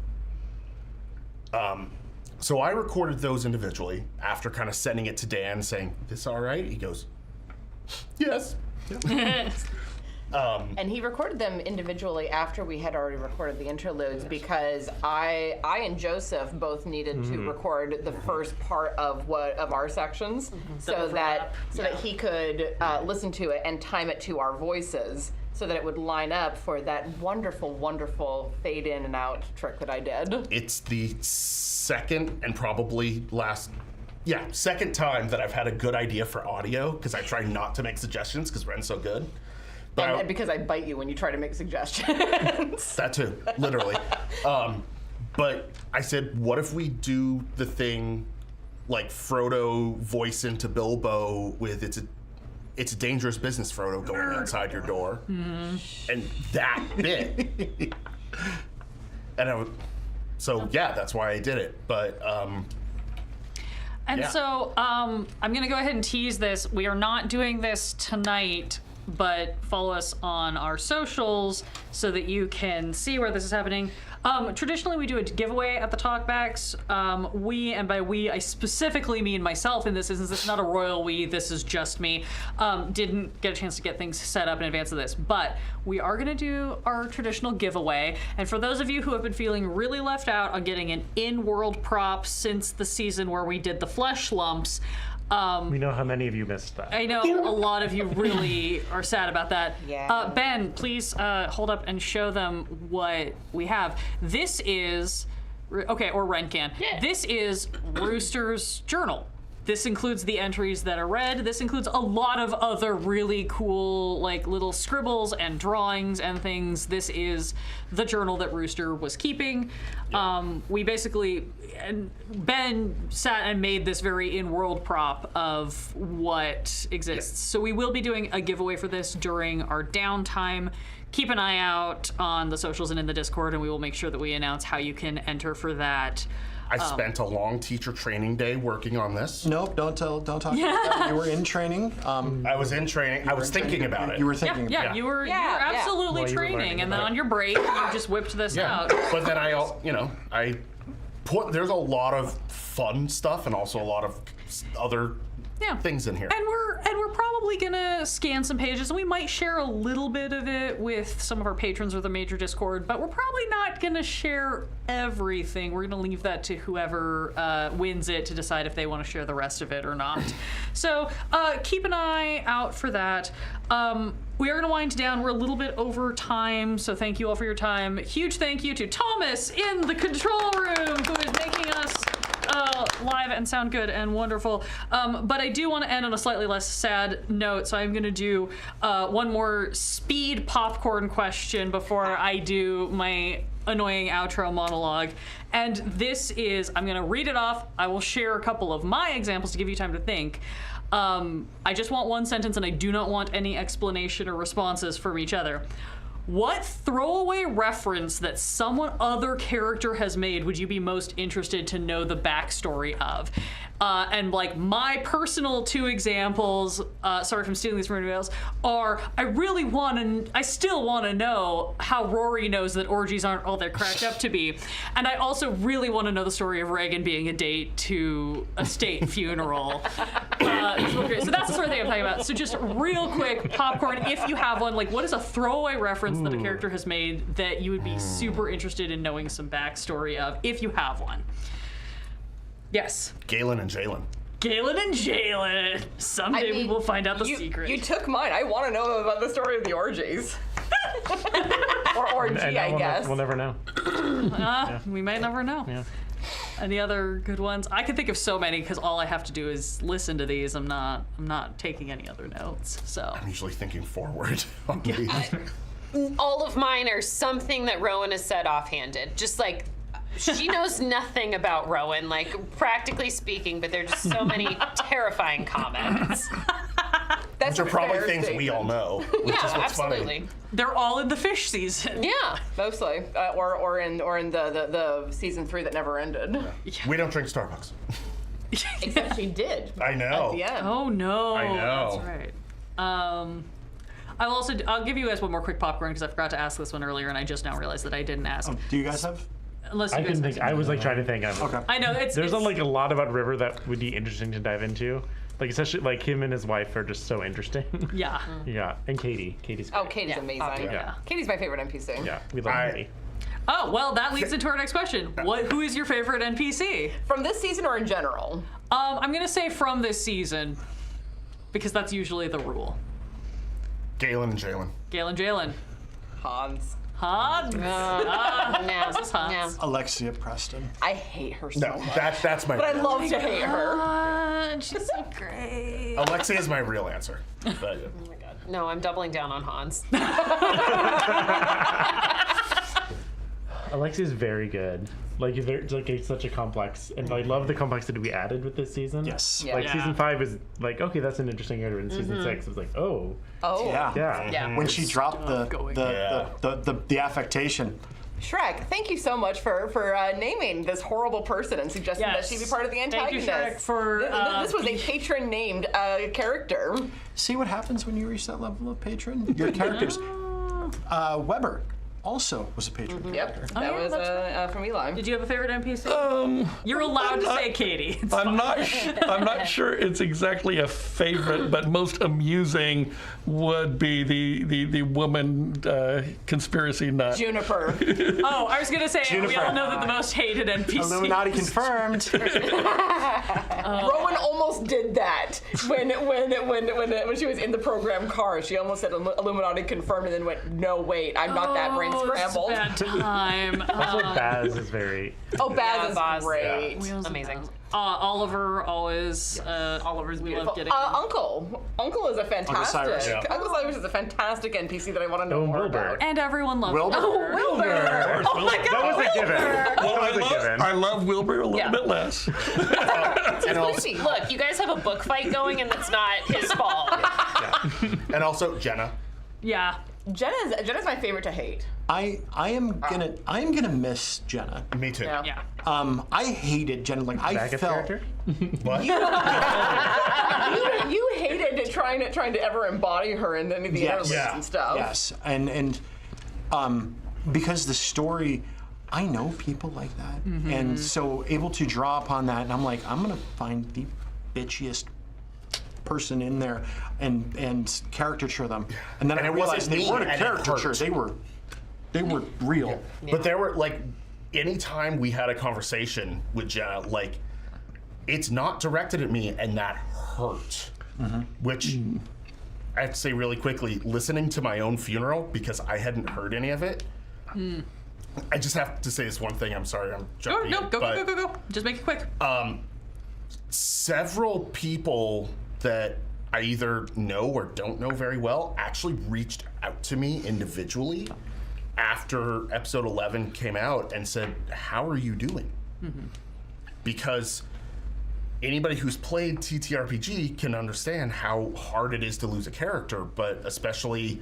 So I recorded those individually after kind of sending it to Dan saying, this all right? He goes, yes. And he recorded them individually after we had already recorded the interludes, because I and Joseph both needed to record the first part of our sections, so that he could listen to it and time it to our voices, so that it would line up for that wonderful, wonderful fade in and out trick that I did. It's the second and probably second time that I've had a good idea for audio, because I try not to make suggestions because Ren's so good. And because I bite you when you try to make suggestions. That too, literally. But I said, what if we do the thing like Frodo voice into Bilbo with it's a dangerous business, Frodo, going outside your door. And that bit. And that's why I did it. But so I'm going to go ahead and tease this. We are not doing this tonight, but follow us on our socials so that you can see where this is happening. Traditionally, we do a giveaway at the Talkbacks. We, and by we, I specifically mean myself in this instance. It's not a royal we, this is just me. Didn't get a chance to get things set up in advance of this, but we are gonna do our traditional giveaway. And for those of you who have been feeling really left out on getting an in-world prop since the season where we did the flesh lumps, we know how many of you missed that. I know a lot of you really are sad about that. Yeah. Ben, please hold up and show them what we have. This is, okay, or Ren can. Yeah. This is Rooster's journal. This includes the entries that are read. This includes a lot of other really cool, like, little scribbles and drawings and things. This is the journal that Rooster was keeping. We basically, and Ben sat and made this very in-world prop of what exists. So we will be doing a giveaway for this during our downtime. Keep an eye out on the socials and in the Discord, and we will make sure that we announce how you can enter for that. I spent a long teacher training day working on this. Nope, don't talk about that. You were in training. I was in training. I was thinking about it. You were thinking. Yeah, you were absolutely While you were training, learning and then about on your break, you just whipped this out. But then I put, there's a lot of fun stuff and also a lot of other things in here. And we're probably gonna scan some pages, and we might share a little bit of it with some of our patrons or the major Discord, but we're probably not gonna share everything. We're gonna leave that to whoever wins it to decide if they want to share the rest of it or not. So keep an eye out for that. We are going to wind down. We're a little bit over time, so thank you all for your time. Huge thank you to Thomas in the control room, who is making us live and sound good and wonderful. But I do want to end on a slightly less sad note, so I'm going to do one more speed popcorn question before I do my annoying outro monologue. And this is, I'm going to read it off. I will share a couple of my examples to give you time to think. I just want one sentence, and I do not want any explanation or responses from each other. What throwaway reference that someone other character has made would you be most interested to know the backstory of? And like my personal two examples, sorry if I'm stealing these from anybody else, are I still want to know how Rory knows that orgies aren't all they're cracked up to be. And I also really want to know the story of Reagan being a date to a state funeral. So that's the sort of thing I'm talking about. So just real quick, popcorn, if you have one, like what is a throwaway reference that a character has made that you would be super interested in knowing some backstory of, if you have one? Yes. Galen and Jalen. Galen and Jalen. Someday we will find out the secret. You took mine. I want to know about the story of the orgies. Or orgy, I guess. We'll never know. We might never know. Yeah. Any other good ones? I can think of so many because all I have to do is listen to these. I'm not taking any other notes. So I'm usually thinking forward on these. All of mine are something that Rowan has said offhanded. Just like, she knows nothing about Rowan, like practically speaking, but there are just so many terrifying comments. That's Which are probably things we all know, which is what's absolutely. funny. they're all in the fish season. Yeah. Mostly, or in the season 3 that never ended. We don't drink Starbucks. Except she did. I know. At the end. Oh no. I know. That's right. I'll give you guys one more quick popcorn because I forgot to ask this one earlier and I just now realized that I didn't ask. Do you guys have? Unless I you guys couldn't think. I was like trying to think. Okay. I know There's it's like a lot about River that would be interesting to dive into. Like especially like him and his wife are just so interesting. yeah. Yeah, and Katie. Katie's great. Oh, Katie's amazing. Yeah. Katie's my favorite NPC. Yeah, we love Katie. Oh well, that leads into our next question. Who is your favorite NPC? From this season or in general? I'm gonna say from this season, because that's usually the rule. Galen and Jalen. Galen, Jalen. Hans. Hans. No. This is Hans. Alexia Preston. I hate her so No, much. that's my. But I real love answer. to hate her. She's so great. Alexia is my real answer. But, No, I'm doubling down on Hans. Alexia's very good. Like it's such a complex, and I love the complexity we added with this season. Yes. Yeah. Like season 5 is like, okay, that's an interesting area. And season 6 was like, oh, Oh. Yeah. yeah. Yeah. When she dropped Going. the affectation, Shrek, thank you so much for naming this horrible person and suggesting that she be part of the antagonist. Thank you, Shrek, for this was a patron-named character. See what happens when you reach that level of patron? Your characters. Weber also was a patron character. That was from Eli. Did you have a favorite NPC? You're allowed to say Katie. It's I'm fine. I'm not sure it's exactly a favorite, but most amusing would be the woman conspiracy nut. Juniper. Oh, I was gonna say we all know that the most hated NPC. Illuminati confirmed. Rowan almost did that when she was in the program car. She almost said Illuminati confirmed and then went, no, wait, I'm not that brain scrambled. Bad time. Also, Baz is very. Oh, Baz Baz. is great. Amazing. Oliver always. Oliver's we love getting. Uncle is a fantastic. Cyrus. Yeah. Uncle Cyrus is a fantastic NPC that I want to know Oh, more Wilbur. about. And everyone loves Wilbur. Wilbur. Wilbur! Oh my God! That was a given. Well, That was a given. I love Wilbur a little bit less. And also, Look, you guys have a book fight going, and it's not his fault. and also Jenna. Yeah. Jenna's my favorite to hate. I am gonna miss Jenna. Me too. Yeah. I hated Jenna. Like I Backup felt. character? What? You hated trying to ever embody her in any of the interludes Yeah. and stuff. Yes, and because the story, I know people like that, and so able to draw upon that, and I'm like, I'm gonna find the bitchiest person in there and caricature them, and then And I it wasn't realized they mean weren't a and it caricature; hurt. they were real. But there were like, anytime we had a conversation with Jenna, like, it's not directed at me, and that hurt. Which I have to say really quickly, listening to my own funeral, because I hadn't heard any of it. I just have to say this one thing. I'm sorry, I'm jumping. Go. Just make it quick. Several people that I either know or don't know very well actually reached out to me individually after episode 11 came out and said, how are you doing? Because anybody who's played TTRPG can understand how hard it is to lose a character, but especially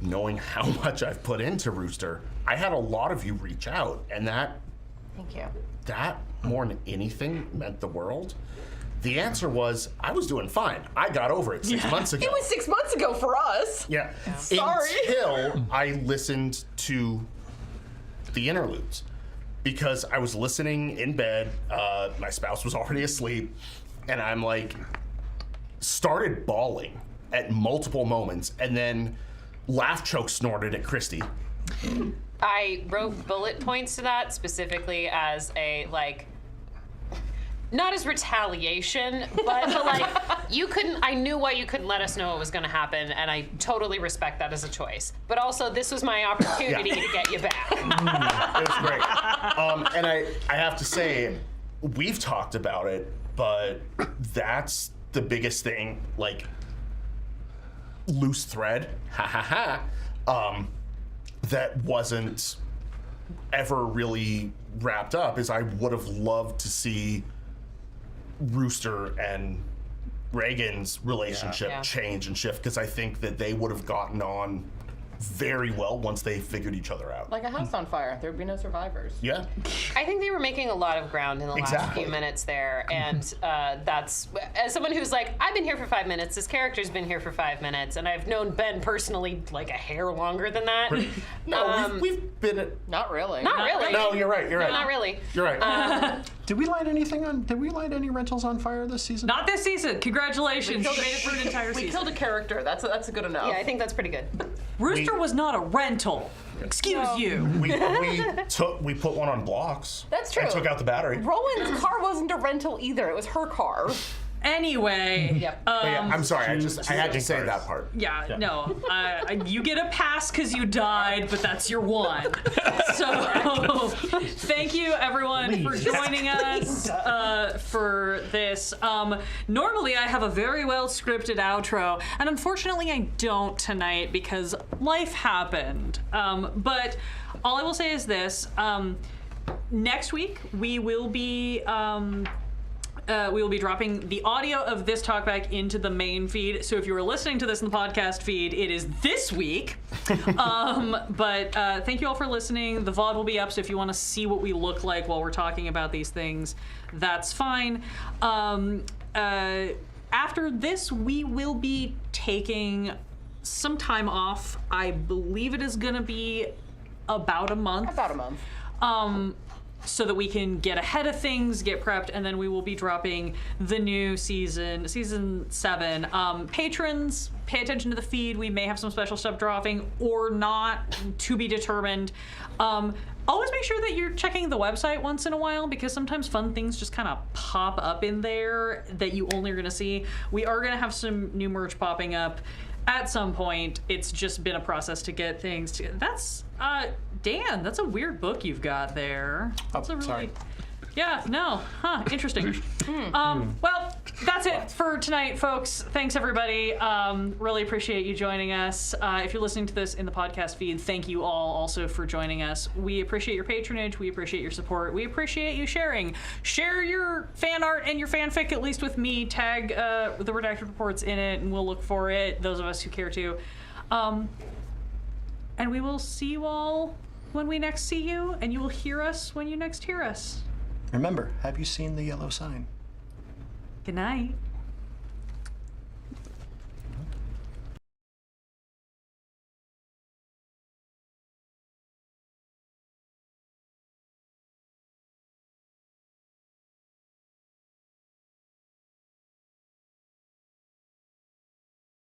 knowing how much I've put into Rooster, I had a lot of you reach out, and that Thank you. that more than anything meant the world. The answer was, I was doing fine. I got over it 6 months ago. It was 6 months ago for us. Yeah. Sorry. Until I listened to the interludes. Because I was listening in bed, my spouse was already asleep, and I'm like, started bawling at multiple moments, and then laugh choke snorted at Christy. I wrote bullet points to that specifically as a, like, not as retaliation, but like, I knew why you couldn't let us know what was gonna happen, and I totally respect that as a choice. But also, this was my opportunity to get you back. It was great. And I have to say, we've talked about it, but that's the biggest thing, like, loose thread, that wasn't ever really wrapped up, is I would have loved to see Rooster and Reagan's relationship Yeah. change and shift, because I think that they would have gotten on very well once they figured each other out. Like a house on fire, there'd be no survivors. Yeah. I think they were making a lot of ground in the last Exactly. few minutes there, and that's, as someone who's like, I've been here for 5 minutes, this character's been here for 5 minutes, and I've known Ben personally like a hair longer than that. No, we've been at... Not really. Not really. No, you're right, you're right. Not really. You're right. Did we light any rentals on fire this season? Not this season. Congratulations. You made it through an entire We season. killed a character. That's good enough. Yeah, I think that's pretty good. Rooster was not a rental. Excuse you. we put one on blocks. That's true. And took out the battery. Rowan's car wasn't a rental either. It was her car. Anyway. Yep. But yeah, I'm sorry, I had to say that part. Yeah, no. You get a pass because you died, but that's your one. So, thank you everyone for joining us for this. Normally, I have a very well scripted outro, and unfortunately, I don't tonight because life happened. But all I will say is this: next week we will be. we will be dropping the audio of this talkback into the main feed. So if you are listening to this in the podcast feed, it is this week. But thank you all for listening. The VOD will be up, so if you want to see what we look like while we're talking about these things, that's fine. After this, we will be taking some time off. I believe it is going to be about a month. About a month. So that we can get ahead of things, get prepped, and then we will be dropping the new season 7. Patrons, pay attention to the feed. We may have some special stuff dropping or not, to be determined. Always make sure that you're checking the website once in a while, because sometimes fun things just kind of pop up in there that you only are going to see. We are going to have some new merch popping up at some point. It's just been a process to get things to. That's Dan, that's a weird book you've got there. That's a really, sorry. Yeah, no. Huh, interesting. Well, that's it for tonight, folks. Thanks, everybody. Really appreciate you joining us. If you're listening to this in the podcast feed, thank you all also for joining us. We appreciate your patronage. We appreciate your support. We appreciate you sharing. Share your fan art and your fanfic, at least with me. Tag the Redacted Reports in it, and we'll look for it, those of us who care to. And we will see you all when we next see you, and you will hear us when you next hear us. Remember, have you seen the yellow sign? Good night.